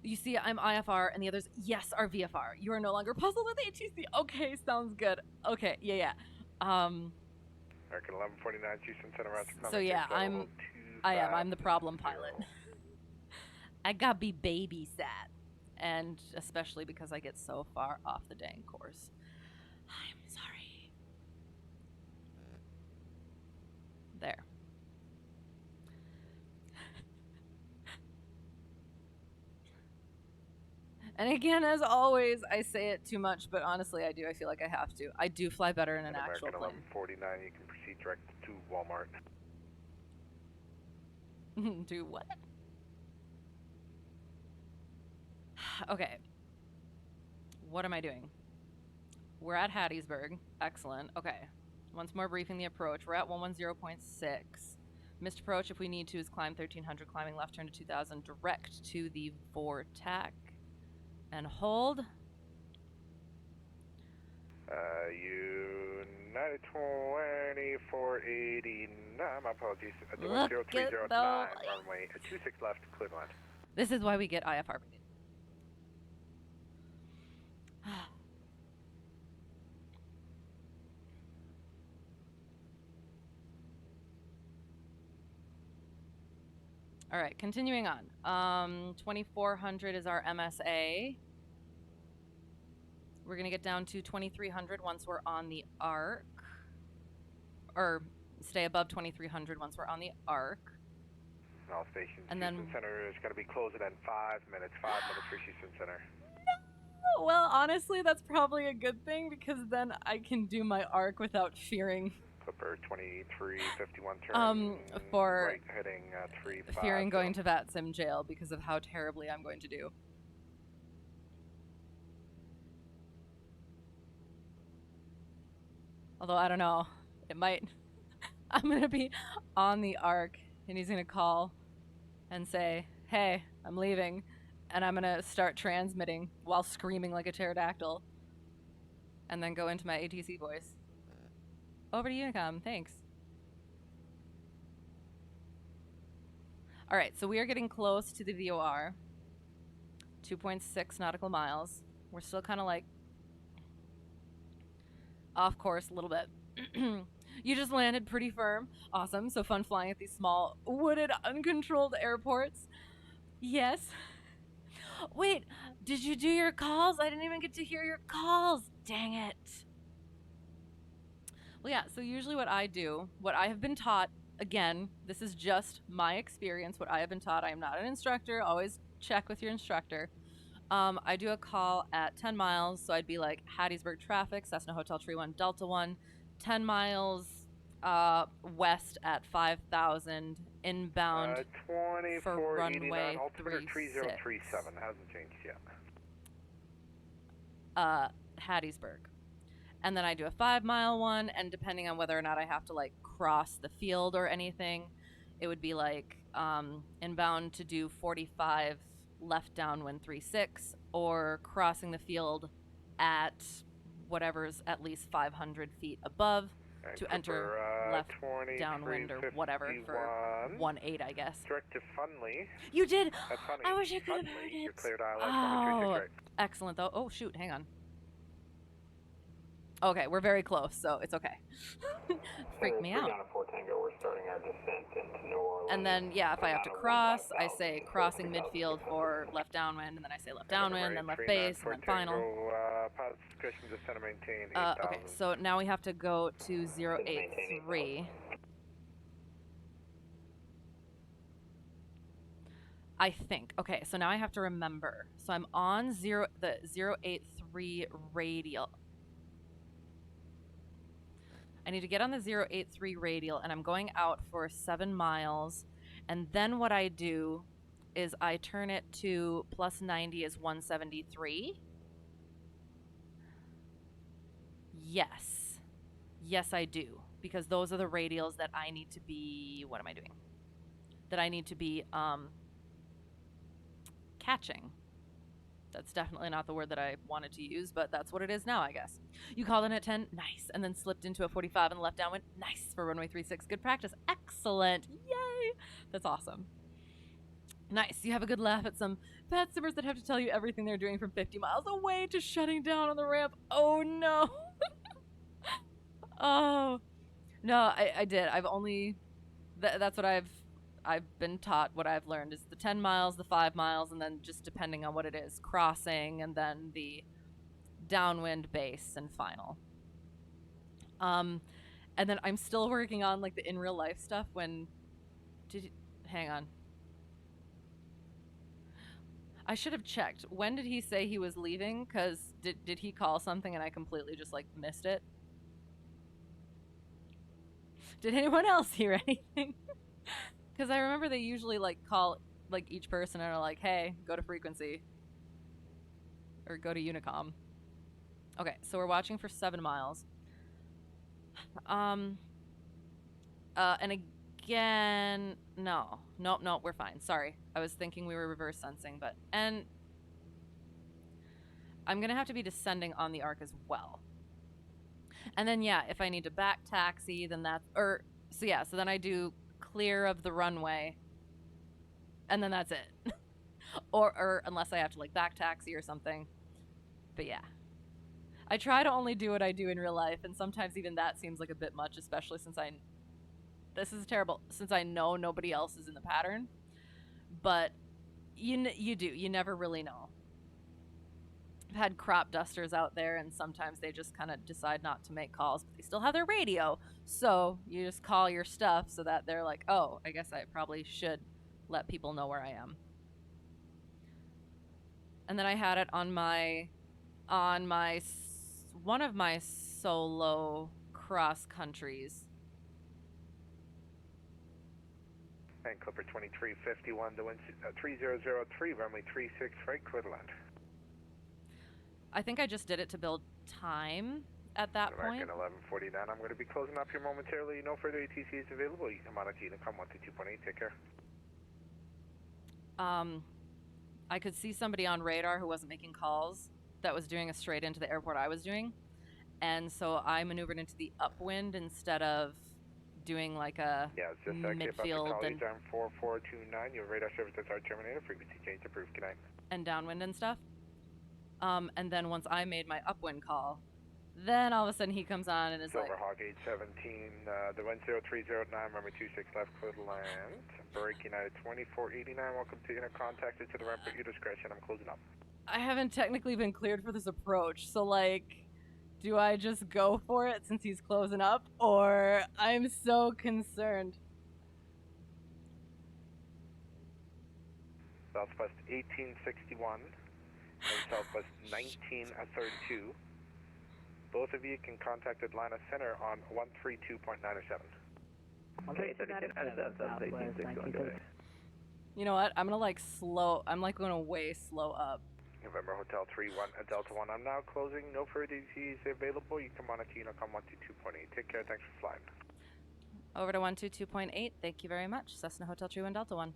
You see, I'm IFR, and the others, yes, are VFR. You are no longer puzzled with ATC. Okay, sounds good. Okay, yeah. American 1149, Houston Center, Roger. So yeah, I'm the problem pilot. I gotta be babysat, and especially because I get so far off the dang course. I'm sorry. There. And again, as always, I say it too much, but honestly, I do. I feel like I have to. I do fly better in an actual plane. American 1149, you can proceed direct to Walmart. Do what? Okay. What am I doing? We're at Hattiesburg. Excellent. Okay. Once more briefing the approach. We're at 110.6. Missed approach, if we need to, is climb 1300, climbing left turn to 2000, direct to the VOR-TAC. And hold. United 2489, my apologies. Look 0309, runway 26 left, Cleveland. This is why we get IFR. All right, continuing on. 2400 is our MSA. We're going to get down to 2300 once we're on the arc. Or stay above 2300 once we're on the arc. All stations, and Houston then Center is going to be closing in 5 minutes. 5 minutes for Houston Center. No! Well, honestly, that's probably a good thing because then I can do my arc without fearing. Clipper 2351 turn. For right heading 35. fearing going to VATSIM jail because of how terribly I'm going to do. Although, I don't know. It might... I'm going to be on the arc, and he's going to call and say, hey, I'm leaving. And I'm going to start transmitting while screaming like a pterodactyl. And then go into my ATC voice. Over to Unicom. Thanks. All right, so we are getting close to the VOR. 2.6 nautical miles. We're still kind of like off course a little bit. You just landed pretty firm. Awesome. So fun flying at these small, wooded, uncontrolled airports. Yes. Wait, did you do your calls? I didn't even get to hear your calls. Dang it. Well, yeah, so usually what I do, what I have been taught, again, this is just my experience, what I have been taught. I am not an instructor. Always check with your instructor. I do a call at 10 miles, so I'd be like Hattiesburg traffic, Cessna Hotel Tree 1, Delta 1, 10 miles west at 5,000, inbound for runway 36. 3037, hasn't changed yet. Hattiesburg. And then I do a 5-mile one, and depending on whether or not I have to like cross the field or anything, it would be like inbound to do 45 left downwind 36, or crossing the field at whatever's at least 500 feet above to enter left downwind or whatever for 1-8, I guess. Direct to Funley. You did! That's funny. I wish I could have heard Funley, it. you're cleared ILS Oh, 136, right? excellent though. Oh shoot, hang on. Okay, we're very close, so it's okay. Freak me out. Down to 4 Tango, we're starting our descent into New Orleans. And then, yeah, if I have to cross, I say crossing midfield for left downwind, and then I say left downwind, then left base, and then final. Pilot's discretion to center maintain 8,000. Okay, so now we have to go to 083. I think. Okay, so now I have to remember. So I'm on the 083 radial. I need to get on the 083 radial, and I'm going out for 7 miles. And then what I do is I turn it to plus 90 is 173. Yes. Yes, I do. Because those are the radials that I need to be... What am I doing? That I need to be catching. That's definitely not the word that I wanted to use, but that's what it is now, I guess. You called in at 10, nice, and then slipped into a 45 on the left downwind, nice, for runway 36, good practice, excellent, yay, that's awesome. Nice, you have a good laugh at some VATSIMers that have to tell you everything they're doing from 50 miles away to shutting down on the ramp. Oh no. Oh, no, I did, I've only, that's what I've been taught. What I've learned is the 10 miles, the 5 miles, and then just depending on what it is, crossing, and then the downwind base and final. And then I'm still working on like the in real life stuff. Hang on. I should have checked. When did he say he was leaving? Because did he call something and I completely just like missed it? Did anyone else hear anything? Because I remember they usually, like, call, like, each person and are like, hey, go to frequency. Or go to UNICOM. Okay, so we're watching for 7 miles. And again... No, we're fine. Sorry. I was thinking we were reverse sensing, but... And... I'm gonna have to be descending on the arc as well. And then, yeah, if I need to back taxi, then that's... So, yeah, so then I do... clear of the runway, and then that's it. or unless I have to like back taxi or something. But yeah, I try to only do what I do in real life, and sometimes even that seems like a bit much, especially since this is terrible, since I know nobody else is in the pattern. But you never really know. I've had crop dusters out there, and sometimes they just kind of decide not to make calls, but they still have their radio. So you just call your stuff so that they're like, oh, I guess I probably should let people know where I am. And then I had it on one of my solo cross countries. And Clipper 2351 to wind 3003, runway 36, right, clear to land. I think I just did it to build time at that point. American 1149, I'm going to be closing up here momentarily. No further ATCs available. You come on at UNICOM 122.8. Take care. I could see somebody on radar who wasn't making calls that was doing a straight into the airport I was doing. And so I maneuvered into the upwind instead of doing like a midfield and 4429. Your radar service is our terminator. Frequency change approved. Good night. And downwind and stuff. And then once I made my upwind call, then all of a sudden he comes on and is like... Silverhawk 817, the wind 0309, runway 26 left, clear to land. Break United 2489, welcome to intercontacted to the ramp at your discretion. I'm closing up. I haven't technically been cleared for this approach, so like, do I just go for it since he's closing up? Or I'm so concerned. Southwest 1861. Southwest 1932. Both of you can contact Atlanta Center on 132.907. Okay, 3297, Southwest 1932. You know what? I'm gonna like slow. I'm like going to way slow up. November Hotel 31, Delta 1. I'm now closing. No further DTs available. You can monitor UNICOM 122.8. Take care. Thanks for flying. Over to 122.8. Thank you very much. Cessna Hotel Tree 1 Delta 1.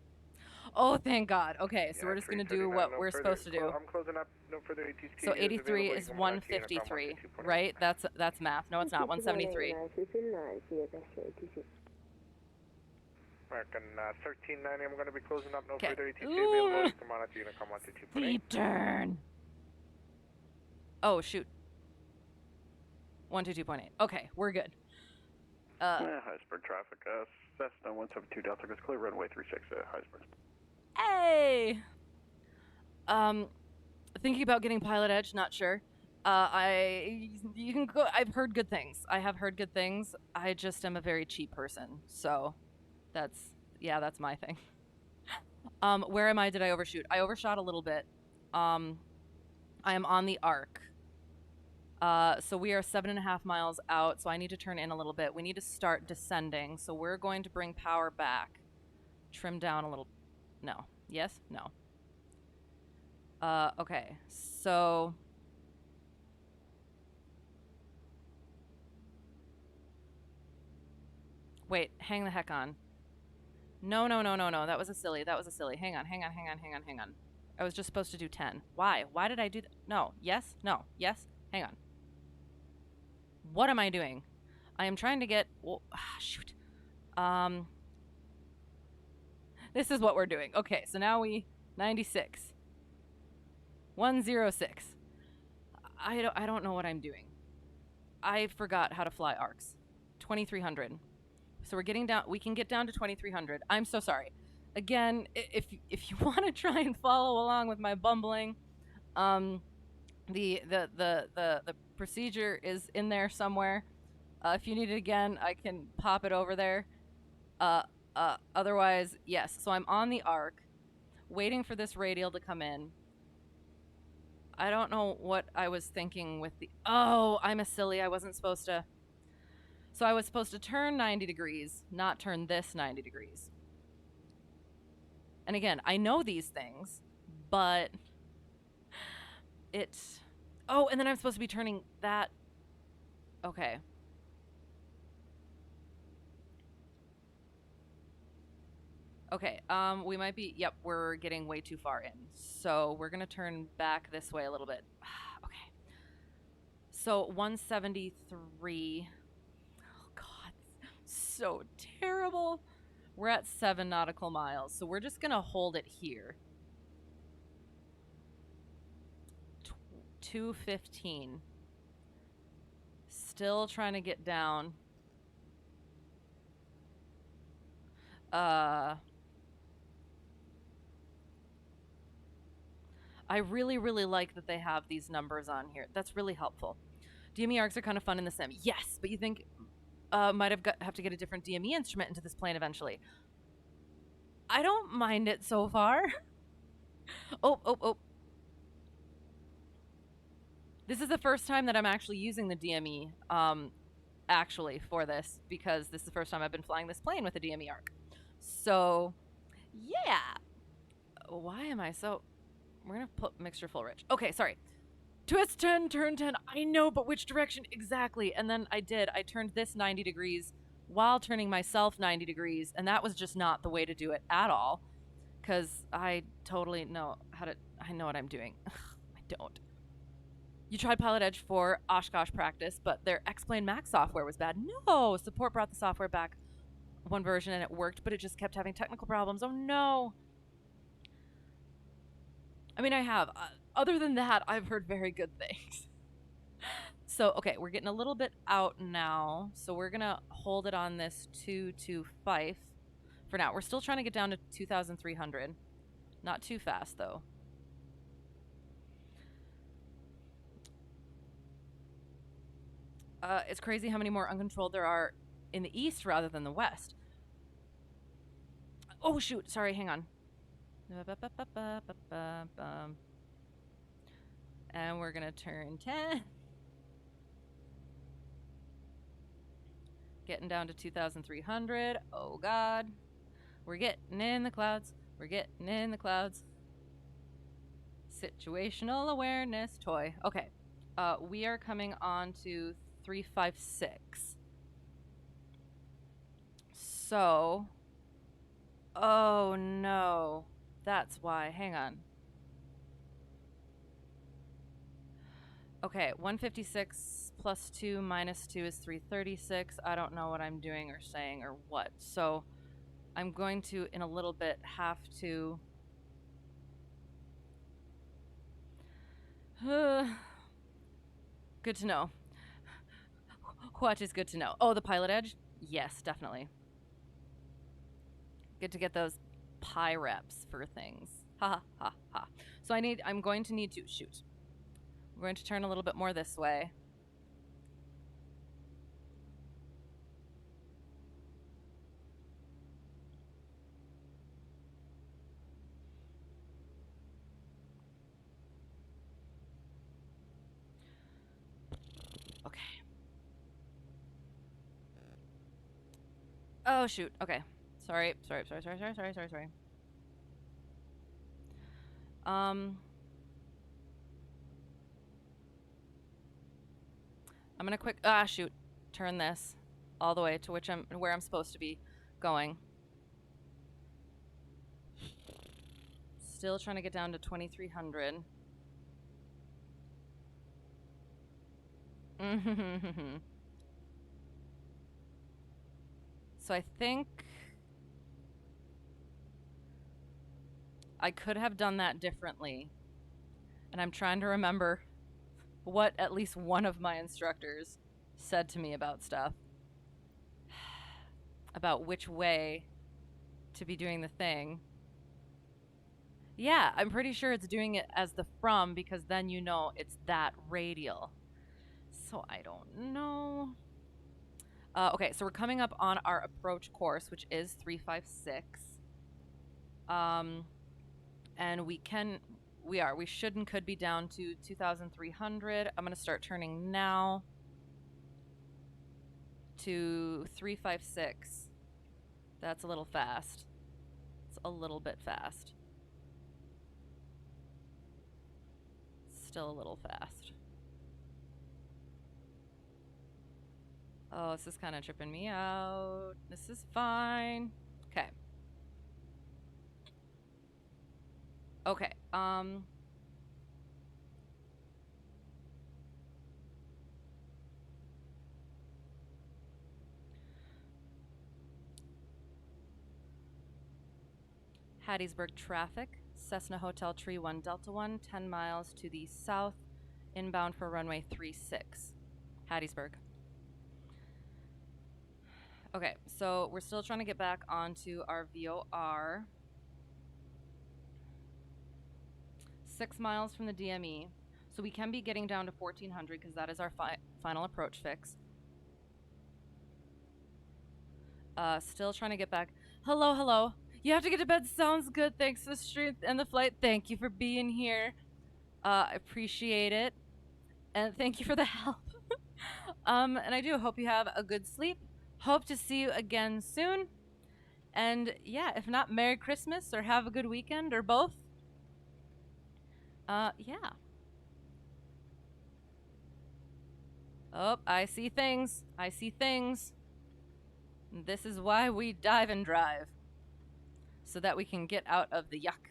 Oh, thank God. Okay, so we're just gonna do what we're supposed to do. I'm closing up. No further ATC. So 83 is 153, right? That's math. No, it's not. 173. American 1390. I'm going to be closing up. No further ATC available. You can monitor UNICOM 122.8. Steep turn. Oh shoot. 122.8. Okay, we're good. Hattiesburg traffic. Cessna 172 Delta goes clear runway 36 Hattiesburg. Hey. Thinking about getting pilot edge. Not sure. You can go. I've heard good things. I have heard good things. I just am a very cheap person. So, that's my thing. Where am I? Did I overshoot? I overshot a little bit. I am on the arc. So we are 7.5 miles out, so I need to turn in a little bit. We need to start descending, so we're going to bring power back. Trim down a little. No. Yes? No. Okay. So... Wait, hang the heck on. No. That was a silly. Hang on. I was just supposed to do 10. Why? Why did I do that? No. Yes? No. Yes? Hang on. What am I doing? I am trying to get... Well, shoot. This is what we're doing. Okay, so now 96. 106. I don't know what I'm doing. I forgot how to fly arcs. 2300. So we're getting down. We can get down to 2300. I'm so sorry. Again, if you want to try and follow along with my bumbling, the procedure is in there somewhere. If you need it again, I can pop it over there. Otherwise, yes. So I'm on the arc, waiting for this radial to come in. I don't know what I was thinking with the... Oh, I'm a silly. I wasn't supposed to... So I was supposed to turn 90 degrees, not turn this 90 degrees. And again, I know these things, but it's... Oh, and then I'm supposed to be turning that... Okay. Okay, we might be... Yep, we're getting way too far in. So we're going to turn back this way a little bit. Okay. So 173... So terrible. We're at 7 nautical miles, so we're just gonna hold it here. 215. Still trying to get down. I really like that they have these numbers on here. That's really helpful. DME arcs are kind of fun in the sim. Yes, but you think might have to get a different DME instrument into this plane eventually. I don't mind it so far. Oh. This is the first time that I'm actually using the DME actually for this, because this is the first time I've been flying this plane with a DME arc. So, yeah. Why am I so... We're going to put mixture full rich. Okay, sorry. Twist 10, turn 10. I know, but which direction exactly? And then I did. I turned this 90 degrees while turning myself 90 degrees, and that was just not the way to do it at all, because I totally know how to... I know what I'm doing. I don't. You tried Pilot Edge for Oshkosh practice, but their X-Plane Max software was bad. No! Support brought the software back one version, and it worked, but it just kept having technical problems. Oh, no! I mean, I have. Other than that, I've heard very good things. So, okay, we're getting a little bit out now. So we're going to hold it on this 225 for now. We're still trying to get down to 2,300. Not too fast, though. It's crazy how many more uncontrolled there are in the east rather than the west. Oh, shoot. Sorry, hang on. And we're gonna turn 10. Getting down to 2,300. Oh God. We're getting in the clouds. We're getting in the clouds. Situational awareness toy. Okay. We are coming on to 356. So, oh no. That's why. Hang on. Okay, 156 plus 2 minus 2 is 336. I don't know what I'm doing or saying or what. So, I'm going to, in a little bit, have to... Good to know. What is good to know? Oh, the pilot edge? Yes, definitely. Good to get those pi reps for things. Ha ha ha ha. So I'm going to need to shoot. We're going to turn a little bit more this way. Okay. Oh shoot. Okay. Sorry. I'm gonna shoot. Turn this all the way to where I'm supposed to be going. Still trying to get down to 2,300. So I think I could have done that differently. And I'm trying to remember what at least one of my instructors said to me about stuff. About which way to be doing the thing. Yeah, I'm pretty sure it's doing it as the from because then you know it's that radial. So I don't know. Okay, so we're coming up on our approach course, which is 356. And we should and could be down to 2,300. I'm going to start turning now to 356. That's a little fast. It's a little bit fast. Still a little fast. Oh, this is kind of tripping me out. This is fine. Okay. Okay. Hattiesburg traffic. Cessna Hotel Tree 1 Delta 1, 10 miles to the south, inbound for runway 36. Hattiesburg. Okay, so we're still trying to get back onto our VOR. 6 miles from the DME. So we can be getting down to 1,400 because that is our final approach fix. Still trying to get back. Hello, hello. You have to get to bed. Sounds good. Thanks for the strength and the flight. Thank you for being here. I appreciate it. And thank you for the help. And I do hope you have a good sleep. Hope to see you again soon. And yeah, if not, Merry Christmas or have a good weekend or both. Yeah. Oh, I see things. I see things. This is why we dive and drive. So that we can get out of the yuck.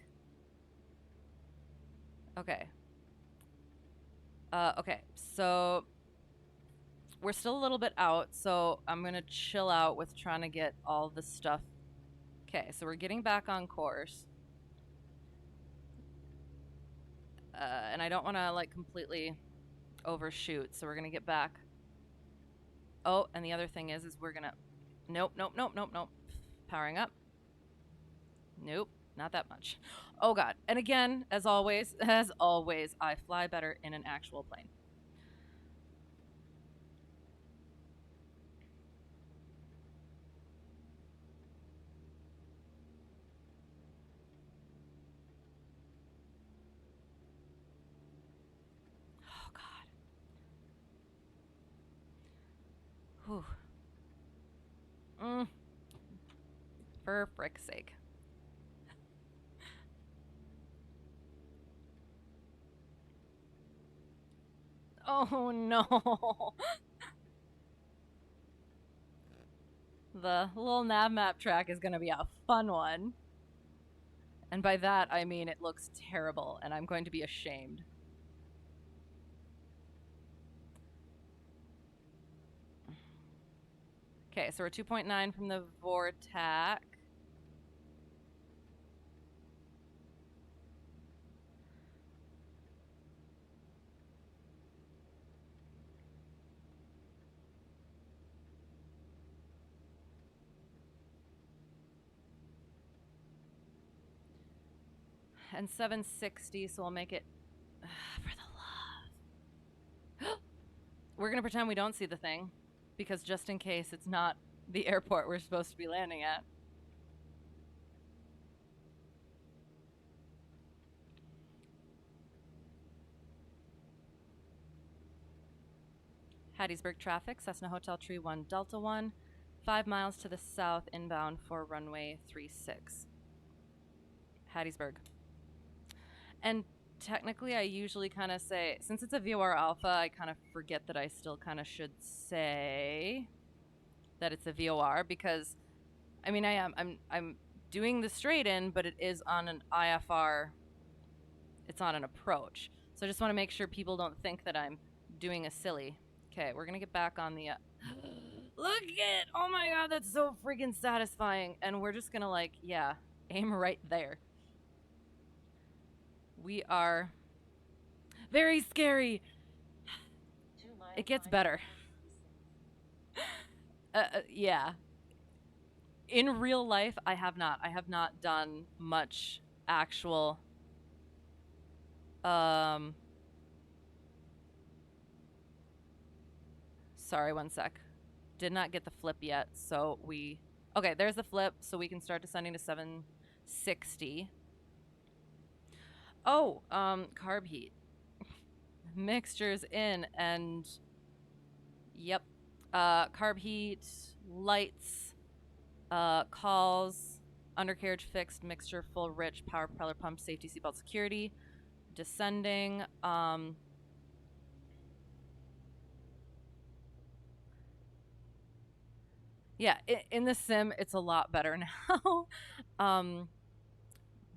Okay. Okay, so we're still a little bit out, so I'm gonna chill out with trying to get all the stuff. Okay, so we're getting back on course. And I don't want to like completely overshoot, so we're gonna get back. Oh, and the other thing is we're gonna... Nope. Powering up. Nope, not that much. Oh God. And again, as always, I fly better in an actual plane. Whew. For frick's sake. Oh no. The little nav map track is gonna be a fun one. And by that, I mean it looks terrible, and I'm going to be ashamed. Okay, so we're 2.9 from the VOR-A. And 760, so we'll make it for the love. We're gonna pretend we don't see the thing, because just in case it's not the airport we're supposed to be landing at. Hattiesburg traffic, Cessna Hotel Tree 1 Delta 1, 5 miles to the south inbound for runway 36. Hattiesburg. And technically I usually kind of say, since it's a VOR alpha, I kind of forget that I still kind of should say that it's a VOR, because I mean I'm doing the straight in, but it is on an IFR. It's on an approach. So I just want to make sure people don't think that I'm doing a silly. Okay, we're gonna get back on the look at, oh my god, that's so freaking satisfying. And we're just gonna, like, yeah, aim right there. We are very scary. It gets better. Yeah. In real life, I have not done much actual sorry, one sec. Did not get the flip yet, so okay, there's the flip, so we can start descending to 760. Oh, carb heat. Mixtures in, and yep. Carb heat, lights, calls, undercarriage fixed, mixture full rich, power propeller pump, safety seatbelt security, descending, yeah, in the sim, it's a lot better now.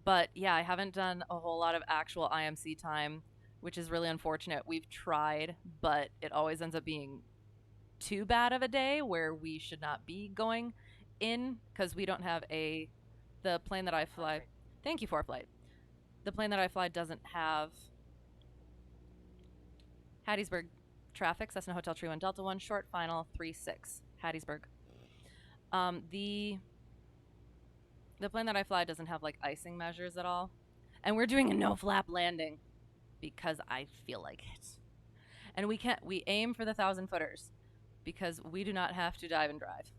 But yeah, I haven't done a whole lot of actual IMC time, which is really unfortunate. We've tried, but it always ends up being too bad of a day where we should not be going in, because we don't have the plane that I fly. Thank you, preflight. The plane that I fly doesn't have Hattiesburg traffic, Cessna Hotel Tree 1 Delta 1, short final 36, Hattiesburg. The plane that I fly doesn't have, like, icing measures at all. And we're doing a no-flap landing because I feel like it. And we aim for the 1,000-footers because we do not have to dive and drive.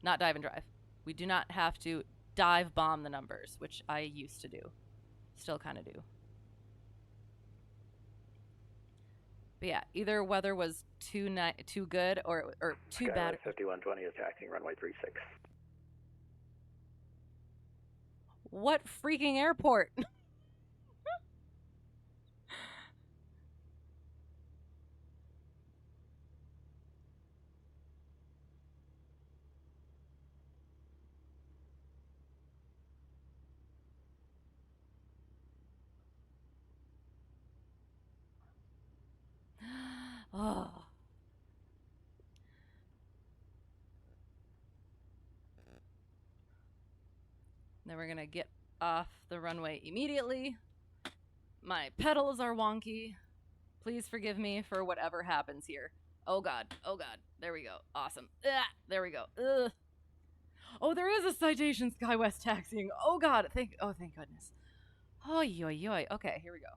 Not dive and drive. We do not have to dive bomb the numbers, which I used to do. Still kind of do. But yeah, either weather was too good or too bad. 5120 is taxiing runway 36. What freaking airport? Oh. Then we're gonna get off the runway immediately. My pedals are wonky. Please forgive me for whatever happens here. Oh god, there we go. Awesome. There we go. Ugh. Oh, there is a citation SkyWest taxiing. Oh god, thank goodness. Oh yoy yoy. Okay, here we go.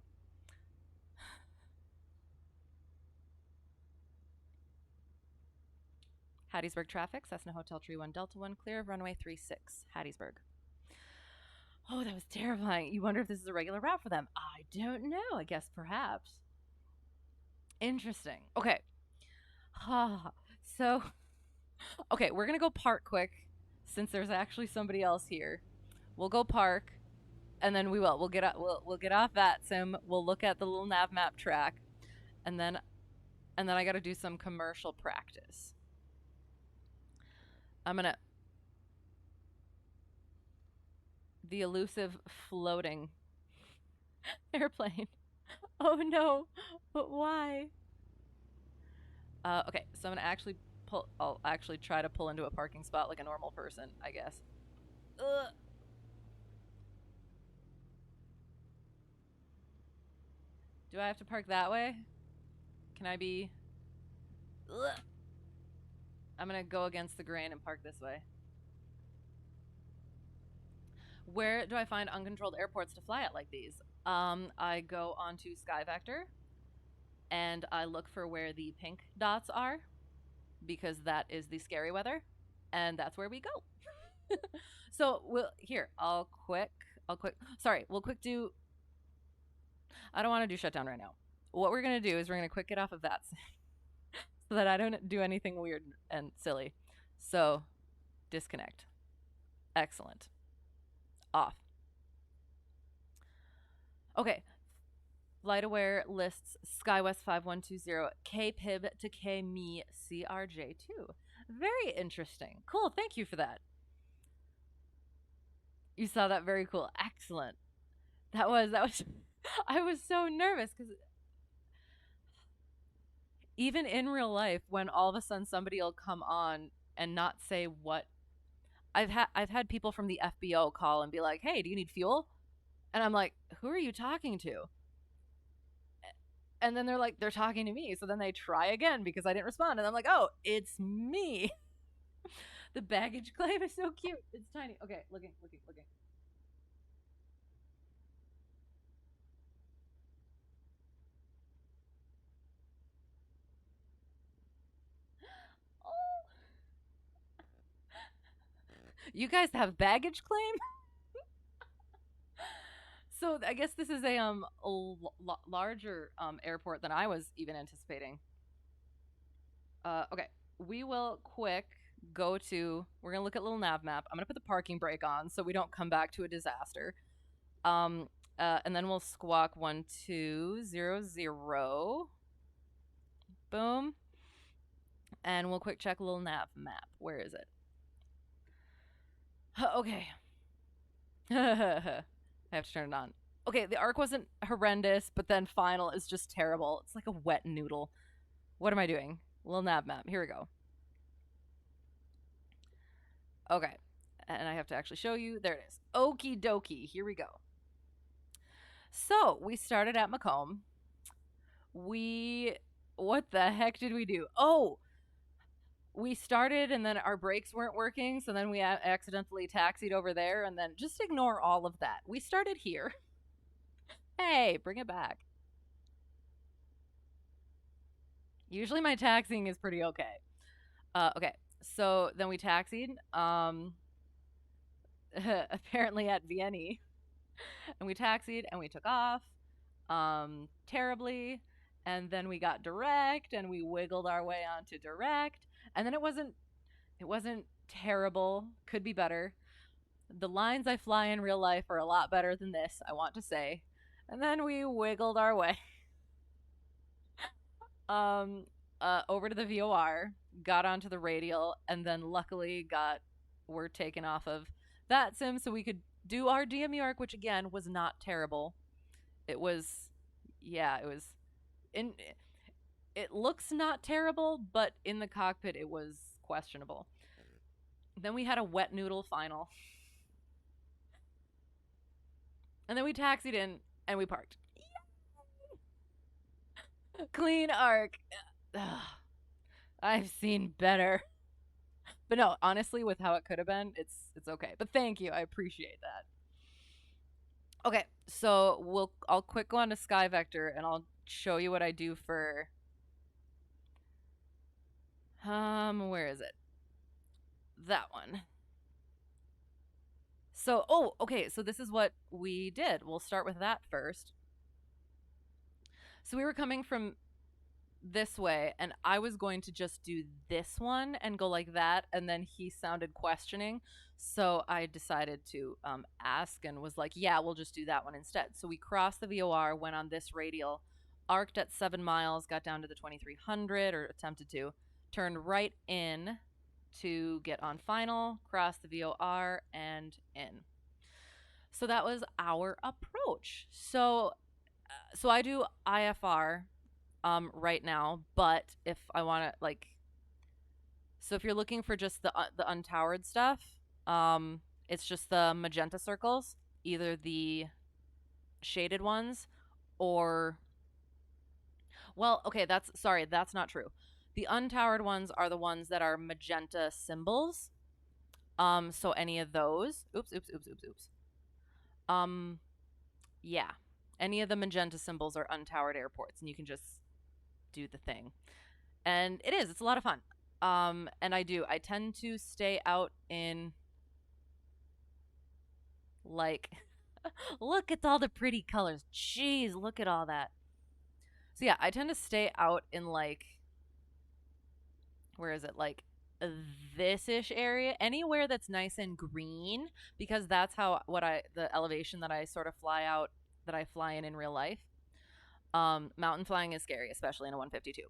Hattiesburg traffic, Cessna Hotel Tree 1 Delta 1, clear of runway 36, Hattiesburg. Oh, that was terrifying. You wonder if this is a regular route for them. I don't know. I guess perhaps. Interesting. Okay. So Okay, we're gonna go park quick since there's actually somebody else here. We'll go park, and then we'll get off VATSIM. We'll look at the little nav map track, and then I got to do some commercial practice. I'm gonna the elusive floating airplane. Oh no, but why? Okay, so I'm gonna I'll actually try to pull into a parking spot like a normal person, I guess. Ugh. Do I have to park that way? Can I be... Ugh. I'm gonna go against the grain and park this way. Where do I find uncontrolled airports to fly at like these? I go onto SkyVector, and I look for where the pink dots are, because that is the scary weather, and that's where we go. So we'll quick do... I don't want to do shutdown right now. What we're going to do is we're going to quick get off of that so that I don't do anything weird and silly. So, disconnect. Excellent. Off. Okay. FlightAware lists SkyWest 5120 KPIB to KME CRJ2. Very interesting. Cool. Thank you for that. You saw that? Very cool. Excellent. That was I was so nervous because even in real life, when all of a sudden somebody will come on and not say what, I've had people from the FBO call and be like, "Hey, do you need fuel?" And I'm like, "Who are you talking to?" And then they're talking to me. So then they try again because I didn't respond, and I'm like, "Oh, it's me." The baggage claim is so cute. It's tiny. Okay, looking. You guys have baggage claim? So I guess this is a larger airport than I was even anticipating. Okay, we will quick go to... We're gonna look at little nav map. I'm gonna put the parking brake on so we don't come back to a disaster. And then we'll squawk 1200. Boom. And we'll quick check a little nav map. Where is it? Okay. I have to turn it on. Okay, the arc wasn't horrendous, but then final is just terrible. It's like a wet noodle. What am I doing? Little nav map. Here we go. Okay. And I have to actually show you. There it is. Okie dokie. Here we go. So, we started at Macomb. What the heck did we do? Oh! We started and then our brakes weren't working, so then we accidentally taxied over there, and then just ignore all of that. We started here. Hey, bring it back. Usually my taxiing is pretty okay. Okay, so then we taxied, apparently at VNE, and we taxied and we took off, terribly, and then we got direct and we wiggled our way onto direct. And then it wasn't terrible. Could be better. The lines I fly in real life are a lot better than this, I want to say. And then we wiggled our way over to the VOR, got onto the radial, and then luckily were taken off of VATSIM so we could do our DME arc, which again was not terrible. It looks not terrible, but in the cockpit it was questionable. Then we had a wet noodle final. And then we taxied in and we parked. Clean arc. Ugh. I've seen better. But no, honestly, with how it could have been, it's okay. But thank you. I appreciate that. Okay, so I'll quick go on to SkyVector and I'll show you what I do for... where is it? That one. So, okay, so this is what we did. We'll start with that first. So we were coming from this way, and I was going to just do this one and go like that, and then he sounded questioning, so I decided to ask and was like, yeah, we'll just do that one instead. So we crossed the VOR, went on this radial, arced at 7 miles, got down to the 2300, or attempted to, turned right in to get on final, crossed the VOR, and in. So that was our approach. So I do IFR right now, but if I want to, like, so if you're looking for just the untowered stuff, it's just the magenta circles, either the shaded ones or, well, okay, that's not true. The untowered ones are the ones that are magenta symbols. So any of those, yeah, any of the magenta symbols are untowered airports, and you can just do the thing. And it's a lot of fun. And I tend to stay out in, like, look at all the pretty colors. Jeez, look at all that. So yeah, I tend to stay out in, like, where is it? Like, this-ish area, anywhere that's nice and green, because that's how the elevation that I sort of fly out, that I fly in real life. Mountain flying is scary, especially in a 152.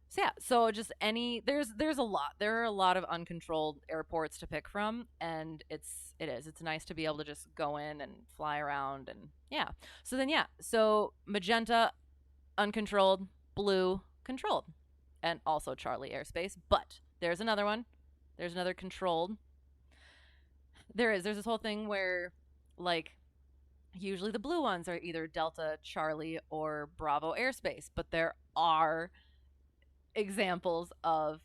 So yeah, so just there's a lot. There are a lot of uncontrolled airports to pick from, and it's nice to be able to just go in and fly around, and yeah. So then so magenta uncontrolled, blue controlled, and also Charlie airspace. But there's another one. There's another controlled. There's this whole thing where, like, usually the blue ones are either Delta, Charlie, or Bravo airspace, but there are examples of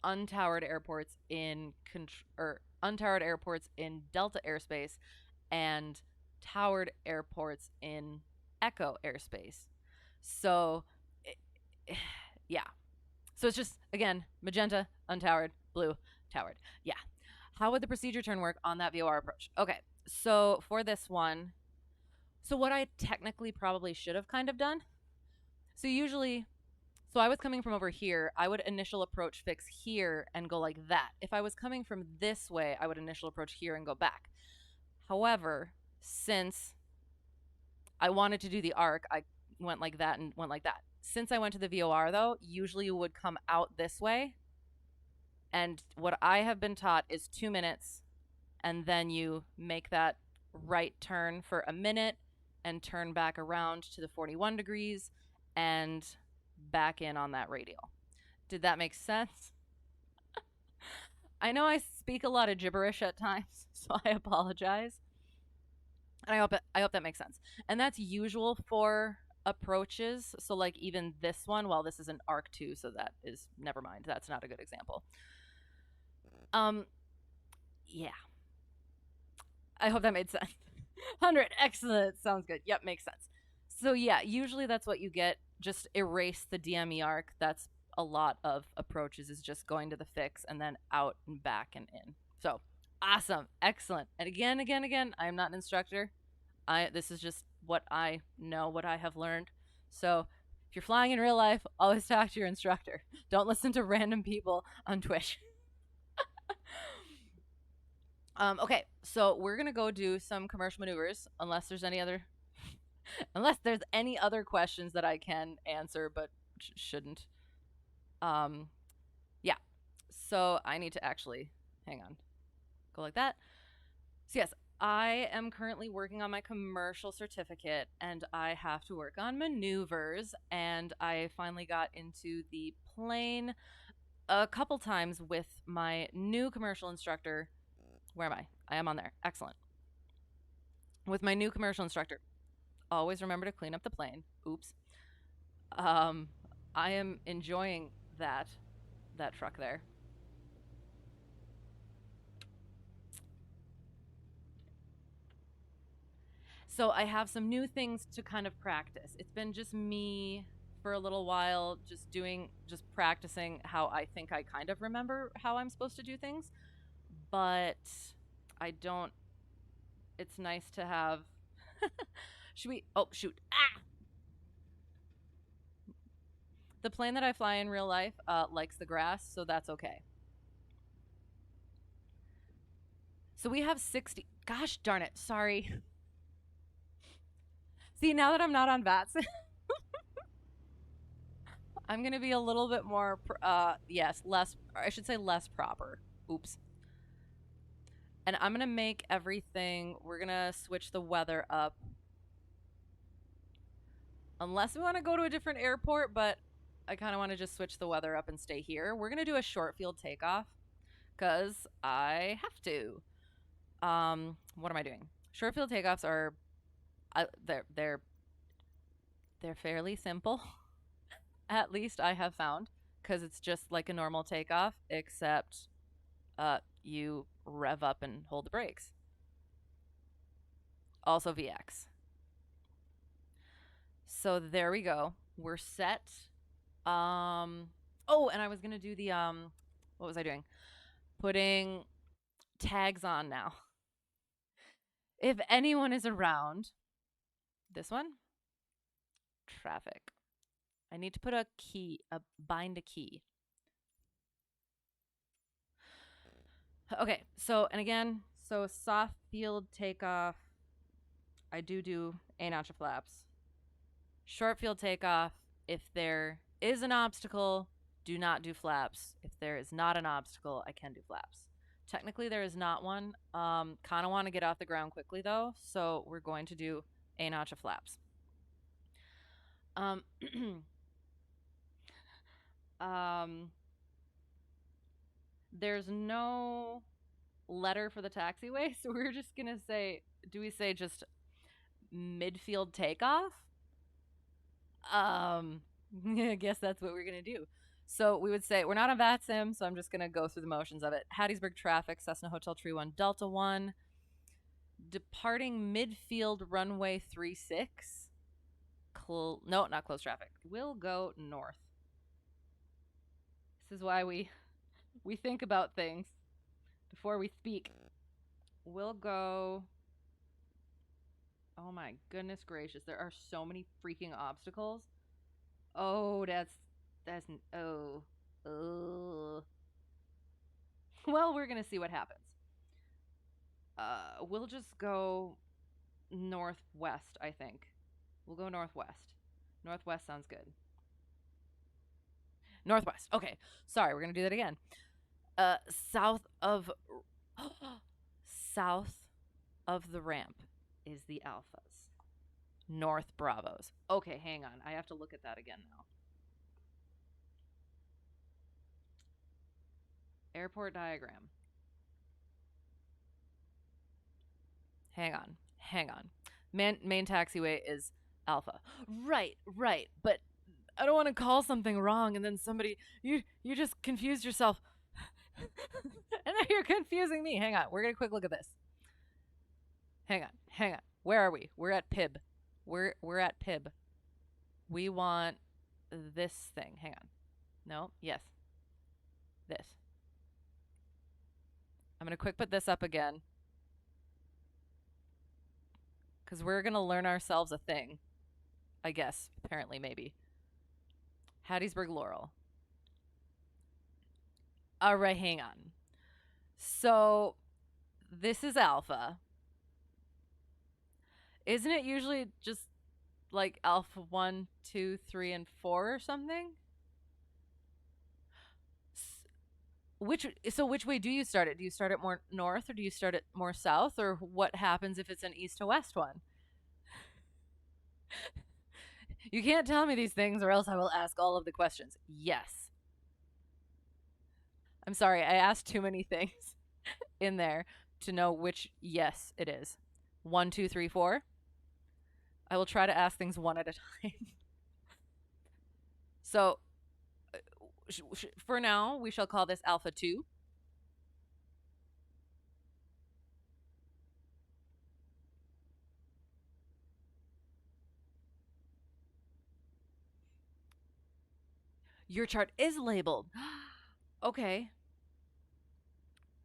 untowered airports in untowered airports in Delta airspace and towered airports in Echo airspace. So yeah, so it's just, again, magenta, untowered, blue, towered. Yeah. How would the procedure turn work on that VOR approach? Okay, so for this one, so what I technically probably should have kind of done, so usually, so I was coming from over here, I would initial approach fix here and go like that. If I was coming from this way, I would initial approach here and go back. However, since I wanted to do the arc, I went like that and went like that. Since I went to the VOR, though, usually you would come out this way. And what I have been taught is 2 minutes, and then you make that right turn for a minute and turn back around to the 41 degrees and back in on that radial. Did that make sense? I know I speak a lot of gibberish at times, so I apologize. And I hope that makes sense. And that's usual for approaches. So, like, even this one, well, this is an arc 2, so that is, never mind. That's not a good example. Yeah. I hope that made sense. 100, excellent. Sounds good. Yep, makes sense. So yeah, usually that's what you get. Just erase the DME arc. That's a lot of approaches, is just going to the fix and then out and back and in. So awesome, excellent. And again, I am not an instructor. This is just what I know, what I have learned. So if you're flying in real life, always talk to your instructor. Don't listen to random people on Twitch. Okay, so we're gonna go do some commercial maneuvers, unless there's any other questions that I can answer, but shouldn't. Yeah. So I need to actually, hang on, go like that. So yes, I am currently working on my commercial certificate, and I have to work on maneuvers, and I finally got into the plane a couple times with my new commercial instructor. Where am I? I am on there. Excellent. With my new commercial instructor. Always remember to clean up the plane. Oops. I am enjoying that truck there. So I have some new things to kind of practice. It's been just me for a little while, just practicing how I think I kind of remember how I'm supposed to do things. But I don't, it's nice to have, should we, oh shoot, The plane that I fly in real life likes the grass, so that's okay. So we have 60. Gosh darn it. Sorry. See, now that I'm not on VATSIM, I'm going to be a little bit more, less, I should say less proper. Oops. And I'm going to make everything, we're going to switch the weather up. Unless we want to go to a different airport, but I kind of want to just switch the weather up and stay here. We're going to do a short field takeoff because I have to. What am I doing? Short field takeoffs are, they're fairly simple. At least I have found, because it's just like a normal takeoff, except you rev up and hold the brakes. Also VX. So there we go. We're set. Oh, and I was gonna do the what was I doing? Putting tags on now. If anyone is around, this one, traffic. I need to put a key, bind a key. Okay, so, and again, so soft field takeoff, I do a notch of flaps. Short field takeoff, if there is an obstacle, do not do flaps. If there is not an obstacle, I can do flaps. Technically, there is not one. Kind of want to get off the ground quickly, though, so we're going to do a notch of flaps. There's no letter for the taxiway, so we're just gonna say, do we say just midfield takeoff? I guess that's what we're gonna do. So we would say, we're not on VATSIM, so I'm just gonna go through the motions of it. Hattiesburg traffic, Cessna Hotel Tree 1, Delta 1, departing midfield runway 36. No, not close traffic. We'll go north. This is why we think about things before we speak. We'll go. Oh my goodness gracious, there are so many freaking obstacles. Oh, that's oh. Well, we're gonna see what happens. We'll just go northwest, I think. We'll go northwest. Northwest sounds good. Northwest. Okay. Sorry, we're gonna do that again. South of the ramp is the alphas. North Bravos. Okay, hang on. I have to look at that again now. Airport diagram. Hang on. Main taxiway is alpha. Right. But I don't want to call something wrong and then somebody, you just confused yourself. And now you're confusing me. Hang on. We're going to quick look at this. Hang on. Where are we? We're at PIB. We're at PIB. We want this thing. Hang on. No. Yes. This. I'm going to quick put this up again. Because we're going to learn ourselves a thing. I guess. Apparently, maybe. Hattiesburg-Laurel. All right, hang on. So, this is alpha. Isn't it usually just like alpha 1, 2, 3, and 4 or something? Which way do you start it? Do you start it more north or do you start it more south? Or what happens if it's an east to west one? You can't tell me these things or else I will ask all of the questions. Yes. I'm sorry, I asked too many things in there to know which yes it is. 1, 2, 3, 4. I will try to ask things one at a time. So, for now, we shall call this Alpha 2. Your chart is labeled. Okay.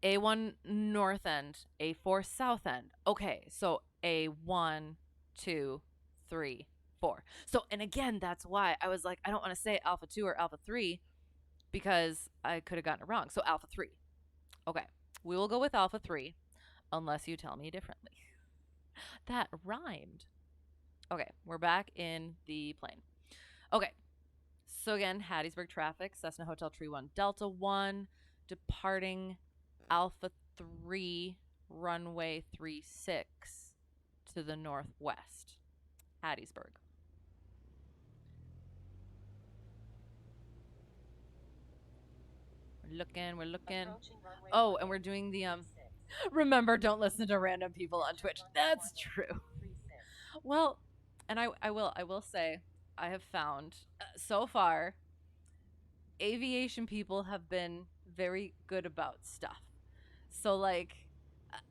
A1 north end, A4 south end. Okay, so A1, 2, 3, 4. So, and again, that's why I was like, I don't want to say Alpha 2 or Alpha 3 because I could have gotten it wrong. So Alpha 3. Okay, we will go with Alpha 3 unless you tell me differently. That rhymed. Okay, we're back in the plane. Okay, so again, Hattiesburg traffic, Cessna Hotel Tree 1 Delta 1, departing Alpha 3, runway 36 to the northwest, Hattiesburg. We're looking. Oh, and we're doing the, remember, don't listen to random people on Twitch. That's true. Well, and I will say, I have found, so far, aviation people have been very good about stuff. So, like,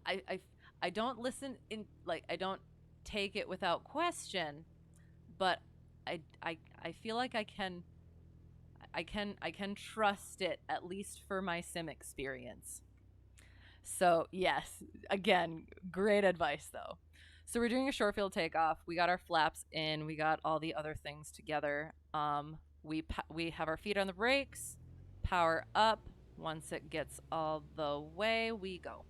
I don't listen in, like, I don't take it without question, but I feel like I can trust it, at least for my sim experience. So yes, again, great advice though. So we're doing a short field takeoff. We got our flaps in. We got all the other things together. We have our feet on the brakes. Power up. Once it gets all the way, we go.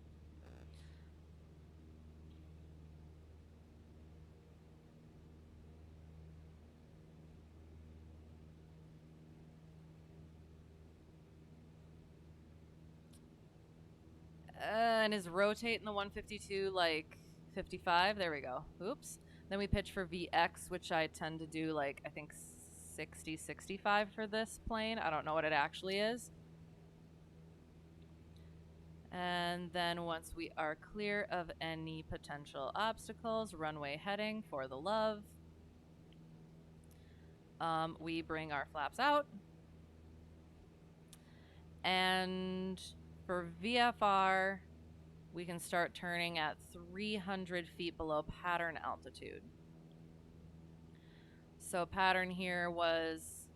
And is rotating the 152 like 55? There we go. Oops. Then we pitch for VX, which I tend to do like, I think 60, 65 for this plane. I don't know what it actually is. And then once we are clear of any potential obstacles, runway heading for the love. We bring our flaps out. And for VFR, we can start turning at 300 feet below pattern altitude. So pattern here was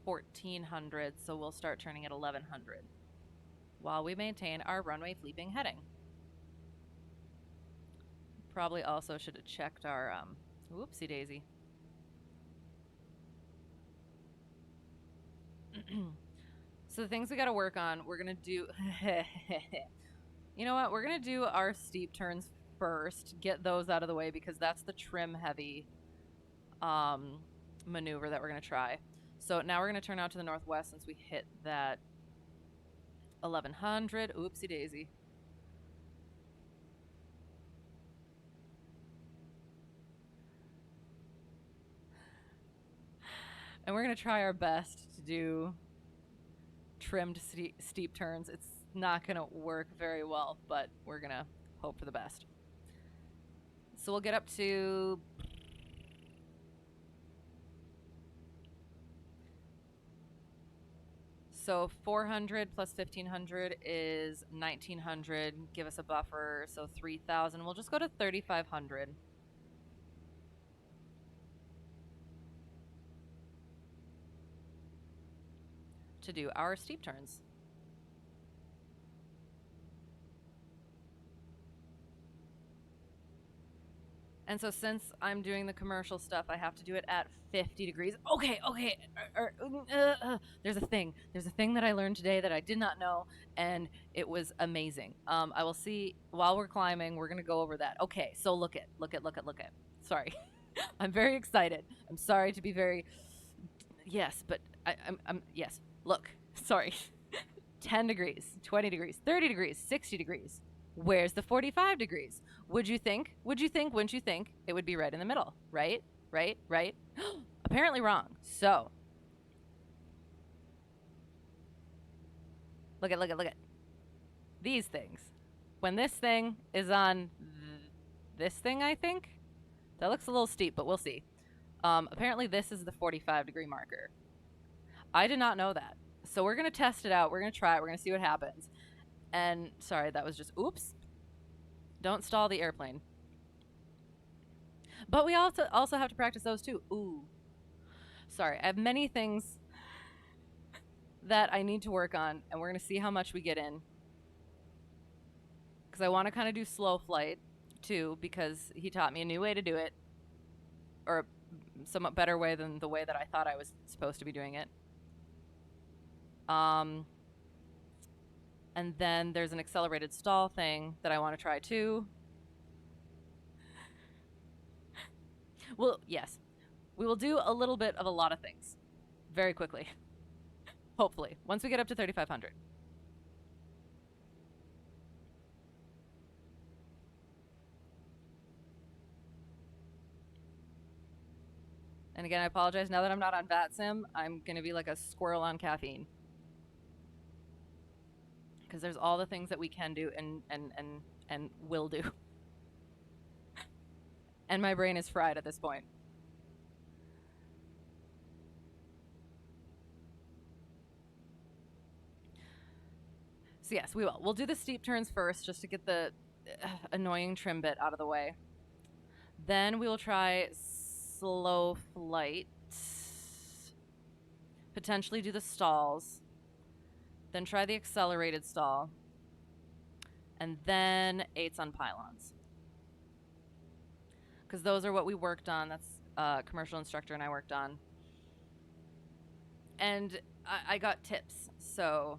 1400, so we'll start turning at 1100 while we maintain our runway fleeping heading. Probably also should have checked our, whoopsie daisy. So the things we got to work on, we're going to do, you know what, we're going to do our steep turns first, get those out of the way because that's the trim heavy maneuver that we're going to try. So now we're going to turn out to the northwest since we hit that 1100. Oopsie daisy. And we're going to try our best to do trimmed steep turns. It's not going to work very well, but we're going to hope for the best. So we'll get up to so 400 plus 1500 is 1900. Give us a buffer, so 3000. We'll just go to 3500. To do our steep turns. And so since I'm doing the commercial stuff, I have to do it at 50 degrees. Okay. There's a thing that I learned today that I did not know, and it was amazing. I will see while we're climbing, we're going to go over that. Okay, so look it. Sorry. I'm very excited. I'm sorry to be very, yes, but I'm yes. Look, sorry. 10 degrees, 20 degrees, 30 degrees, 60 degrees. Where's the 45 degrees? Wouldn't you think it would be right in the middle? Right? Apparently wrong. So, look at. These things. When this thing is on this thing, I think, that looks a little steep, but we'll see. Apparently this is the 45 degree marker. I did not know that. So we're going to test it out. We're going to try it. We're going to see what happens. And sorry, that was just, oops. Don't stall the airplane. But we also have to practice those too. Ooh. Sorry, I have many things that I need to work on, and we're going to see how much we get in. Because I want to kind of do slow flight too, because he taught me a new way to do it. Or somewhat better way than the way that I thought I was supposed to be doing it. And then there's an accelerated stall thing that I want to try too. Well, yes. We will do a little bit of a lot of things very quickly. Hopefully, once we get up to 3,500. And again, I apologize. Now that I'm not on VATSIM, I'm going to be like a squirrel on caffeine. Because there's all the things that we can do and will do. And my brain is fried at this point. So yes, we will. We'll do the steep turns first just to get the annoying trim bit out of the way. Then we will try slow flight. Potentially do the stalls. Then try the accelerated stall. And then 8s on pylons. Because those are what we worked on. That's commercial instructor and I worked on. And I got tips. So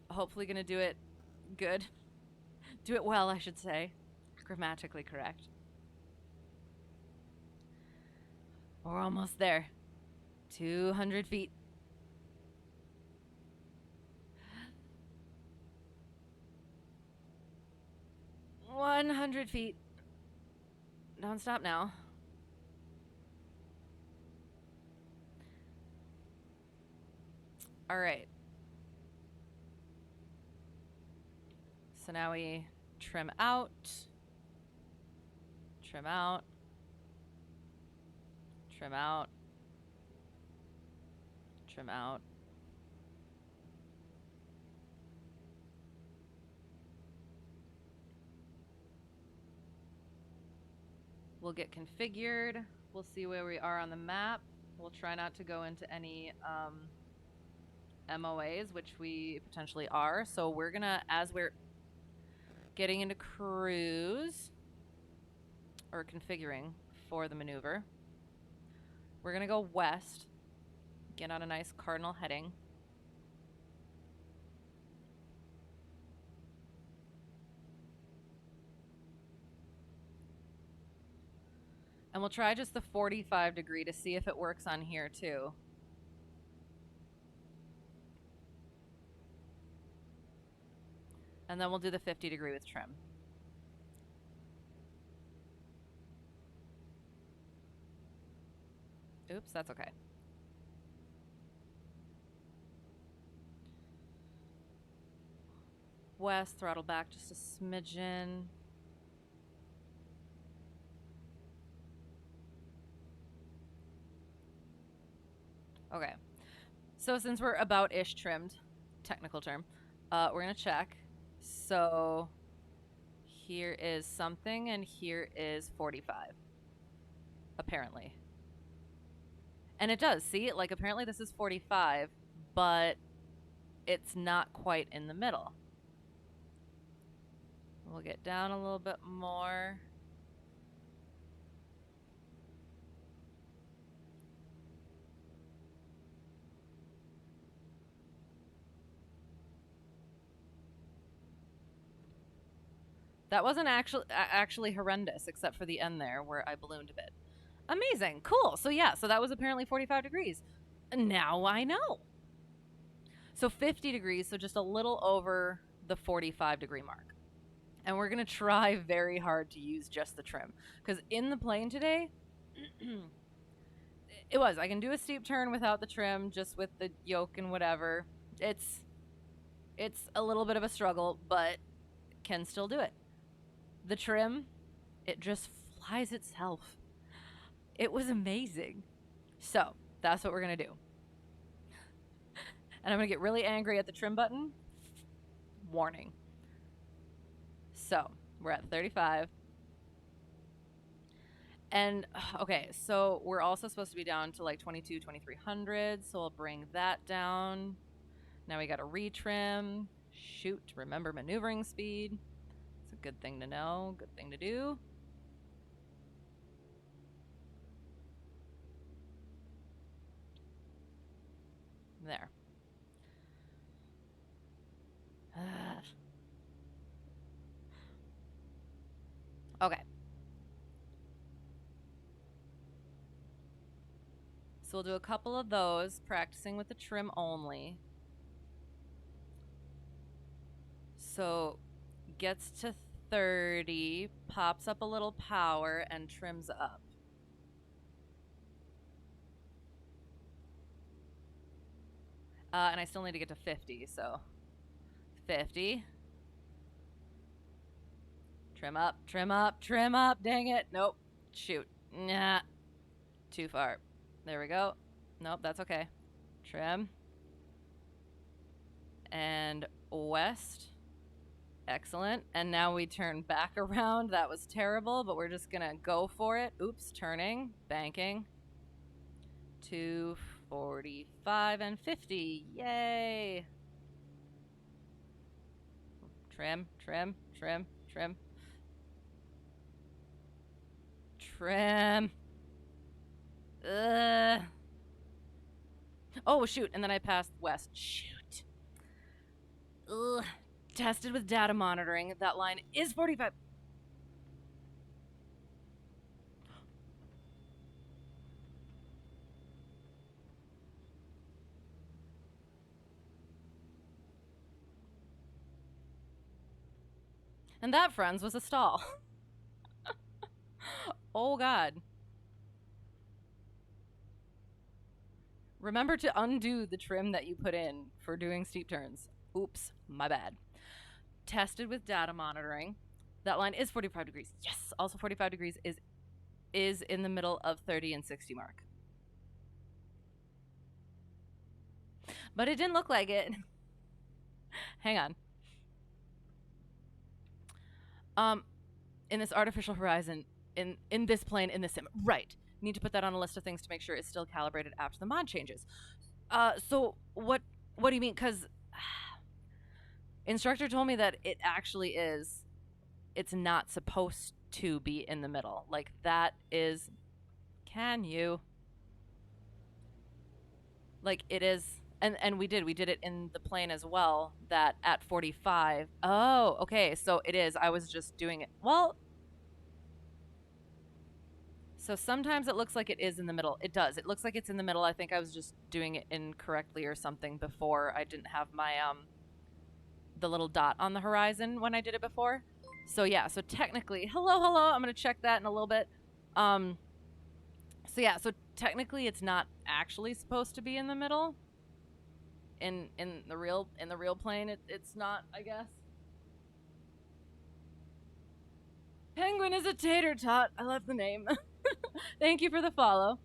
hopefully going to do it good. Do it well, I should say. Grammatically correct. We're almost there. 200 feet. $100 feet. Don't stop now. All right. So now we trim out, trim out, trim out, trim out. We'll get configured. We'll see where we are on the map. We'll try not to go into any MOAs, which we potentially are. So we're gonna, as we're getting into cruise or configuring for the maneuver, we're gonna go west, get on a nice cardinal heading. And we'll try just the 45 degree to see if it works on here too. And then we'll do the 50 degree with trim. Oops, that's okay. West, throttle back just a smidgen. Okay, so since we're about-ish trimmed, technical term, we're gonna check. So here is something and here is 45, apparently. And it does, see? Like, apparently this is 45, but it's not quite in the middle. We'll get down a little bit more. That wasn't actually horrendous, except for the end there where I ballooned a bit. Amazing, cool. So yeah, so that was apparently 45 degrees. Now I know. So 50 degrees, so just a little over the 45 degree mark. And we're gonna try very hard to use just the trim. Because in the plane today, I can do a steep turn without the trim, just with the yoke and whatever. It's a little bit of a struggle, but can still do it. The trim, it just flies itself. It was amazing. So that's what we're gonna do. And I'm gonna get really angry at the trim button. Warning. So we're at 35. And okay, so we're also supposed to be down to like 2300, so we'll bring that down. Now we got to retrim. Shoot, remember maneuvering speed. It's a good thing to know, good thing to do. Okay. So we'll do a couple of those, practicing with the trim only. So gets to 30, pops up a little power, and trims up. And I still need to get to 50, so 50. Trim up, trim up, trim up. Dang it. Nope. Shoot. Nah. Too far. There we go. Nope, that's okay. Trim. And west. Excellent. And now we turn back around. That was terrible, but we're just going to go for it. Oops, turning, banking. 245 and 50. Yay. Trim, trim, trim, trim. Trim. Oh, shoot. And then I passed west. Shoot. Ugh. Tested with data monitoring. That line is 45. And that, friends, was a stall. Oh, God. Remember to undo the trim that you put in for doing steep turns. Oops, my bad. Tested with data monitoring. That line is 45 degrees. Yes, also 45 degrees is in the middle of 30 and 60 mark. But it didn't look like it. Hang on. In this artificial horizon, in this plane, in this sim, right. Need to put that on a list of things to make sure it's still calibrated after the mod changes. So what do you mean? Because instructor told me that it actually is. It's not supposed to be in the middle. Like that is. Can you? Like it is, and we did it in the plane as well. That at 45. Oh, okay. So it is. I was just doing it. Well. So sometimes it looks like it is in the middle. It does. It looks like it's in the middle. I think I was just doing it incorrectly or something before. I didn't have my the little dot on the horizon when I did it before. So yeah, so technically, hello. I'm going to check that in a little bit. So yeah, so technically it's not actually supposed to be in the middle. In the real plane, it's not, I guess. Penguin is a tater tot. I love the name. Thank you for the follow.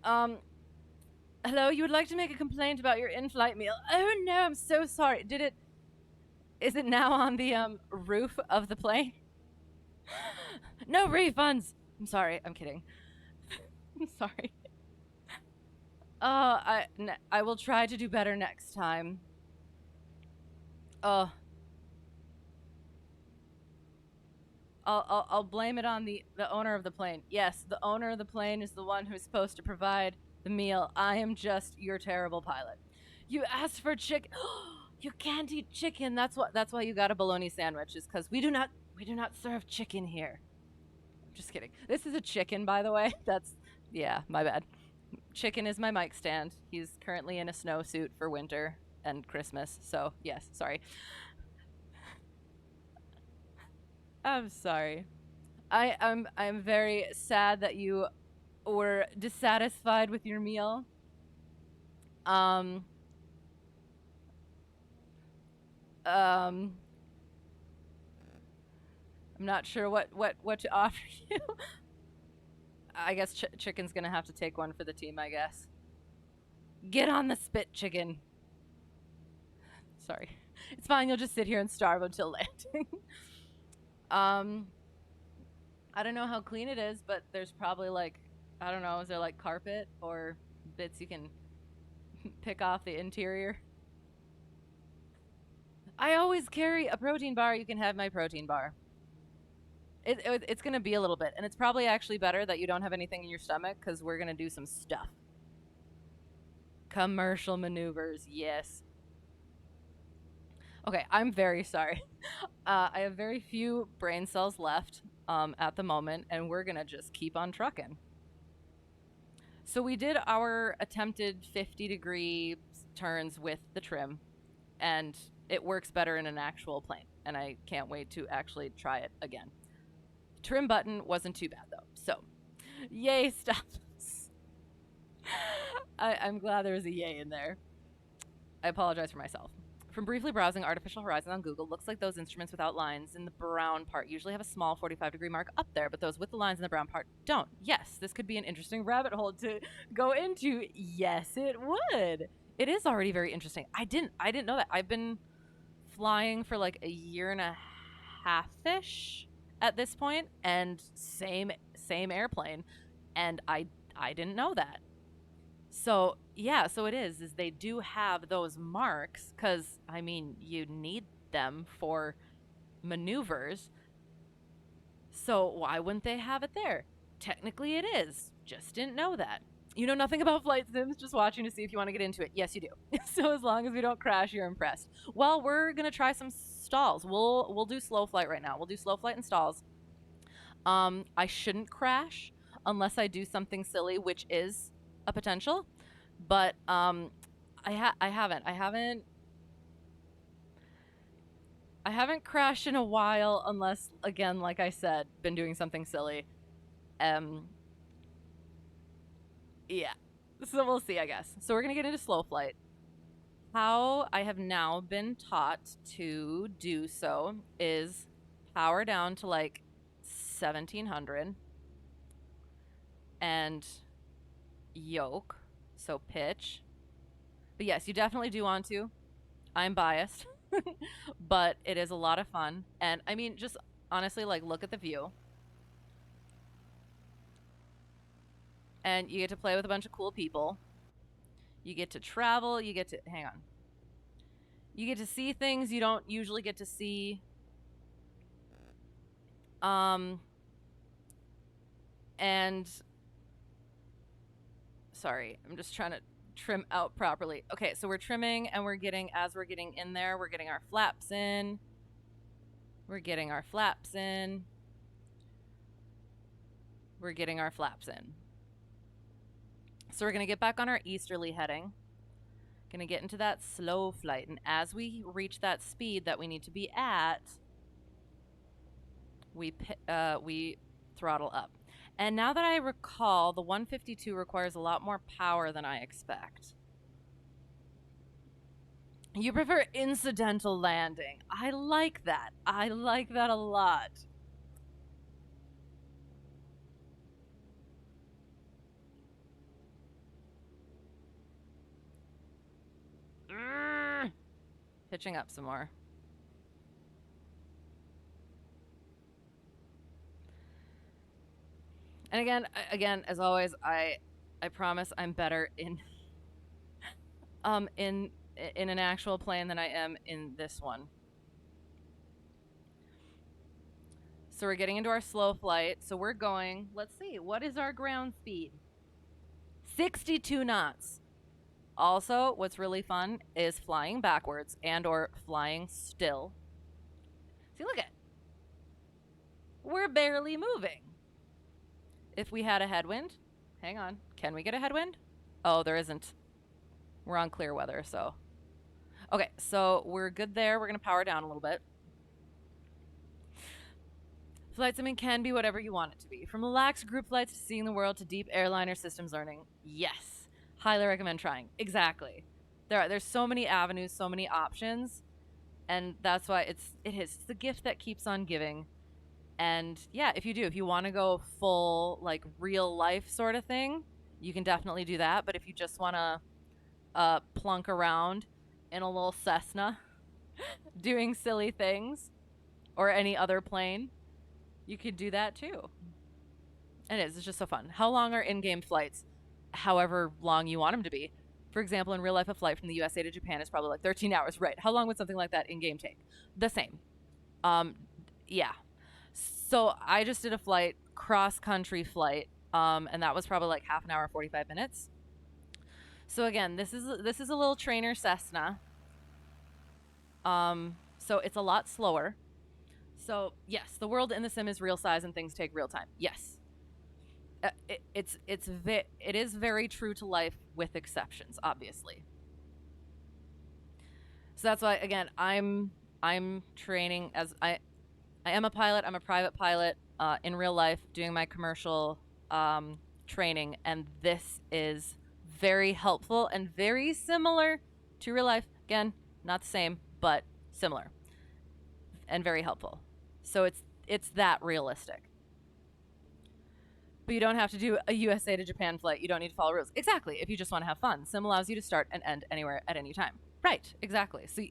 Hello, you would like to make a complaint about your in-flight meal. Oh no, I'm so sorry. Is it now on the roof of the plane? No refunds. I'm sorry, I'm kidding. I'm sorry. I will try to do better next time. I'll blame it on the owner of the plane. Yes, the owner of the plane is the one who's supposed to provide the meal. I am just your terrible pilot. You asked for chicken. You can't eat chicken. That's why you got a bologna sandwich, is because we do not serve chicken here. Just kidding. This is a chicken, by the way. Yeah, my bad. Chicken is my mic stand. He's currently in a snowsuit for winter and Christmas. So yes, sorry. I'm sorry. I'm very sad that you were dissatisfied with your meal. I'm not sure what to offer you. I guess chicken's gonna have to take one for the team, I guess. Get on the spit, chicken. Sorry. It's fine, you'll just sit here and starve until landing. I don't know how clean it is, but there's probably like, I don't know, is there like carpet or bits you can pick off the interior? I always carry a protein bar. You can have my protein bar. It's going to be a little bit, and it's probably actually better that you don't have anything in your stomach, because we're going to do some stuff. Commercial maneuvers, yes. Okay, I'm very sorry. I have very few brain cells left. at the moment, and we're gonna just keep on trucking. So we did our attempted 50-degree turns with the trim, and it works better in an actual plane, and I can't wait to actually try it again. Trim button wasn't too bad though, so yay stuff. I'm glad there was a yay in there. I apologize for myself. From briefly browsing Artificial Horizon on Google, looks like those instruments without lines in the brown part usually have a small 45-degree mark up there, but those with the lines in the brown part don't. Yes, this could be an interesting rabbit hole to go into. Yes, it would. It is already very interesting. I didn't know that. I've been flying for like a year and a half-ish at this point, and same airplane, and I didn't know that. So yeah, so it is they do have those marks, because I mean you need them for maneuvers, so why wouldn't they have it there? Technically it is, just didn't know that. You know nothing about flight sims, just watching to see if you want to get into it. Yes, you do. So as long as we don't crash, you're impressed. Well, we're gonna try some stalls. We'll do slow flight right now. We'll do slow flight and stalls. I shouldn't crash unless I do something silly, which is a potential, but I haven't crashed in a while, unless, again, like I said, been doing something silly. Yeah, so we'll see, I guess. So we're gonna get into slow flight. How I have now been taught to do so is power down to like 1700 and yoke, so pitch. But yes, you definitely do want to. I'm biased, but it is a lot of fun. And I mean, just honestly, like, look at the view. And you get to play with a bunch of cool people. You get to travel, you get to, hang on. You get to see things you don't usually get to see. And sorry, I'm just trying to trim out properly. Okay, so we're trimming, and we're getting, as we're getting in there, we're getting our flaps in. We're getting our flaps in. We're getting our flaps in. So we're going to get back on our easterly heading. Going to get into that slow flight, and as we reach that speed that we need to be at, we throttle up. And now that I recall, the 152 requires a lot more power than I expect. You prefer incidental landing. I like that. I like that a lot. Pitching up some more. And again, as always, I promise I'm better in in an actual plane than I am in this one. So we're getting into our slow flight. So we're going, let's see, what is our ground speed? 62 knots. Also, what's really fun is flying backwards and or flying still. See, look at it. We're barely moving. If we had a headwind, hang on, can we get a headwind? Oh, there isn't. We're on clear weather, so. Okay, so we're good there. We're going to power down a little bit. Flight simming can be whatever you want it to be. From relaxed group flights to seeing the world to deep airliner systems learning. Yes. Highly recommend trying. Exactly. There's so many avenues, so many options, and that's why it's the gift that keeps on giving. And yeah, if you want to go full like real life sort of thing, you can definitely do that. But if you just want to plunk around in a little Cessna doing silly things, or any other plane, you could do that too. It's just so fun. How long are in-game flights? However long you want them to be. For example, in real life, a flight from the USA to Japan is probably like 13 hours. Right. How long would something like that in-game take? The same. Yeah. So I just did a flight, cross-country flight, and that was probably like half an hour, 45 minutes. So again, this is a little trainer Cessna. So it's a lot slower. So, yes, the world in the sim is real size and things take real time. Yes. It is very true to life with exceptions, obviously. So that's why, again, I'm training as I am a pilot. I'm a private pilot in real life doing my commercial training, and this is very helpful and very similar to real life. Again, not the same, but similar and very helpful. So it's that realistic. But you don't have to do a USA to Japan flight. You don't need to follow rules. Exactly. If you just want to have fun, sim allows you to start and end anywhere at any time. Right. Exactly. So,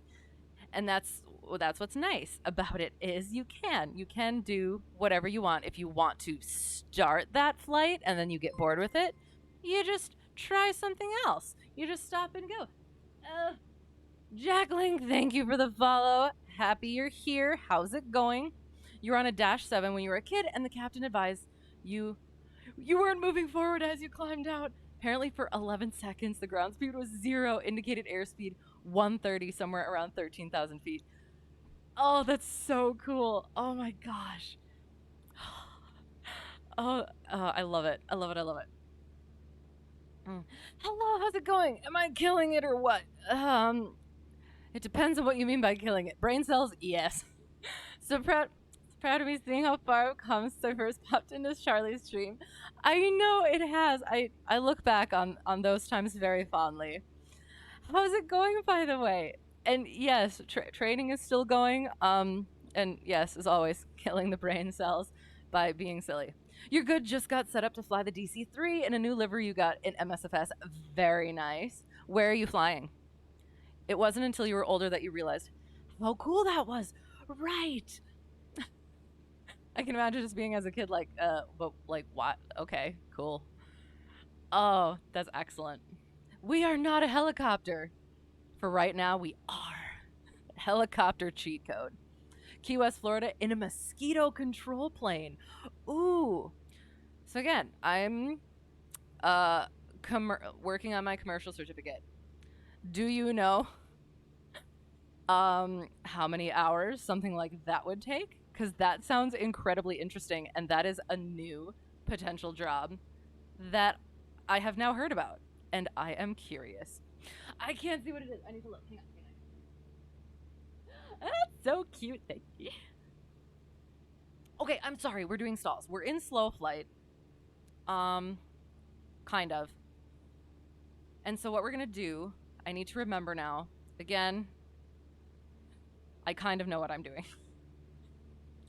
and that's what's nice about it is you can do whatever you want. If you want to start that flight and then you get bored with it, you just try something else. You just stop and go. Jackling, thank you for the follow. Happy you're here. How's it going? You were on a -7 when you were a kid, and the captain advised you weren't moving forward as you climbed out. Apparently for 11 seconds, the ground speed was 0, indicated airspeed 130, somewhere around 13,000 feet. Oh, that's so cool. Oh my gosh. Oh, I love it. I love it. I love it. Hello, how's it going? Am I killing it or what? It depends on what you mean by killing it. Brain cells, yes. So proud of me seeing how far I've come since I first popped into Charlie's stream. I know it has. I look back on those times very fondly. How's it going, by the way? And yes, training is still going. And yes, as always, killing the brain cells by being silly. You're good. Just got set up to fly the DC-3 in a new livery you got in MSFS. Very nice. Where are you flying? It wasn't until you were older that you realized how cool that was. Right. I can imagine just being as a kid like, but like what? Okay, cool. Oh, that's excellent. We are not a helicopter. For right now, we are. Helicopter cheat code. Key West, Florida in a mosquito control plane. Ooh. So again, I'm working on my commercial certificate. Do you know how many hours something like that would take? Because that sounds incredibly interesting, and that is a new potential job that I have now heard about, and I am curious. I can't see what it is. I need to look. Hang on. That's so cute. Thank you. Okay, I'm sorry. We're doing stalls. We're in slow flight. Kind of. And so what we're going to do, I need to remember now. Again, I kind of know what I'm doing.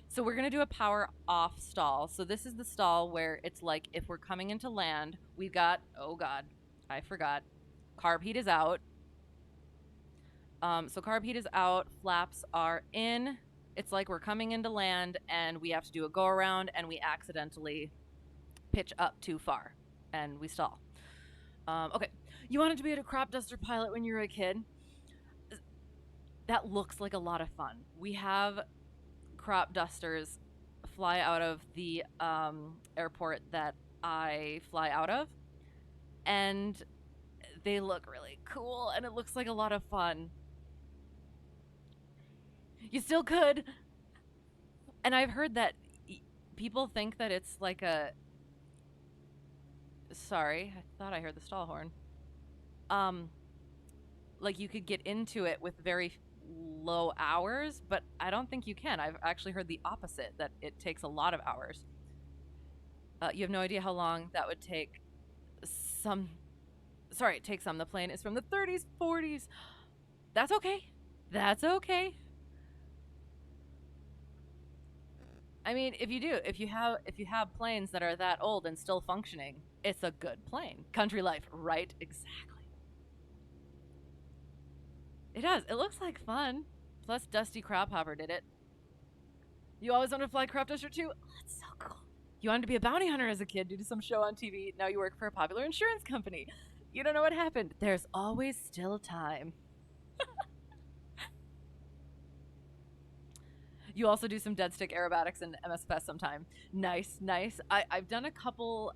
So we're going to do a power off stall. So this is the stall where it's like if we're coming into land, we've got, oh God, I forgot. Carb heat is out. So carb heat is out, flaps are in. It's like we're coming into land and we have to do a go around and we accidentally pitch up too far and we stall. Okay, you wanted to be a crop duster pilot when you were a kid? That looks like a lot of fun. We have crop dusters fly out of the airport that I fly out of, and they look really cool and it looks like a lot of fun. You still could. And I've heard that people think that it's like a... Sorry, I thought I heard the stall horn. Like you could get into it with very low hours, but I don't think you can. I've actually heard the opposite, that it takes a lot of hours. You have no idea how long that would take. Sorry, it takes some. The plane is from the 30s, 40s. That's okay. That's okay. I mean, if you have planes that are that old and still functioning, it's a good plane. Country life, right? Exactly. It does. It looks like fun. Plus, Dusty Crop Hopper did it. You always wanted to fly crop duster too? Oh, that's so cool. You wanted to be a bounty hunter as a kid due to some show on TV. Now you work for a popular insurance company. You don't know what happened. There's always still time. You also do some dead stick aerobatics in MSFS sometime. Nice, nice. I've done a couple.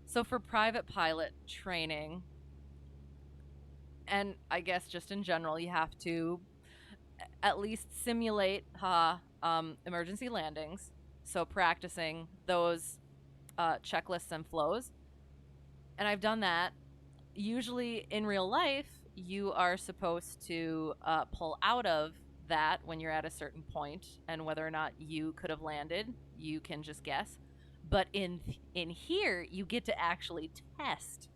So for private pilot training, and I guess just in general, you have to at least simulate emergency landings. So practicing those checklists and flows. And I've done that. Usually in real life, you are supposed to pull out of that when you're at a certain point, and whether or not you could have landed, you can just guess. But in here, you get to actually test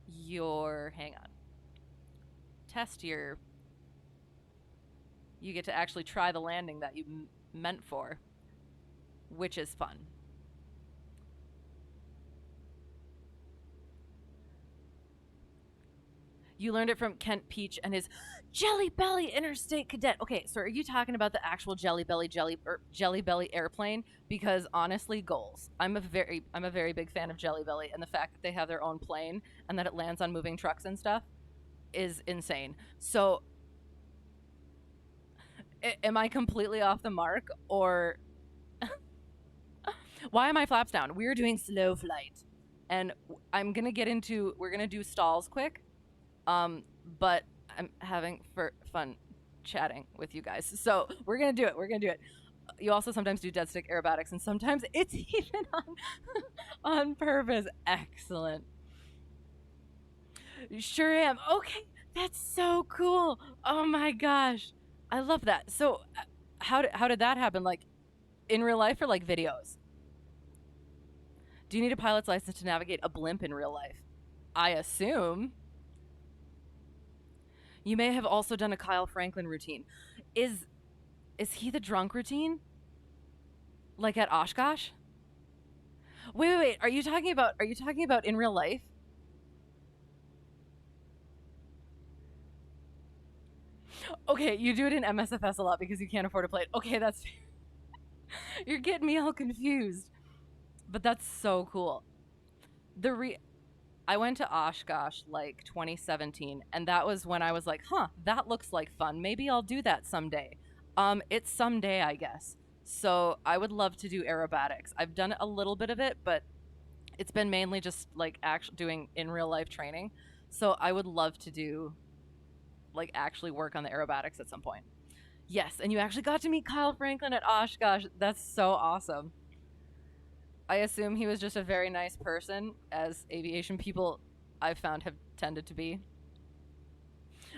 your, you get to actually try the landing that you meant for, which is fun. You learned it from Kent Peach and his Jelly Belly Interstate Cadet. Okay, so are you talking about the actual Jelly Belly airplane? Because honestly, goals. I'm a very big fan of Jelly Belly, and the fact that they have their own plane and that it lands on moving trucks and stuff is insane. So am I completely off the mark, or why am I flaps down? We're doing slow flight, and we're gonna do stalls quick. But I'm having fun chatting with you guys. So we're going to do it. You also sometimes do dead stick aerobatics, and sometimes it's even on purpose. Excellent. Sure am. Okay. That's so cool. Oh my gosh. I love that. So how did that happen? Like in real life or like videos? Do you need a pilot's license to navigate a blimp in real life? I assume. You may have also done a Kyle Franklin routine. Is he the drunk routine? Like at Oshkosh? Wait. Are you talking about in real life? Okay, you do it in MSFS a lot because you can't afford a plane. Okay, that's fair. You're getting me all confused. But that's so cool. I went to Oshkosh like 2017, and that was when I was like, that looks like fun. Maybe I'll do that someday. It's someday, I guess. So I would love to do aerobatics. I've done a little bit of it, but it's been mainly just like doing in real life training. So I would love to do like actually work on the aerobatics at some point. Yes, and you actually got to meet Kyle Franklin at Oshkosh. That's so awesome. I assume he was just a very nice person, as aviation people I've found have tended to be.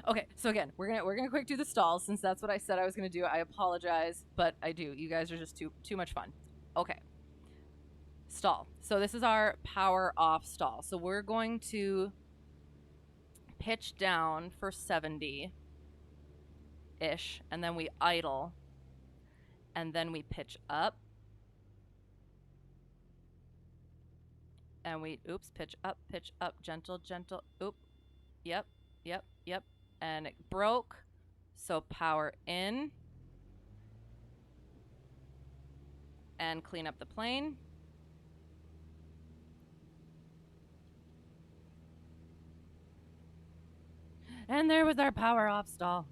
Okay, so again, we're gonna quick do the stalls since that's what I said I was gonna do. I apologize, but I do. You guys are just too much fun. Okay. Stall. So this is our power off stall. So we're going to pitch down for 70-ish, and then we idle, and then we pitch up. And we, pitch up, gentle, oop, yep, and it broke, so power in, and clean up the plane. And there was our power off stall.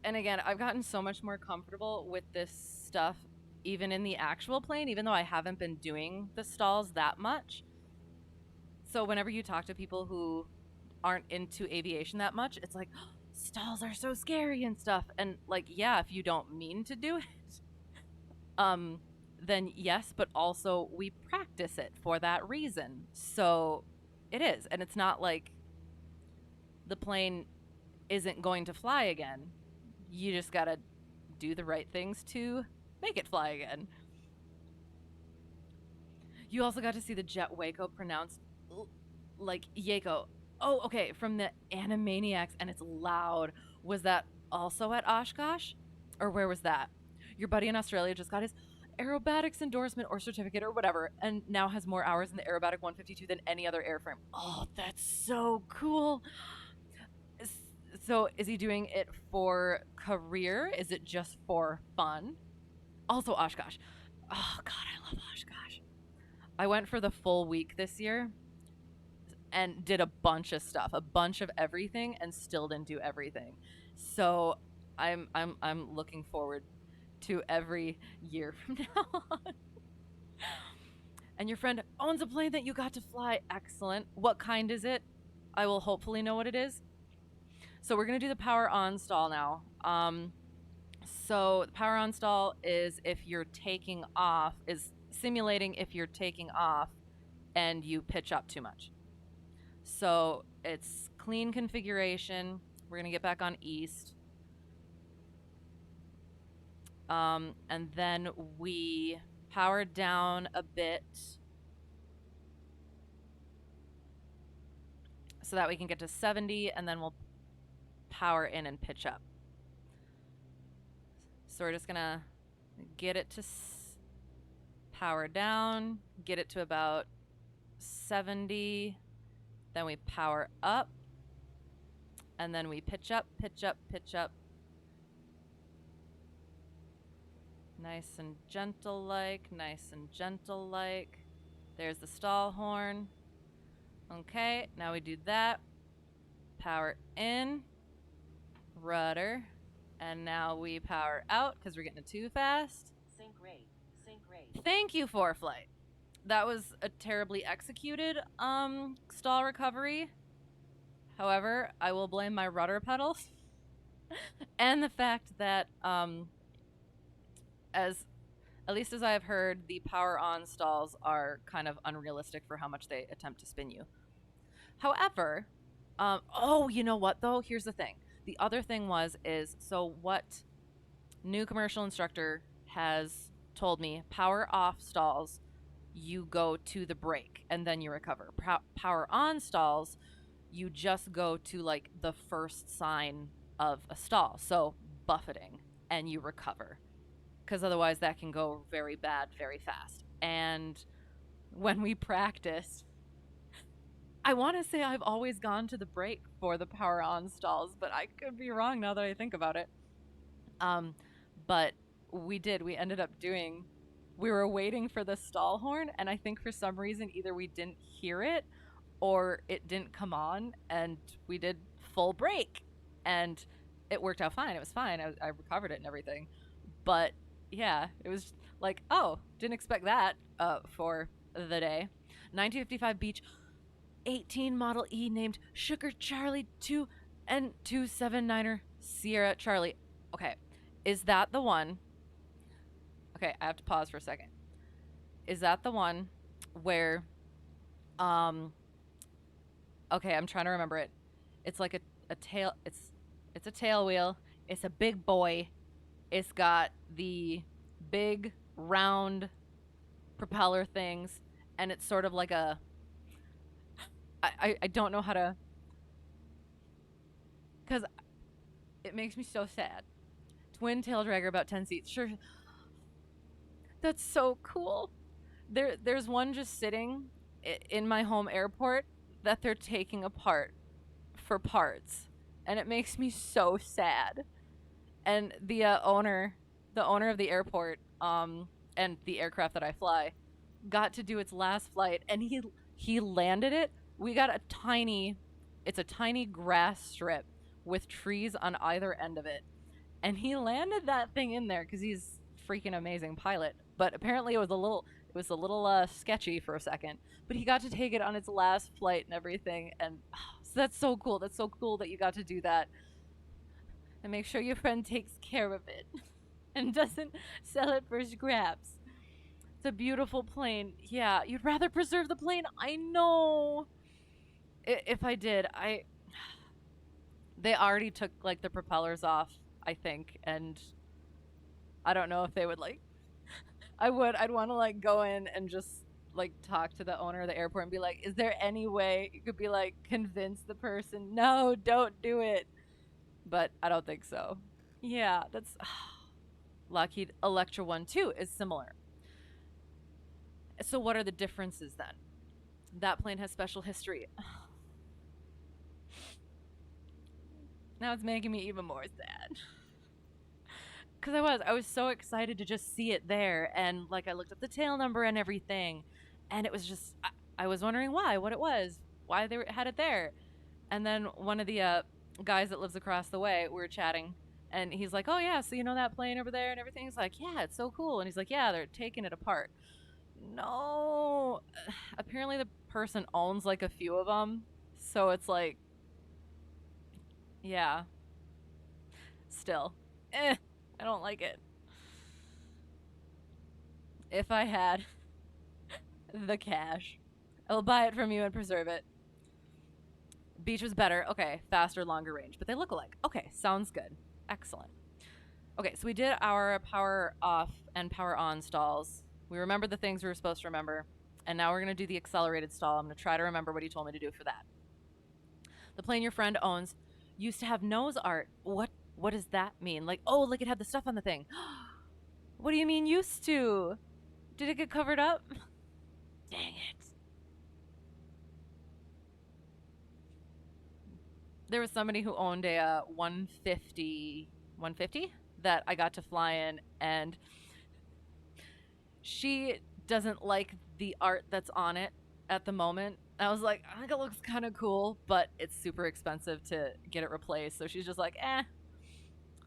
And again, I've gotten so much more comfortable with this stuff even in the actual plane, even though I haven't been doing the stalls that much. So whenever you talk to people who aren't into aviation that much, it's like, oh, stalls are so scary and stuff. And like, yeah, if you don't mean to do it, then yes, but also we practice it for that reason. So it is. And it's not like the plane isn't going to fly again. You just gotta do the right things to make it fly again. You also got to see the jet Waco pronounced like Yako. Oh, okay, from the Animaniacs, and it's loud. Was that also at Oshkosh? Or where was that? Your buddy in Australia just got his aerobatics endorsement or certificate or whatever, and now has more hours in the aerobatic 152 than any other airframe. Oh, that's so cool. So is he doing it for career? Is it just for fun? Also Oshkosh. Oh, God, I love Oshkosh. I went for the full week this year and did a bunch of stuff, a bunch of everything, and still didn't do everything. So I'm looking forward to every year from now on. And your friend owns a plane that you got to fly. Excellent. What kind is it? I will hopefully know what it is. So we're going to do the power on stall now. So the power on stall is if you're taking off, is simulating if you're taking off and you pitch up too much. So it's clean configuration. We're going to get back on east. And then we power down a bit so that we can get to 70, and then we'll power in and pitch up. So we're just gonna get it to power down, get it to about 70, then we power up, and then we pitch up, pitch up, pitch up. Nice and gentle like, nice and gentle like. There's the stall horn. Okay, now we do that. Power in, rudder, and now we power out because we're getting it too fast. Sync rate, sync rate. Thank you, VOR-Flight. That was a terribly executed stall recovery. However, I will blame my rudder pedals and the fact that at least as I have heard, the power on stalls are kind of unrealistic for how much they attempt to spin you. However, oh, you know what though? Here's the thing. The other thing so what new commercial instructor has told me, power off stalls, you go to the brake and then you recover. Power on stalls, you just go to like the first sign of a stall. So buffeting, and you recover. Because otherwise that can go very bad very fast. And when we practiced, I want to say I've always gone to the brake for the power on stalls, but I could be wrong now that I think about it. But we ended up we were waiting for the stall horn, and I think for some reason either we didn't hear it or it didn't come on, and we did full brake, and it worked out fine. It was fine. I recovered it and everything. But yeah, it was like, oh, didn't expect that for the day. 1955 Beach 18 Model E named Sugar Charlie 2 and 279er Sierra Charlie. Okay, is that the one? Okay, I have to pause for a second. Is that the one where, okay, I'm trying to remember it. It's like a tail, it's a tail wheel. It's a big boy. It's got the big round propeller things, and it's sort of like a, I don't know how to, because it makes me so sad. Twin tail dragger, about 10 seats. Sure. That's so cool. There's one just sitting in my home airport that they're taking apart for parts, and it makes me so sad. And the owner of the airport, and the aircraft that I fly, got to do its last flight, and he landed it. We got it's a tiny grass strip with trees on either end of it, and he landed that thing in there because he's a freaking amazing pilot. But apparently it was a little sketchy for a second. But he got to take it on its last flight and everything, and so that's so cool. That's so cool that you got to do that. And make sure your friend takes care of it and doesn't sell it for scraps. It's a beautiful plane. Yeah, you'd rather preserve the plane. I know. If I did, they already took like the propellers off, I think, and I don't know if they would like. I'd want to like go in and just like talk to the owner of the airport and be like, is there any way you could be like convince the person, no, don't do it? But I don't think so. Yeah, that's Lockheed Electra 1 too is similar. So what are the differences then? That plane has special history. Now it's making me even more sad. Because I was so excited to just see it there, and like I looked at the tail number and everything, and it was just I was wondering what it was, why they had it there. And then one of the guys that lives across the way, we were chatting, and he's like, oh yeah, so you know that plane over there and everything? He's like, yeah, it's so cool. And he's like, yeah, they're taking it apart. No, apparently the person owns like a few of them, so it's like Yeah. Still. I don't like it. If I had the cash, I'll buy it from you and preserve it. Beach was better. Okay, faster, longer range. But they look alike. Okay, sounds good. Excellent. Okay, so we did our power off and power on stalls. We remembered the things we were supposed to remember. And now we're going to do the accelerated stall. I'm going to try to remember what he told me to do for that. The plane your friend owns used to have nose art. What does that mean? Like, oh, like it had the stuff on the thing. What do you mean used to? Did it get covered up? Dang it. There was somebody who owned a 150 that I got to fly in, and she doesn't like the art that's on it at the moment. I was like, I think it looks kind of cool, but it's super expensive to get it replaced. So she's just like,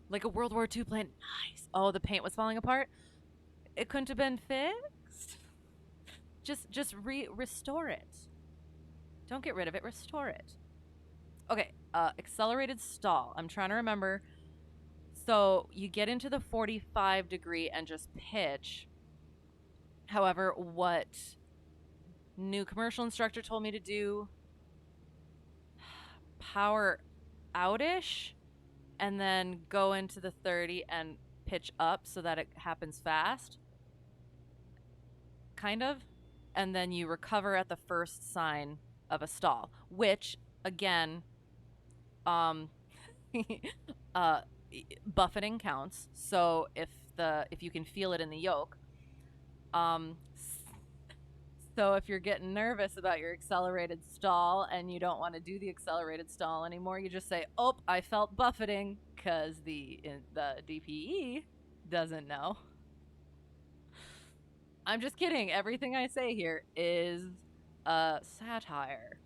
like a World War II plane. Nice. Oh, the paint was falling apart. It couldn't have been fixed. Just restore it. Don't get rid of it. Restore it. Okay. Accelerated stall. I'm trying to remember. So you get into the 45 degree and just pitch. However, what new commercial instructor told me to do, power out-ish, and then go into the 30 and pitch up so that it happens fast. Kind of. And then you recover at the first sign of a stall, which, again, buffeting counts. So if you can feel it in the yoke, so if you're getting nervous about your accelerated stall and you don't want to do the accelerated stall anymore, you just say, "Oh, I felt buffeting," because the DPE doesn't know. I'm just kidding. Everything I say here is satire.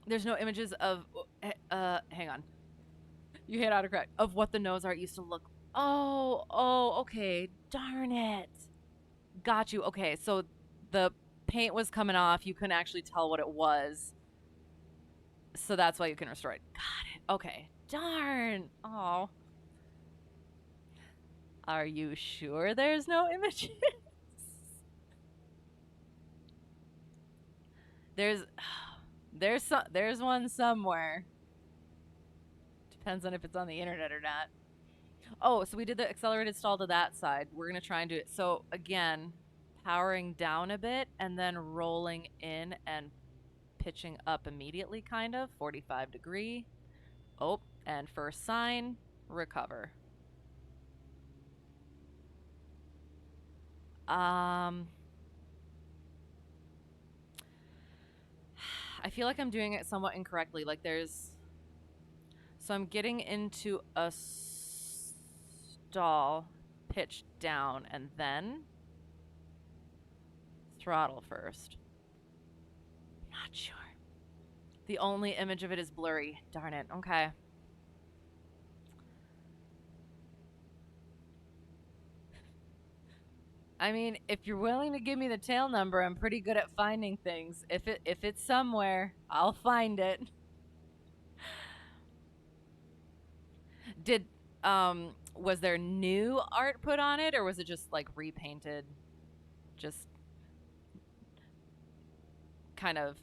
There's no images of hang on. You hit autocorrect of what the nose art used to look. Oh, okay. Darn it. Got you. Okay, so the paint was coming off. You couldn't actually tell what it was. So that's why you can restore it. Got it. Okay. Darn. Oh. Are you sure there's no images? There's one somewhere. Depends on if it's on the internet or not. Oh, so we did the accelerated stall to that side. We're going to try and do it. So again, powering down a bit and then rolling in and pitching up immediately, kind of. 45 degree. Oh, and first sign, recover. I feel like I'm doing it somewhat incorrectly. Like so I'm getting into a stall, pitch down, and then throttle first. Not sure. The only image of it is blurry. Darn it. Okay. I mean, if you're willing to give me the tail number, I'm pretty good at finding things. If it's somewhere, I'll find it. Was there new art put on it, or was it just like repainted? Just kind of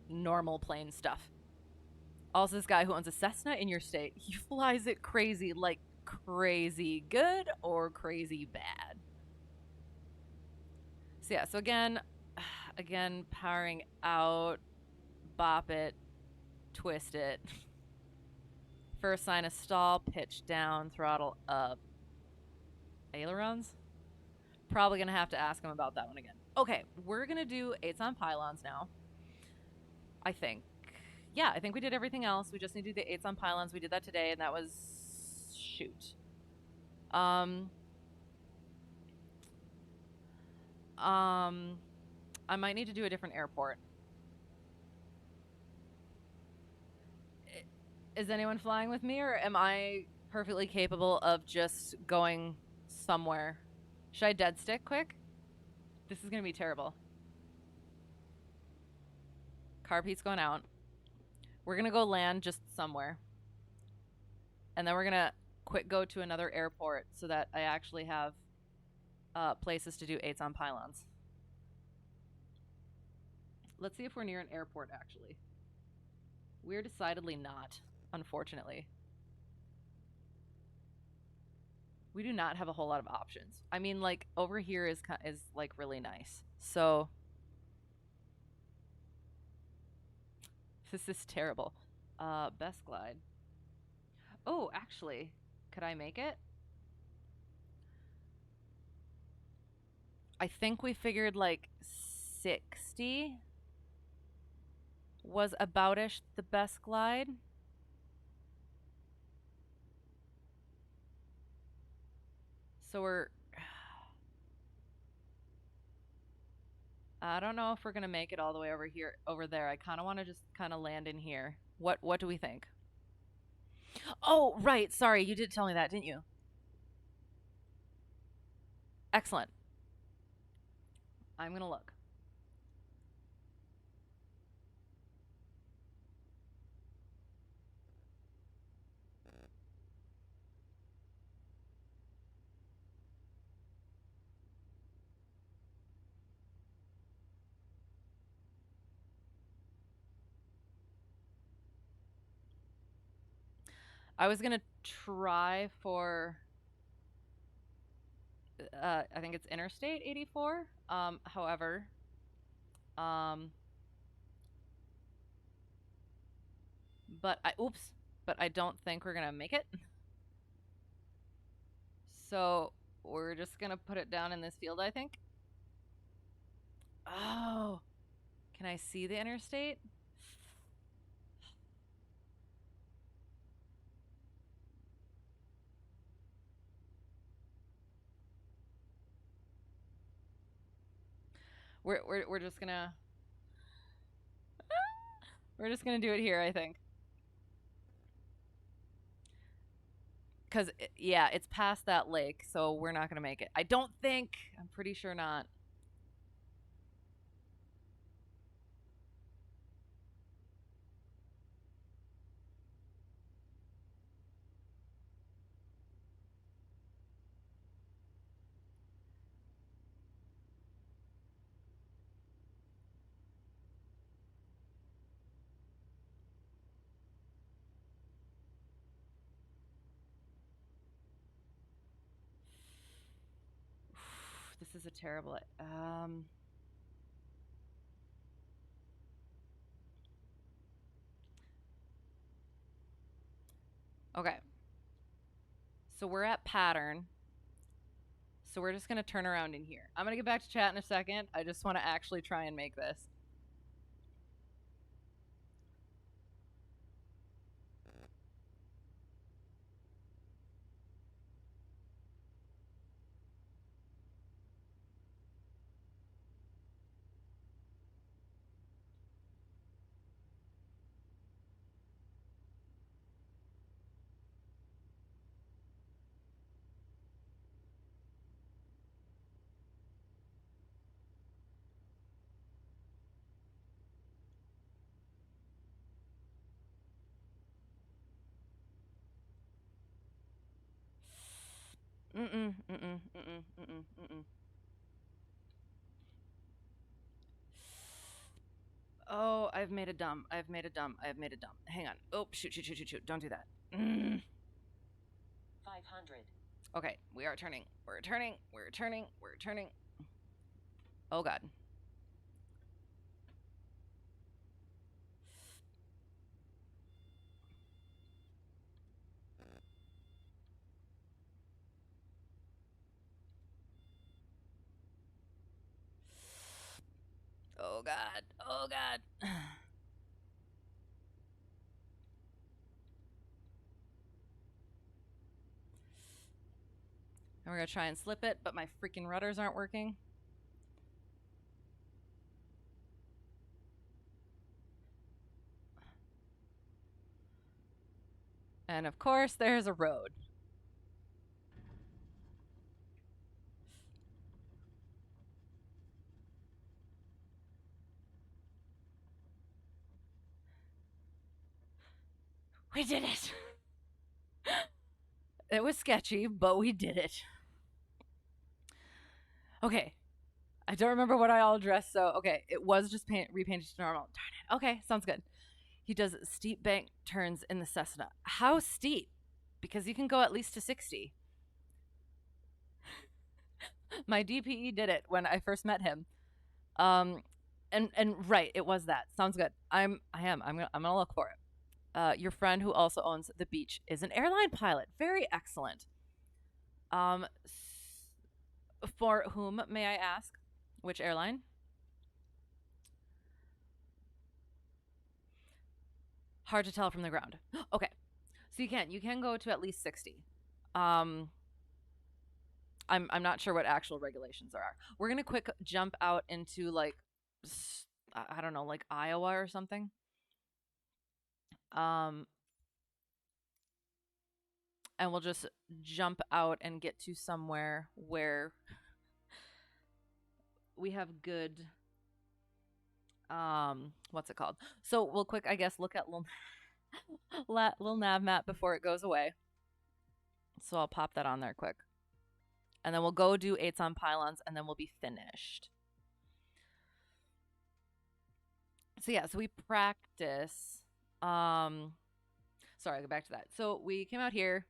normal plain stuff. Also, this guy who owns a Cessna in your state, he flies it crazy, like crazy good or crazy bad. So yeah, so again, powering out, bop it, twist it. First sign of stall, pitch down, throttle up. Ailerons? Probably gonna have to ask him about that one again. Okay, we're gonna do 8s on pylons now. I think. Yeah, I think we did everything else. We just need to do the 8s on pylons. We did that today, and that was... shoot. I might need to do a different airport. Is anyone flying with me, or am I perfectly capable of just going somewhere? Should I dead stick quick? This is going to be terrible. Carb heat's going out. We're gonna go land just somewhere. And then we're gonna go to another airport so that I actually have places to do 8s on pylons. Let's see if we're near an airport, actually. We're decidedly not, unfortunately. We do not have a whole lot of options. I mean, like, over here is like really nice. So this is terrible. Best glide. Oh, actually, could I make it? I think we figured like 60 was about-ish the best glide. So we're... I don't know if we're gonna make it all the way over there. I kind of want to just kind of land in here. What do we think? Oh, right. Sorry, you did tell me that, didn't you? Excellent. I'm gonna look. I was gonna try for I think it's Interstate 84. However, but I don't think we're gonna make it. So we're just gonna put it down in this field, I think. Oh, can I see the interstate? We're just gonna we're just gonna do it here, I think. Because yeah, it's past that lake, so we're not gonna make it. I don't think. I'm pretty sure not. This is a terrible. Okay. So we're at pattern. So we're just gonna turn around in here. I'm gonna get back to chat in a second. I just want to actually try and make this. Oh, I've made a dumb. Hang on. Oh, shoot. Don't do that. 500. Okay, we are turning. We're turning. Oh, God. Oh, God. And we're gonna try and slip it, but my freaking rudders aren't working. And of course, there's a road. We did it. It was sketchy, but we did it. Okay. I don't remember what I all addressed, so okay. It was just repainted to normal. Darn it. Okay, sounds good. He does steep bank turns in the Cessna. How steep? Because you can go at least to 60. My DPE did it when I first met him. And right, it was that. Sounds good. I'm gonna look for it. Your friend who also owns the beach is an airline pilot. Very excellent. For whom, may I ask? Which airline? Hard to tell from the ground. Okay. So you can go to at least 60. I'm not sure what actual regulations there are. We're going to quick jump out into like I don't know, like Iowa or something. And we'll just jump out and get to somewhere where we have good what's it called? So we'll quick, I guess, look at little nav map before it goes away. So I'll pop that on there quick. And then we'll go do 8s on pylons and then we'll be finished. So yeah, so we practice. Sorry, I'll go back to that. So we came out here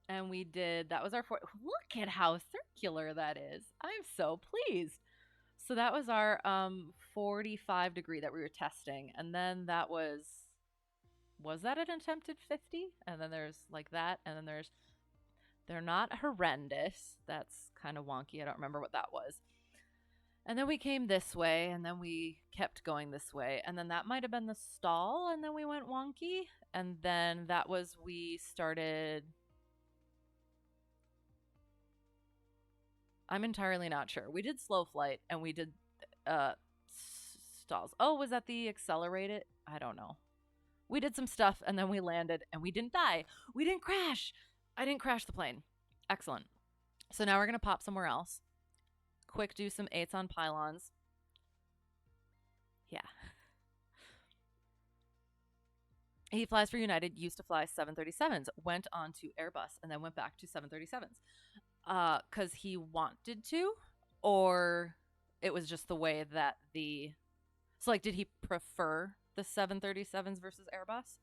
and we did, that was our look at how circular that is. I'm so pleased. So that was our 45 degree that we were testing. And then that was that an attempted 50? And then there's like that. And then they're not horrendous. That's kind of wonky. I don't remember what that was. And then we came this way, and then we kept going this way. And then that might have been the stall, and then we went wonky. And then that was, we started, I'm entirely not sure. We did slow flight, and we did stalls. Oh, was that the accelerated? I don't know. We did some stuff, and then we landed, and we didn't die. We didn't crash. I didn't crash the plane. Excellent. So now we're going to pop somewhere else. Quick do some 8s on pylons. Yeah. He flies for United, used to fly 737s, went on to Airbus, and then went back to 737s. 'Cause he wanted to, or it was just the way that so like, did he prefer the 737s versus Airbus?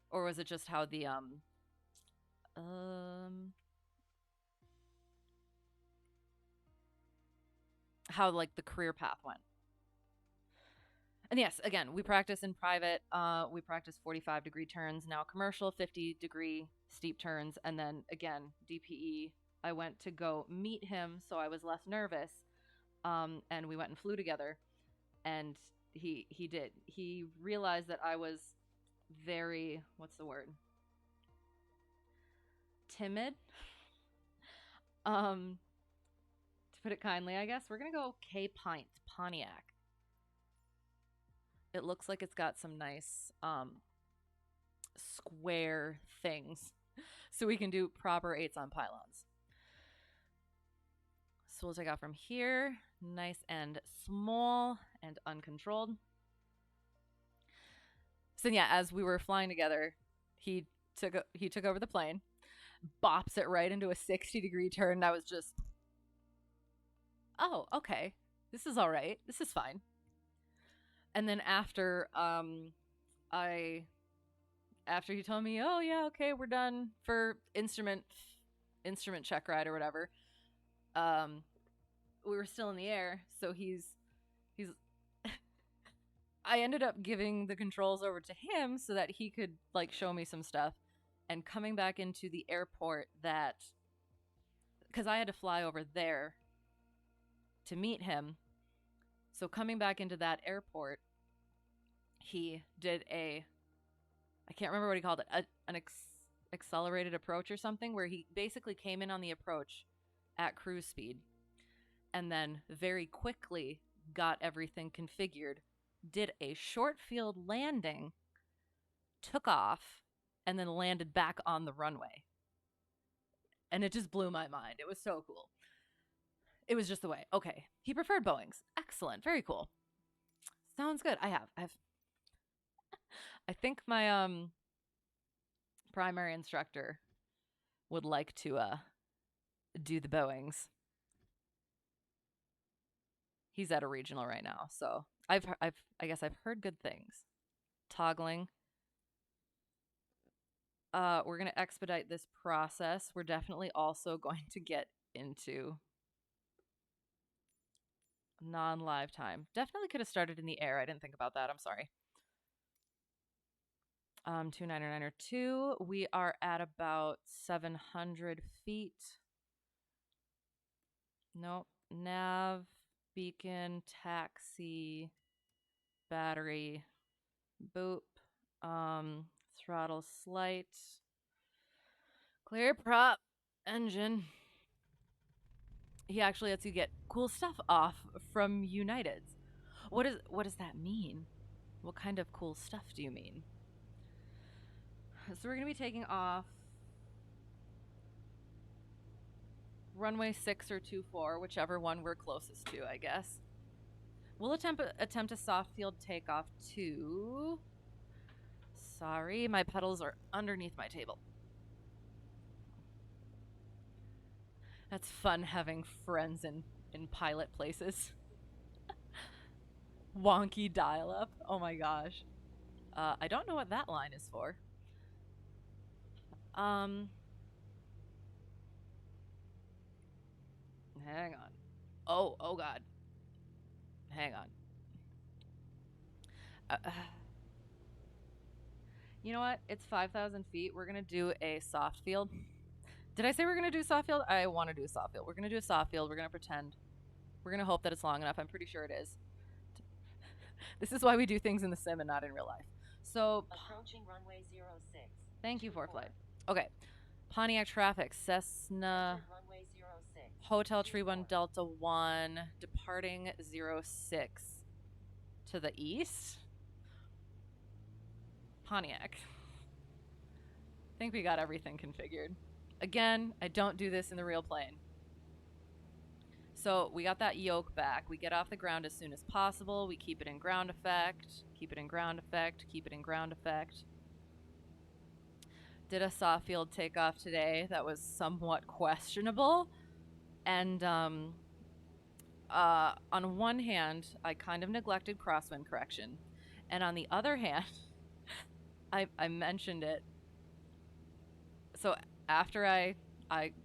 Or was it just how the, how like the career path went? And yes, again, we practice in private. We practice 45 degree turns, now commercial 50 degree steep turns. And then again, DPE, I went to go meet him, so I was less nervous. And we went and flew together, and he did. He realized that I was very, what's the word? Timid. To put it kindly, I guess. We're gonna go K-Pint, Pontiac. It looks like it's got some nice square things, so we can do proper 8s on pylons. So we'll take off from here, nice and small and uncontrolled. So yeah, as we were flying together, he took over the plane, bops it right into a 60 degree turn. And I was just, oh, okay, this is all right. This is fine. And then after after he told me, oh yeah, okay, we're done for instrument check ride or whatever, we were still in the air, so he's I ended up giving the controls over to him so that he could like show me some stuff. And coming back into the airport, that because I had to fly over there to meet him, so coming back into that airport, he did I can't remember what he called it, an accelerated approach or something, where he basically came in on the approach at cruise speed and then very quickly got everything configured, did a short field landing, took off, and then landed back on the runway. And it just blew my mind. It was so cool. It was just the way. Okay. He preferred Boeings. Excellent. Very cool. Sounds good. I've I think my primary instructor would like to do the Boeings. He's at a regional right now, so I guess I've heard good things. Toggling. We're gonna expedite this process. We're definitely also going to get into non-live time. Definitely could have started in the air. I didn't think about that. I'm sorry. 29902. We are at about 700 feet. Nope. Nav, beacon, taxi, battery, boop, throttle slight, clear prop, engine. He actually lets you get cool stuff off from United's. What does that mean? What kind of cool stuff do you mean? So we're gonna be taking off runway 6 or 24, whichever one we're closest to, I guess. We'll attempt a soft field takeoff to... Sorry, my pedals are underneath my table. That's fun having friends in pilot places. Wonky dial-up. Oh my gosh. I don't know what that line is for. Hang on. Oh God. Hang on. You know what? It's 5,000 feet. We're gonna do a soft field. Did I say we're gonna do a soft field? I want to do a soft field. We're gonna do a soft field. We're gonna pretend. We're gonna hope that it's long enough. I'm pretty sure it is. This is why we do things in the sim and not in real life. So approaching runway 06. Thank you, VOR-A. Okay. Pontiac traffic, Cessna runway 06. Hotel Tree 1 Delta 1 departing 06 to the east. Pontiac. I think we got everything configured. Again, I don't do this in the real plane. So we got that yoke back. We get off the ground as soon as possible. We keep it in ground effect, keep it in ground effect, keep it in ground effect. Did a soft field takeoff today that was somewhat questionable. And on one hand, I kind of neglected crosswind correction. And on the other hand, I mentioned it. So after I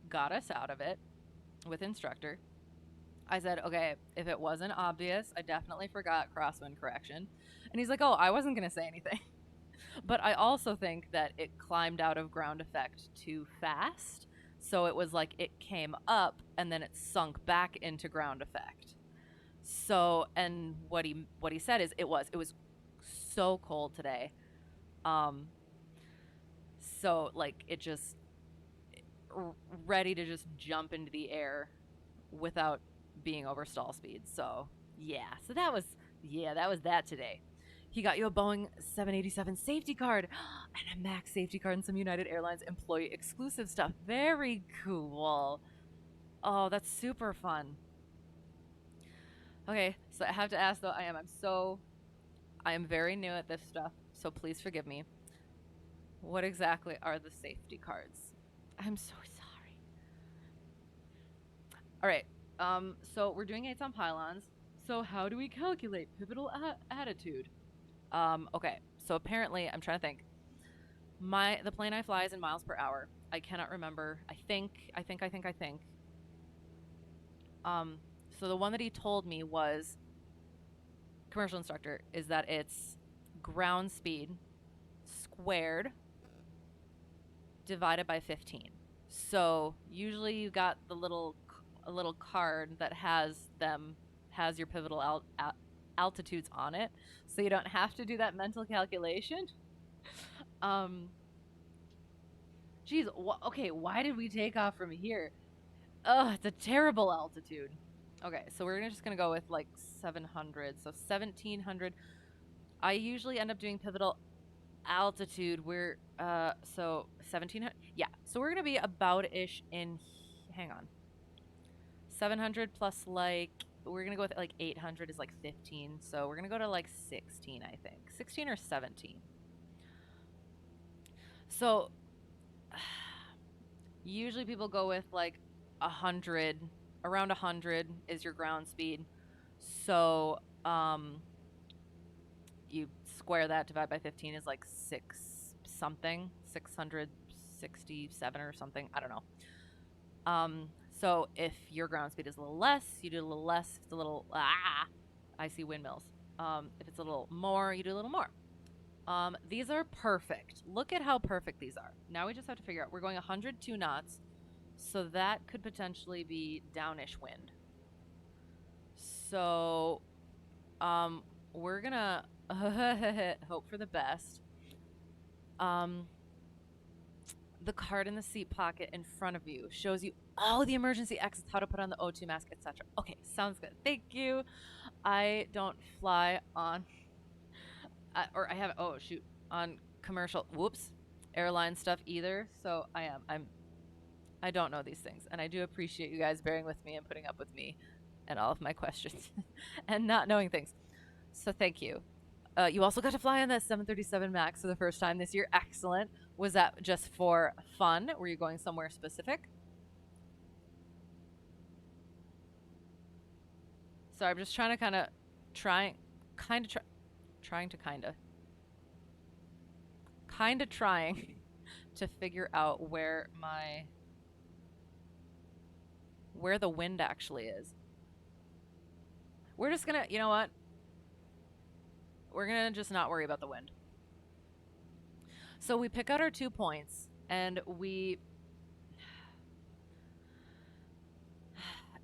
got us out of it with instructor, I said, okay, if it wasn't obvious, I definitely forgot crosswind correction. And he's like, oh, I wasn't going to say anything. But I also think that it climbed out of ground effect too fast. So it was like it came up and then it sunk back into ground effect. So, and what he said is it was so cold today. So like it just ready to just jump into the air without being over stall speed. So yeah, so that was that today. He got you a Boeing 787 safety card and a MAX safety card and some United Airlines employee exclusive stuff. Very cool. Oh, that's super fun. Okay, so I have to ask though, I am very new at this stuff, so please forgive me. What exactly are the safety cards? I'm so sorry. All right, so we're doing 8s on pylons. So how do we calculate pivotal attitude? Okay, so apparently, I'm trying to think. The plane I fly is in miles per hour. I cannot remember. I think. So the one that he told me was, commercial instructor, is that it's ground speed squared divided by 15. So usually you got a little card that has your pivotal altitudes on it, so you don't have to do that mental calculation. Geez, okay, why did we take off from here? Ugh, it's a terrible altitude. Okay, so we're just gonna go with like 700, so 1700. I usually end up doing pivotal altitude. We're so 1700. Yeah, so we're gonna be about-ish in. Hang on. 700 plus like. We're gonna go with like 800 is like 15, so we're gonna go to like 16, I think. 16 or 17. So usually people go with like 100, around 100 is your ground speed. So you square that, divide by 15 is like 667 or something. I don't know. So if your ground speed is a little less, you do a little less. If it's a little, I see windmills. If it's a little more, you do a little more. These are perfect. Look at how perfect these are. Now we just have to figure out, we're going 102 knots, so that could potentially be downish wind. So, we're gonna hope for the best. The card in the seat pocket in front of you shows you all the emergency exits, how to put on the O2 mask, etc. Okay, sounds good. Thank you. I don't fly on, or I have, oh shoot, on commercial, airline stuff either. So I don't know these things, and I do appreciate you guys bearing with me and putting up with me and all of my questions and not knowing things. So thank you. You also got to fly on that 737 MAX for the first time this year. Excellent. Was that just for fun? Were you going somewhere specific? So I'm just trying to trying to figure out where the wind actually is. We're just gonna, you know what? We're gonna just not worry about the wind. So we pick out our 2 points, and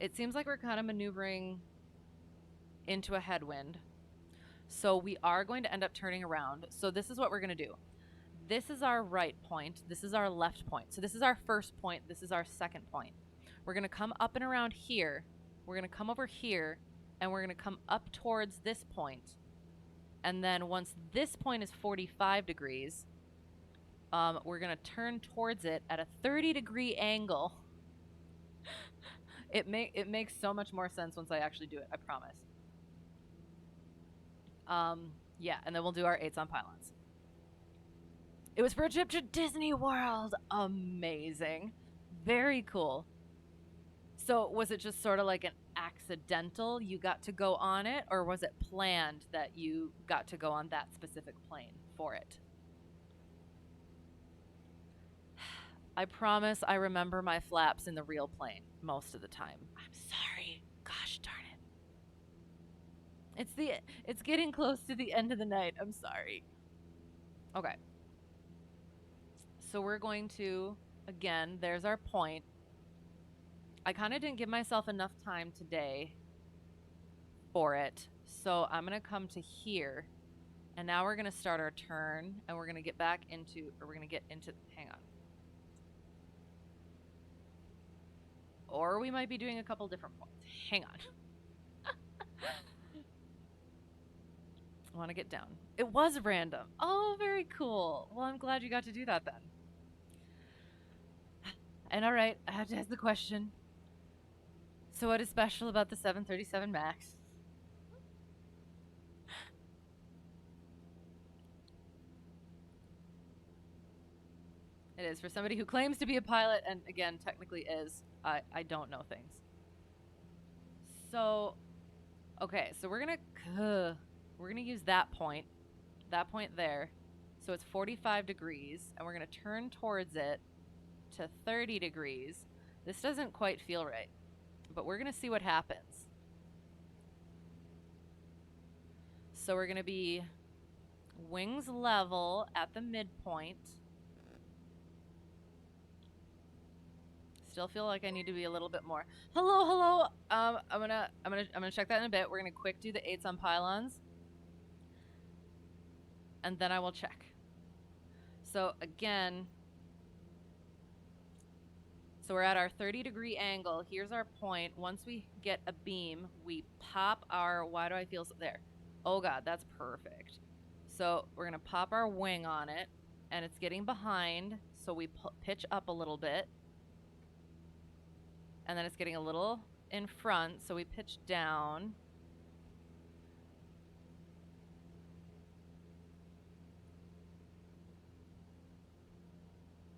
it seems like we're kind of maneuvering into a headwind. So we are going to end up turning around. So this is what we're gonna do. This is our right point. This is our left point. So this is our first point. This is our second point. We're gonna come up and around here. We're gonna come over here, and we're gonna come up towards this point. And then once this point is 45 degrees, we're gonna turn towards it at a 30-degree angle. It makes so much more sense once I actually do it, I promise. Yeah, and then we'll do our 8s on pylons. It was for a trip to Disney World. Amazing. Very cool. So was it just sort of like an accidental you got to go on it, or was it planned that you got to go on that specific plane for it? I promise I remember my flaps in the real plane most of the time. I'm sorry. Gosh darn it. It's getting close to the end of the night. I'm sorry. Okay. So we're going to, again, there's our point. I kind of didn't give myself enough time today for it. So I'm going to come to here. And now we're going to start our turn. And we're going to get back into, or we're going to get into, hang on. Or we might be doing a couple different points. Hang on. I want to get down. It was random. Oh, very cool. Well, I'm glad you got to do that then. And all right, I have to ask the question. So what is special about the 737 MAX? It is for somebody who claims to be a pilot and again technically is. I don't know things. So okay, so we're gonna use that point there. So it's 45 degrees and we're gonna turn towards it to 30 degrees. This doesn't quite feel right, but we're gonna see what happens. So we're gonna be wings level at the midpoint. Still feel like I need to be a little bit more. Hello. I'm gonna check that in a bit. We're gonna quick do the 8s on pylons, and then I will check. So again, so we're at our 30-degree angle. Here's our point. Once we get a beam, we pop our. Why do I feel so there? Oh God, that's perfect. So we're gonna pop our wing on it, and it's getting behind. So we pitch up a little bit. And then it's getting a little in front, so we pitch down.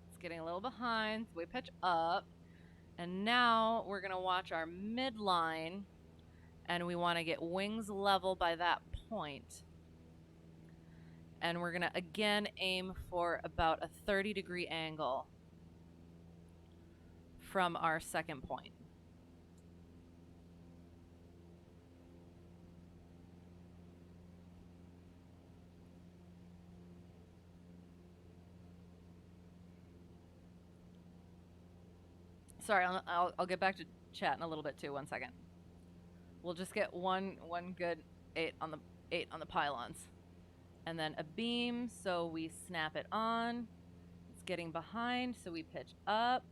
It's getting a little behind, so we pitch up. And now we're going to watch our midline, and we want to get wings level by that point. And we're going to again aim for about a 30-degree angle from our second point. Sorry, I'll get back to chat in a little bit too. 1 second. We'll just get one good 8 on the pylons, and then a beam. So we snap it on. It's getting behind, so we pitch up.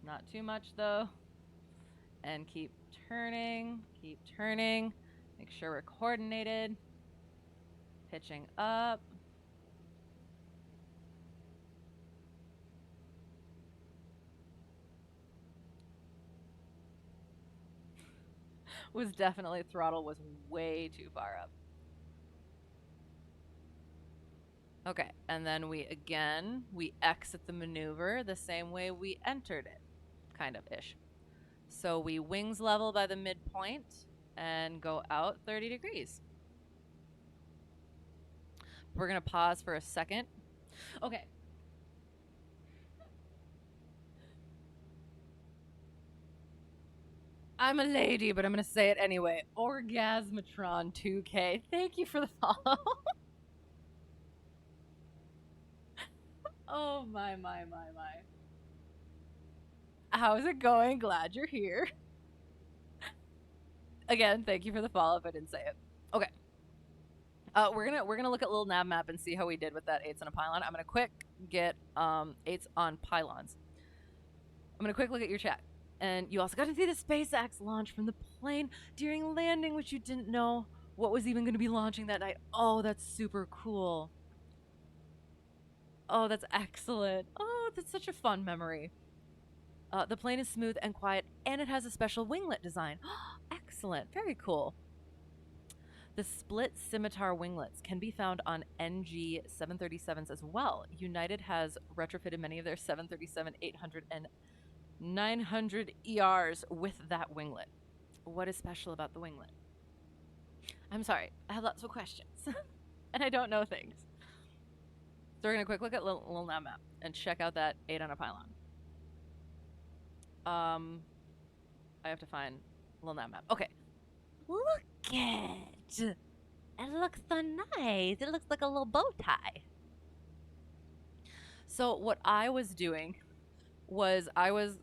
Not too much though, and keep turning. Keep turning. Make sure we're coordinated. Pitching up. Was definitely throttle was way too far up. Okay, and then we exit the maneuver the same way we entered it, kind of ish. So we wings level by the midpoint and go out 30 degrees. We're gonna pause for a second. Okay. I'm a lady, but I'm gonna say it anyway. Orgasmatron 2K. Thank you for the follow. Oh my. How's it going? Glad you're here. Again, thank you for the follow if I didn't say it. Okay. We're gonna look at little nav map and see how we did with that 8s on a pylon. I'm gonna quick get 8s on pylons. I'm gonna quick look at your chat. And you also got to see the SpaceX launch from the plane during landing, which you didn't know what was even going to be launching that night. Oh, that's super cool. Oh, that's excellent. Oh, that's such a fun memory. The plane is smooth and quiet, and it has a special winglet design. Excellent. Very cool. The split scimitar winglets can be found on NG 737s as well. United has retrofitted many of their 737, 800, and 900 ERs with that winglet. What is special about the winglet? I'm sorry, I have lots of questions. And I don't know things. So we're gonna quick look at little nav map and check out that 8 on a pylon. I have to find little nav map. Okay. Look it! It looks so nice. It looks like a little bow tie. So what I was doing was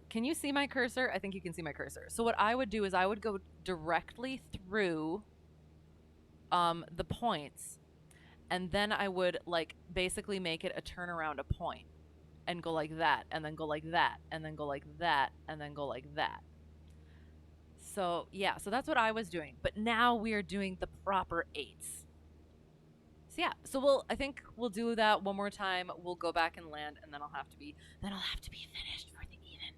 can you see my cursor? I think you can see my cursor. So what I would do is I would go directly through the points, and then I would like basically make it a turnaround a point and go like that, and then go like that, and then go like that, and then go like that. So yeah, so that's what I was doing. But now we are doing the proper 8s. So yeah, so I think we'll do that one more time. We'll go back and land, and then I'll have to be finished for the even.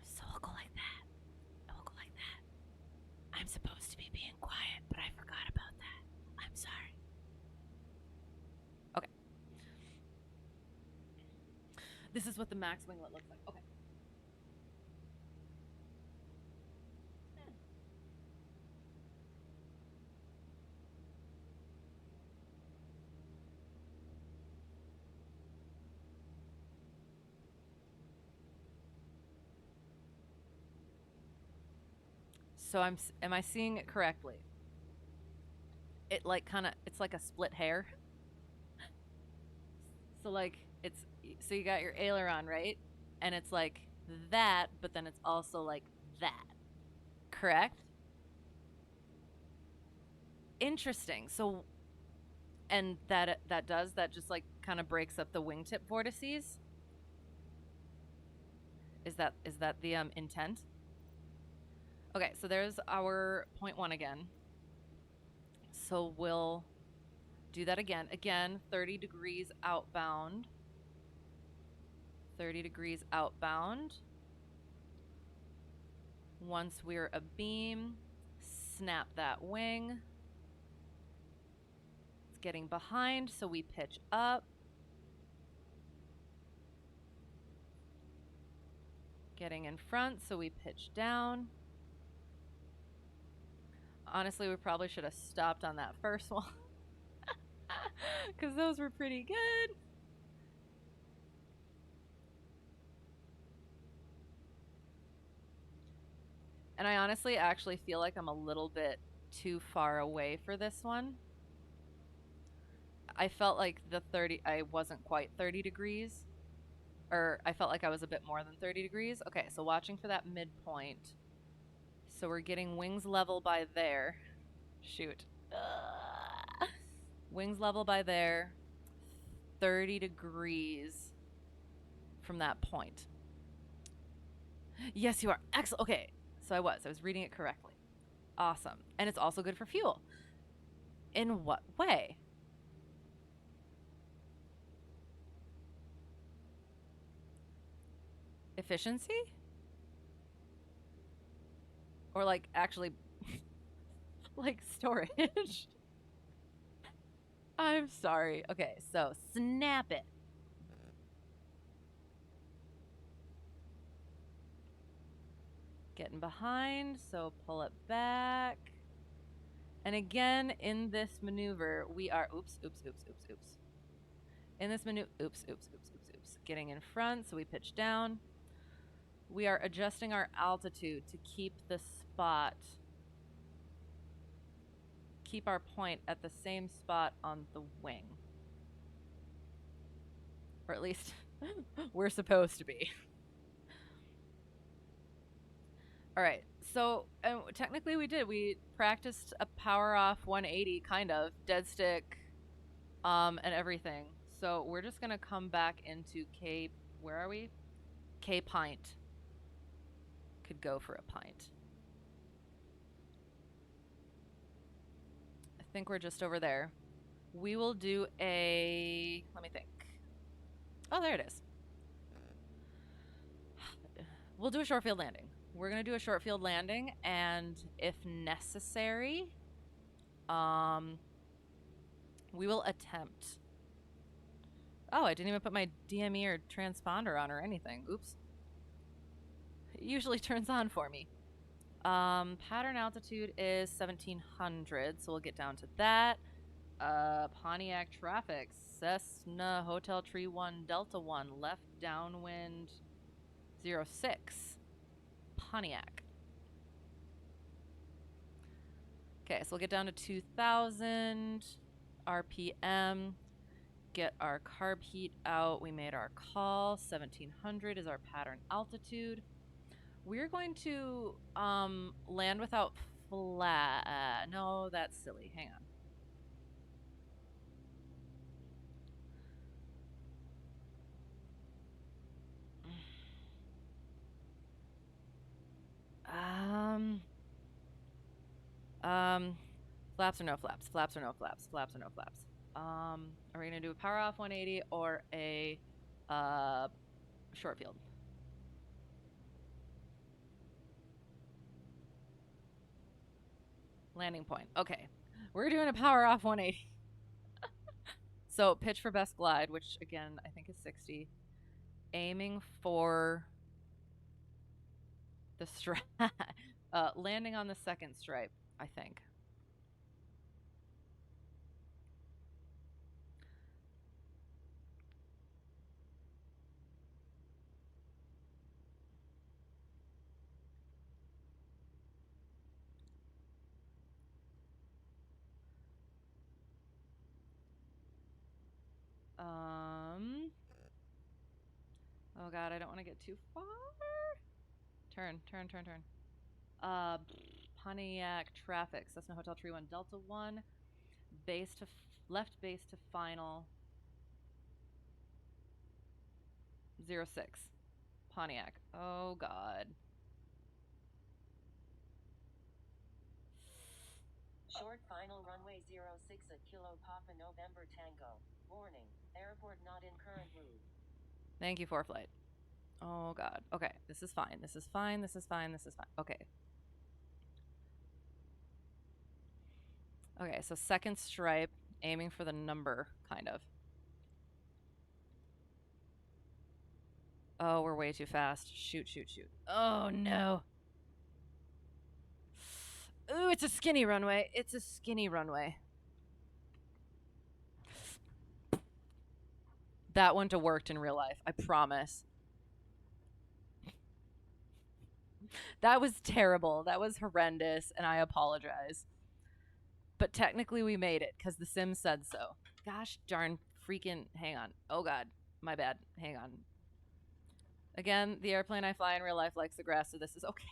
So we'll go like that. And we'll go like that. I'm supposed to be being quiet, but I forgot about that. I'm sorry. Okay. This is what the max winglet looks like. Okay. So am I seeing it correctly? It like it's like a split hair. So like so you got your aileron, right? And it's like that, but then it's also like that. Correct? Interesting. So and that just like kind of breaks up the wingtip vortices? Is that the intent? Okay, so there's our 0.1 again. So we'll do that again. Again, 30 degrees outbound. 30 degrees outbound. Once we're abeam, snap that wing. It's getting behind, so we pitch up. Getting in front, so we pitch down. Honestly, we probably should have stopped on that first one. Because those were pretty good. And I honestly actually feel like I'm a little bit too far away for this one. I felt like I wasn't quite 30 degrees. Or I felt like I was a bit more than 30 degrees. Okay, so watching for that midpoint. So we're getting wings level by there. Shoot. Wings level by there. 30 degrees from that point. Yes, you are. Excellent. Okay, so I was reading it correctly. Awesome. And it's also good for fuel. In what way? Efficiency? Or like actually like storage? I'm sorry. Okay, so snap it. Getting behind, so pull it back. And again, in this maneuver, we are, oops. In this maneuver, oops. Getting in front, so we pitch down. We are adjusting our altitude to keep the spot, keep our point at the same spot on the wing. Or at least, we're supposed to be. All right, so technically we did. We practiced a power off 180, kind of, dead stick, and everything. So we're just gonna come back into K, where are we? K pint. Could go for a pint. I think we're just over there. We will do a, let me think. Oh, there it is. We'll do a short field landing. We're going to do a short field landing, and if necessary, we will attempt. Oh, I didn't even put my DME or transponder on or anything. Oops. It usually turns on for me. Pattern altitude is 1700, so we'll get down to that. Pontiac traffic, Cessna Hotel Tree 1 Delta 1, left downwind 06. Pontiac. Okay, so we'll get down to 2000 RPM, get our carb heat out. We made our call. 1700 is our pattern altitude. We're going to land without flat. No, that's silly. Hang on. Flaps or no flaps? Flaps or no flaps? Flaps or no flaps? Are we gonna do a power off 180 or a short field? Landing point. Okay, we're doing a power off 180. So pitch for best glide, which again I think is 60. Aiming for the stripe. Landing on the second stripe, I think. Oh god, I don't want to get too far. Turn. Pontiac traffic, Cessna Hotel Tree 1 Delta 1, base to left base to final 06. Pontiac. Oh god. Short final runway 06 at Kilo Papa November Tango. Warning, airport not in current route. Thank you, ForeFlight. Oh god. Okay, this is fine. This is fine. Okay. Okay, so second stripe, aiming for the number, kind of. Oh, we're way too fast. Shoot, shoot, shoot. Oh, no. Ooh, it's a skinny runway. It's a skinny runway. That wouldn't have worked in real life, I promise. That was terrible. That was horrendous, and I apologize. But technically we made it, because the sim said so. Gosh darn freaking... Hang on. Oh, God. My bad. Hang on. Again, the airplane I fly in real life likes the grass, so this is okay.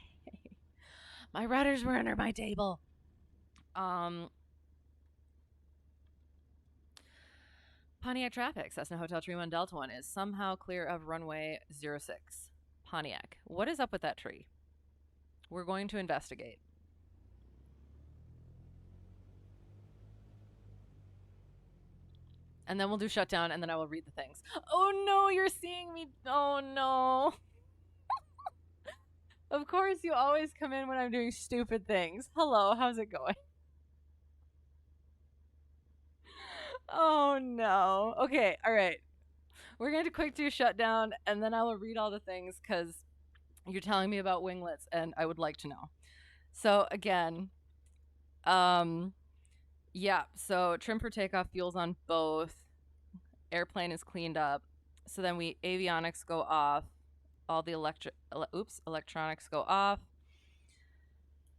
My rudders were under my table. Pontiac traffic, Cessna Hotel 31 Delta 1 is somehow clear of runway 06. Pontiac. What is up with that tree? We're going to investigate. And then we'll do shutdown, and then I will read the things. Oh no, you're seeing me. Oh no. Of course, you always come in when I'm doing stupid things. Hello, how's it going? Oh no. Okay, all right. We're going to quick do shutdown, and then I will read all the things because you're telling me about winglets, and I would like to know. So again, yeah, so trim for takeoff, fuels on both. Airplane is cleaned up. So then avionics go off. All the electronics go off.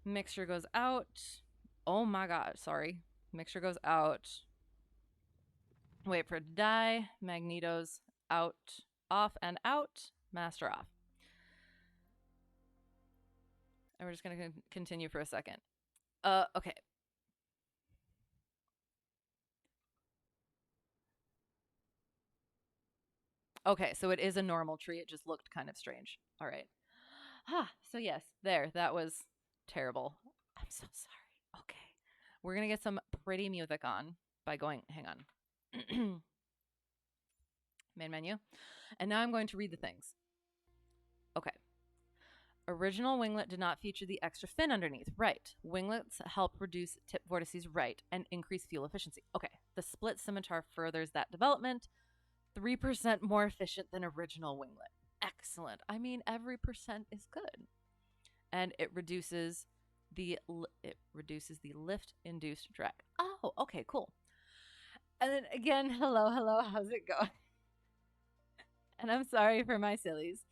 Mixture goes out. Oh my God, sorry. Mixture goes out. Wait for it to die. Magnetos out, off, and out. Master off. And we're just going to continue for a second. Okay. Okay, so it is a normal tree. It just looked kind of strange. All right. So yes, that was terrible. I'm so sorry. Okay. We're going to get some pretty music on by going, hang on. Main menu. And now I'm going to read the things. Okay. Original winglet did not feature the extra fin underneath. Right. Winglets help reduce tip vortices right and increase fuel efficiency. Okay. The split scimitar furthers that development. 3% more efficient than original winglet. Excellent. I mean, every percent is good. And it reduces the lift-induced drag. Oh, okay, cool. And then again, hello, how's it going? And I'm sorry for my sillies.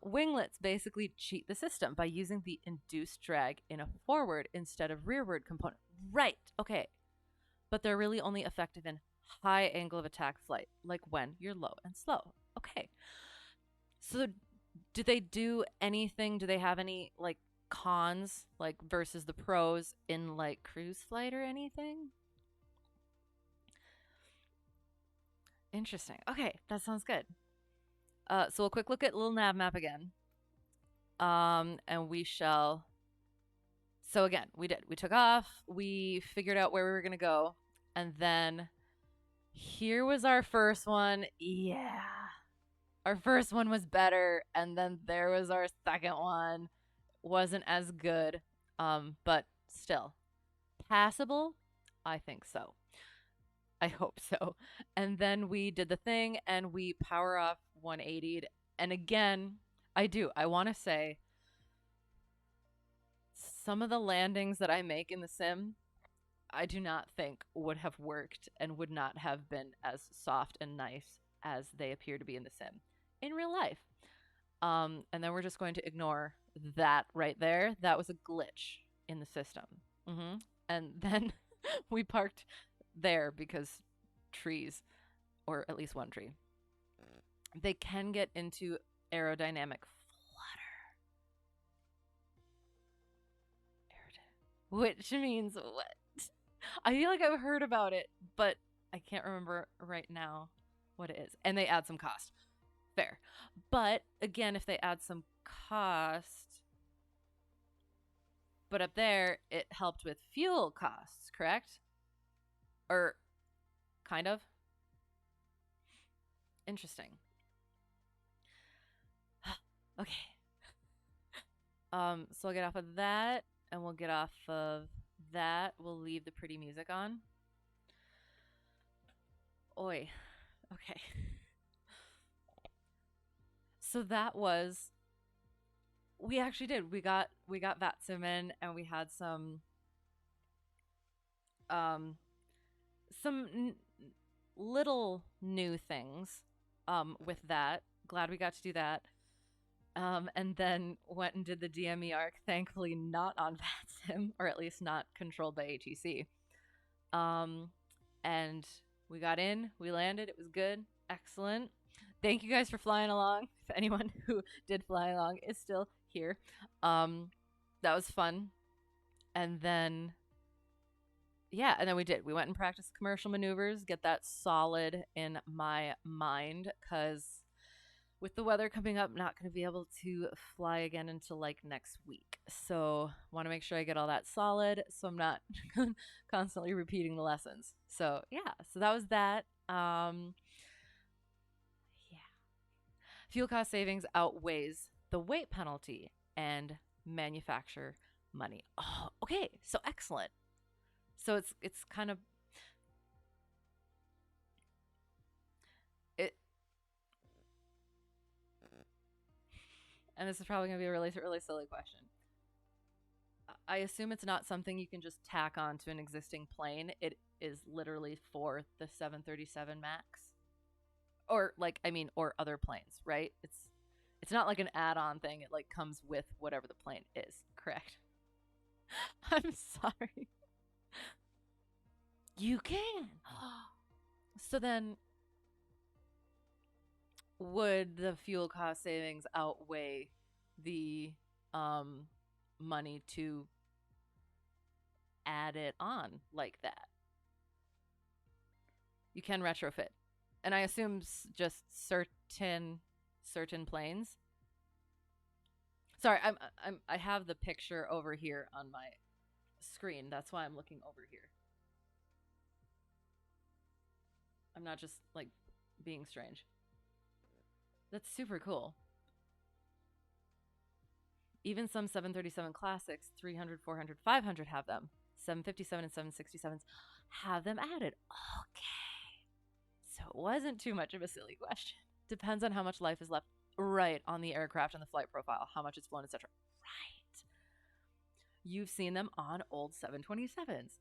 Winglets basically cheat the system by using the induced drag in a forward instead of rearward component. Right, okay. But they're really only effective in high angle of attack flight, like when you're low and slow. Okay. So do they do anything? Do they have any like cons, like versus the pros in like cruise flight or anything? Interesting. Okay, that sounds good. So a quick look at little nav map again. And we shall. So again, we took off. We figured out where we were gonna go, and then here was our first one. Yeah. Our first one was better, and then there was our second one. Wasn't as good, but still passable. I think so. I hope so. And then we did the thing, and we power off 180'd. And again, I want to say some of the landings that I make in the sim, I do not think would have worked and would not have been as soft and nice as they appear to be in the sim in real life. And then we're just going to ignore that right there. That was a glitch in the system. And then we parked there because trees, or at least one tree, they can get into aerodynamic flutter. Which means what? I feel like I've heard about it, but I can't remember right now what it is. And they add some cost. Fair. But again, if they add some cost, but up there, it helped with fuel costs, correct? Or kind of? Interesting. Okay. So I'll get off of that, and we'll get off of that. We'll leave the pretty music on. Oi. Okay. So that was, we actually did. We got VATSIM in, and we had some little new things with that. Glad we got to do that. And then went and did the DME arc, thankfully not on VATSIM, or at least not controlled by ATC. And we got in, we landed, it was good, excellent. Thank you guys for flying along. If anyone who did fly along is still here. That was fun. And then, yeah, and then we went and practiced commercial maneuvers, get that solid in my mind, because with the weather coming up, not going to be able to fly again until like next week. So want to make sure I get all that solid so I'm not constantly repeating the lessons. So yeah, so that was that. Yeah. Fuel cost savings outweighs the weight penalty and manufacturer money. Oh, okay. So excellent. So it's kind of and this is probably going to be a really, really silly question. I assume it's not something you can just tack on to an existing plane. It is literally for the 737 MAX. Or or other planes, right? It's not like an add-on thing. It like comes with whatever the plane is, correct? I'm sorry. You can. So then would the fuel cost savings outweigh the money to add it on like that? You can retrofit, and I assume just certain planes. Sorry, I have the picture over here on my screen. That's why I'm looking over here. I'm not just like being strange. That's super cool. Even some 737 classics, 300, 400, 500 have them. 757 and 767s have them added. Okay. So it wasn't too much of a silly question. Depends on how much life is left right on the aircraft and the flight profile, how much it's flown, etc. Right. You've seen them on old 727s.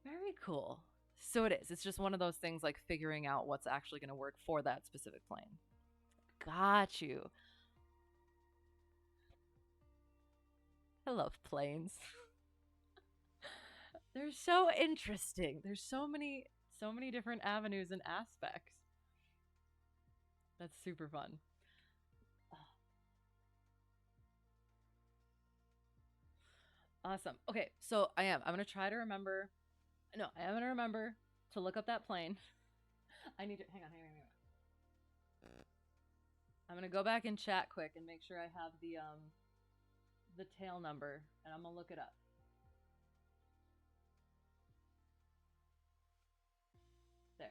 Very cool. So it is. It's just one of those things like figuring out what's actually going to work for that specific plane. Got you. I love planes. They're so interesting. There's so many different avenues and aspects. That's super fun. Awesome. Okay, so I'm going to try to remember. No, I am going to remember to look up that plane. I need to, hang on. I'm going to go back and chat quick and make sure I have the tail number, and I'm going to look it up. There.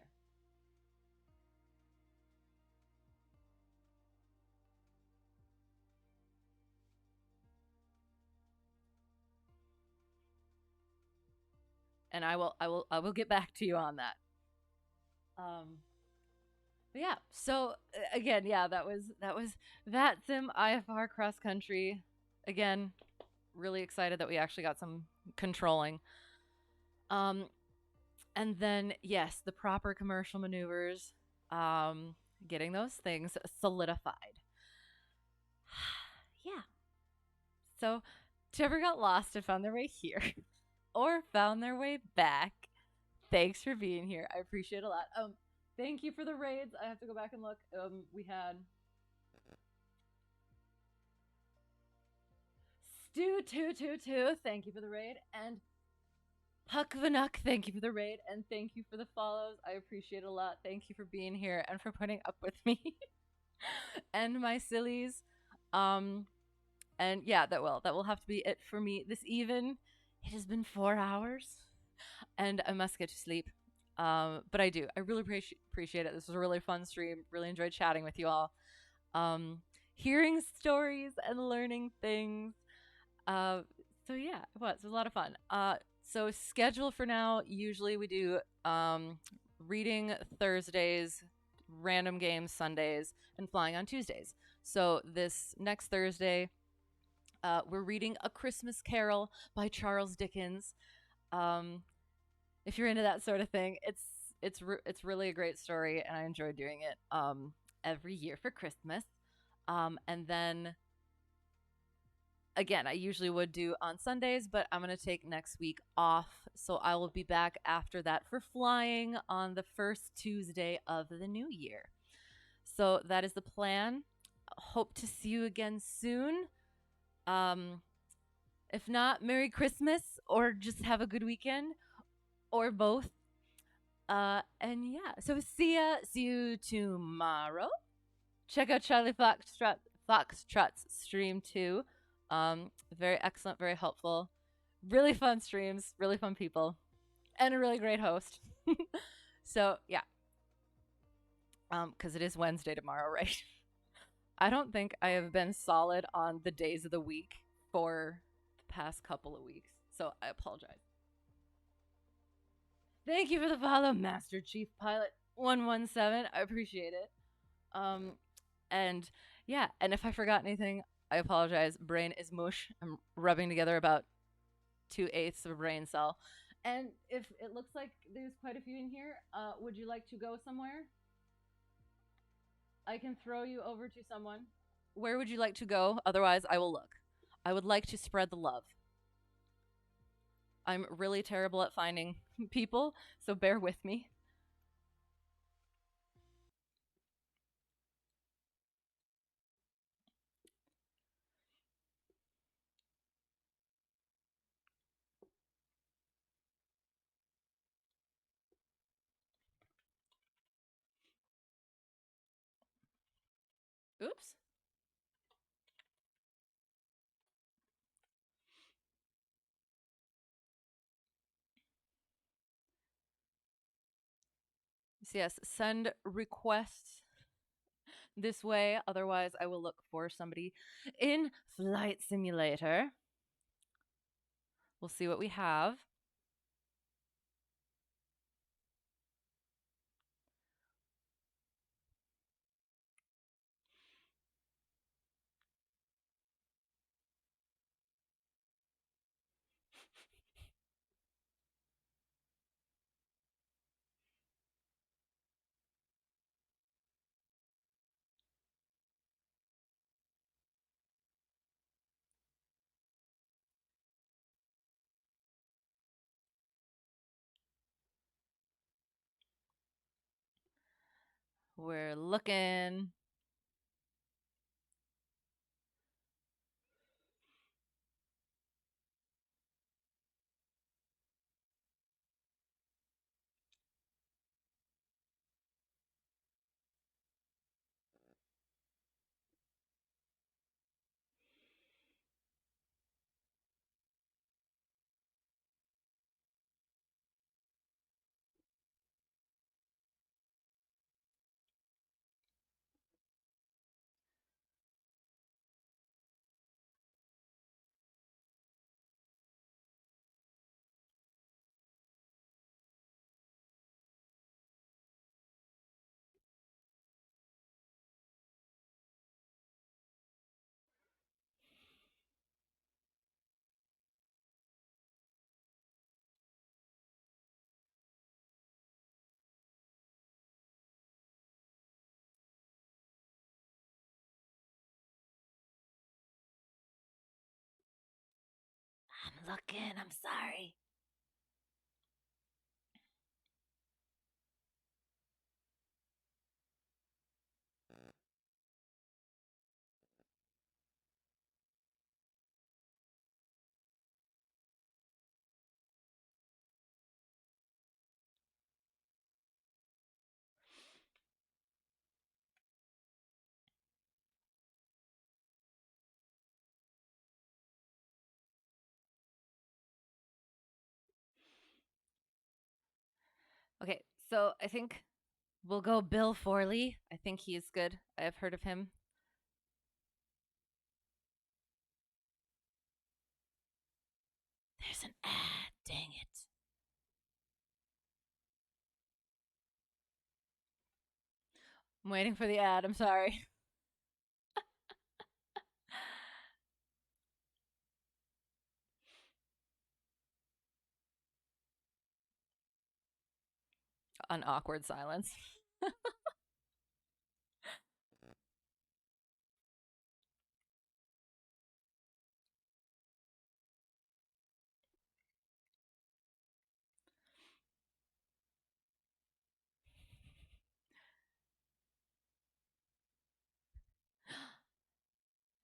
And I will get back to you on that. But yeah, so again, yeah, that was VATSIM IFR cross country. Again, really excited that we actually got some controlling. And then yes, the proper commercial maneuvers, getting those things solidified. Yeah. So, whoever got lost and found their way here, or found their way back, thanks for being here. I appreciate it a lot. Thank you for the raids. I have to go back and look. We had Stu222, thank you for the raid, and Huck Vanuk, thank you for the raid, and thank you for the follows. I appreciate it a lot. Thank you for being here and for putting up with me and my sillies. And yeah, that will have to be it for me this even. It has been 4 hours, and I must get to sleep. But I really appreciate it. This was a really fun stream. Really enjoyed chatting with you all. Hearing stories and learning things. So yeah, it was a lot of fun. So schedule for now, usually we do reading Thursdays, random games Sundays, and flying on Tuesdays. So this next Thursday, we're reading A Christmas Carol by Charles Dickens. If you're into that sort of thing, it's really a great story, and I enjoy doing it every year for Christmas. And then again, I usually would do on Sundays, but I'm going to take next week off. So I will be back after that for flying on the first Tuesday of the new year. So that is the plan. Hope to see you again soon. If not, Merry Christmas, or just have a good weekend, or both. And yeah, so see you tomorrow. Check out Charlie Foxtrot's stream too. Very excellent, very helpful, really fun streams, really fun people, and a really great host. So yeah, because it is Wednesday tomorrow, right? I don't think I have been solid on the days of the week for the past couple of weeks, so I apologize. Thank you for the follow, Master Chief Pilot 117. I appreciate it. And yeah, and if I forgot anything, I apologize. Brain is mush. I'm rubbing together about 2/8 of a brain cell. And if it looks like there's quite a few in here, would you like to go somewhere? I can throw you over to someone. Where would you like to go? Otherwise, I will look. I would like to spread the love. I'm really terrible at finding people, so bear with me. Oops. So yes, send requests this way. Otherwise, I will look for somebody in Flight Simulator. We'll see what we have. We're looking. I'm looking. I'm sorry. Okay, so I think we'll go Bill Forley. I think he is good. I have heard of him. There's an ad. Dang it. I'm waiting for the ad. I'm sorry. An awkward silence.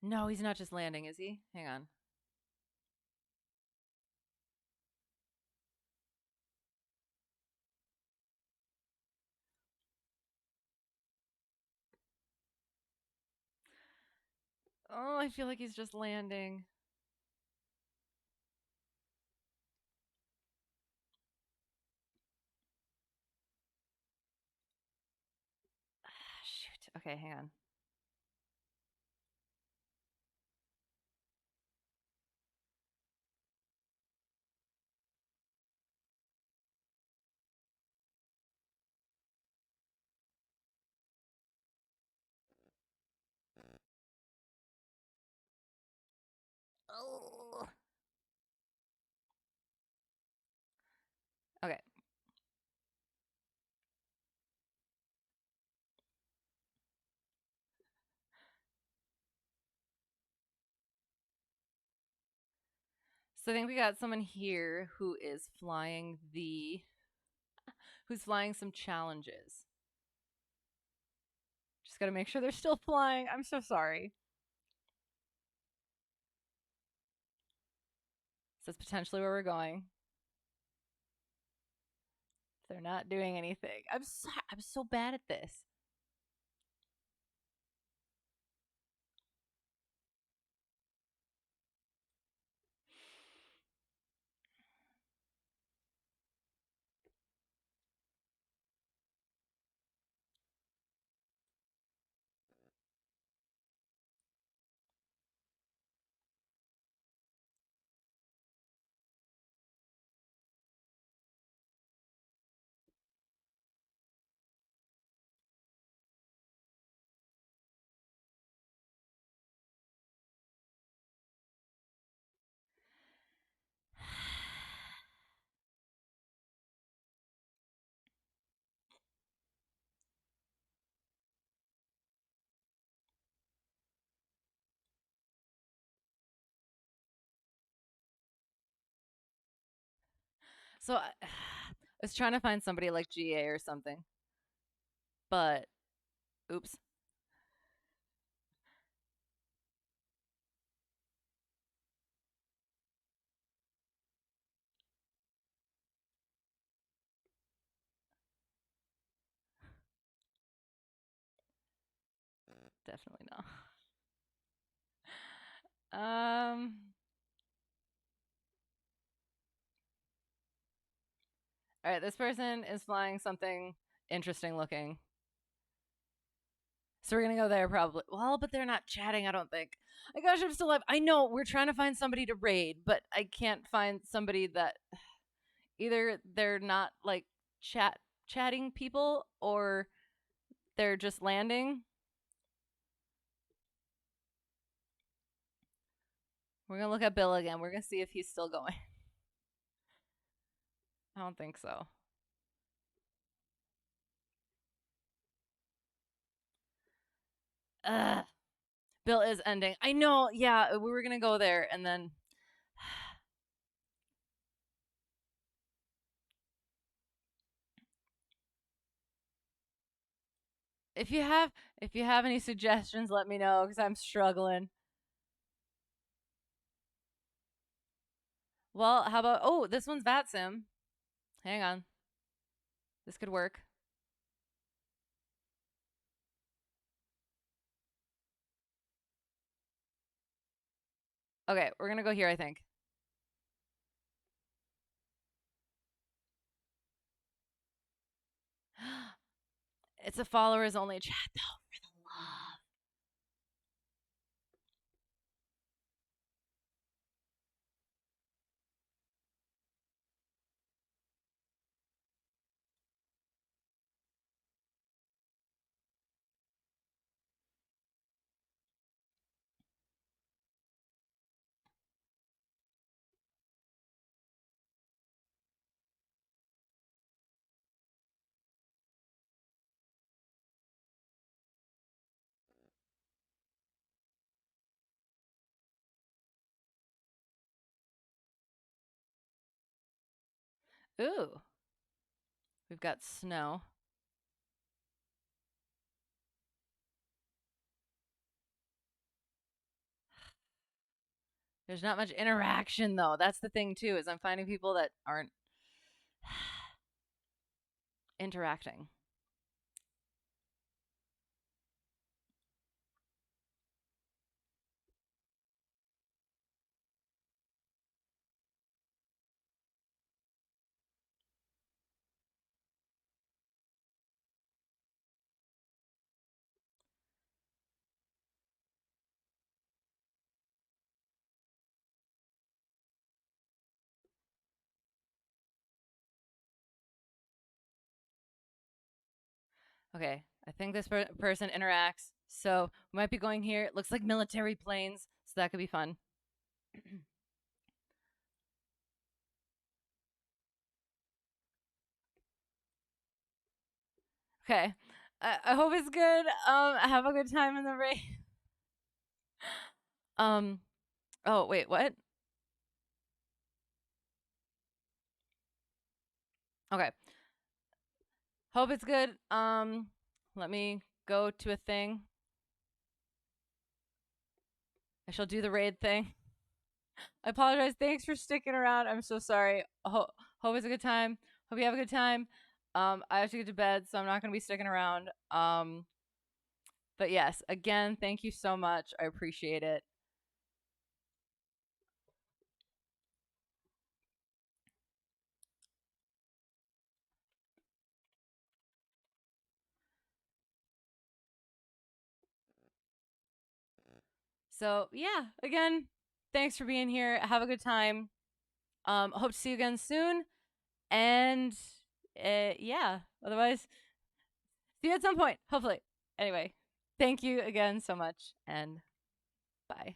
No, he's not just landing, is he? Hang on. Oh, I feel like he's just landing. Shoot. Okay, hang on. Oh. Okay. So I think we got someone here who is flying who's flying some challenges. Just got to make sure they're still flying. I'm so sorry. So that's potentially where we're going. They're not doing anything. I'm so bad at this. So I was trying to find somebody like GA or something. But oops. Definitely not. All right, this person is flying something interesting looking. So we're going to go there probably. Well, but they're not chatting, I don't think. My gosh, I'm still alive. I know we're trying to find somebody to raid, but I can't find somebody that either they're not like chatting people or they're just landing. We're going to look at Bill again. We're going to see if he's still going. I don't think so. Bill is ending. I know. Yeah, we were going to go there and then if you have any suggestions, let me know cuz I'm struggling. Well, how about oh, this one's VATSIM. Hang on. This could work. Okay, we're going to go here, I think. It's a followers only chat though, for the love. Ooh. We've got snow. There's not much interaction, though. That's the thing, too, is I'm finding people that aren't interacting. Okay, I think this person interacts. So we might be going here. It looks like military planes, so that could be fun. Okay, I hope it's good. Have a good time in the rain. Oh wait, what? Okay. Hope it's good. Let me go to a thing. I shall do the raid thing. I apologize. Thanks for sticking around. I'm so sorry. Hope it's a good time. Hope you have a good time. I have to get to bed, so I'm not going to be sticking around. But yes, again, thank you so much. I appreciate it. So yeah, again, thanks for being here. Have a good time. Hope to see you again soon. And yeah, otherwise, see you at some point, hopefully. Anyway, thank you again so much, and bye.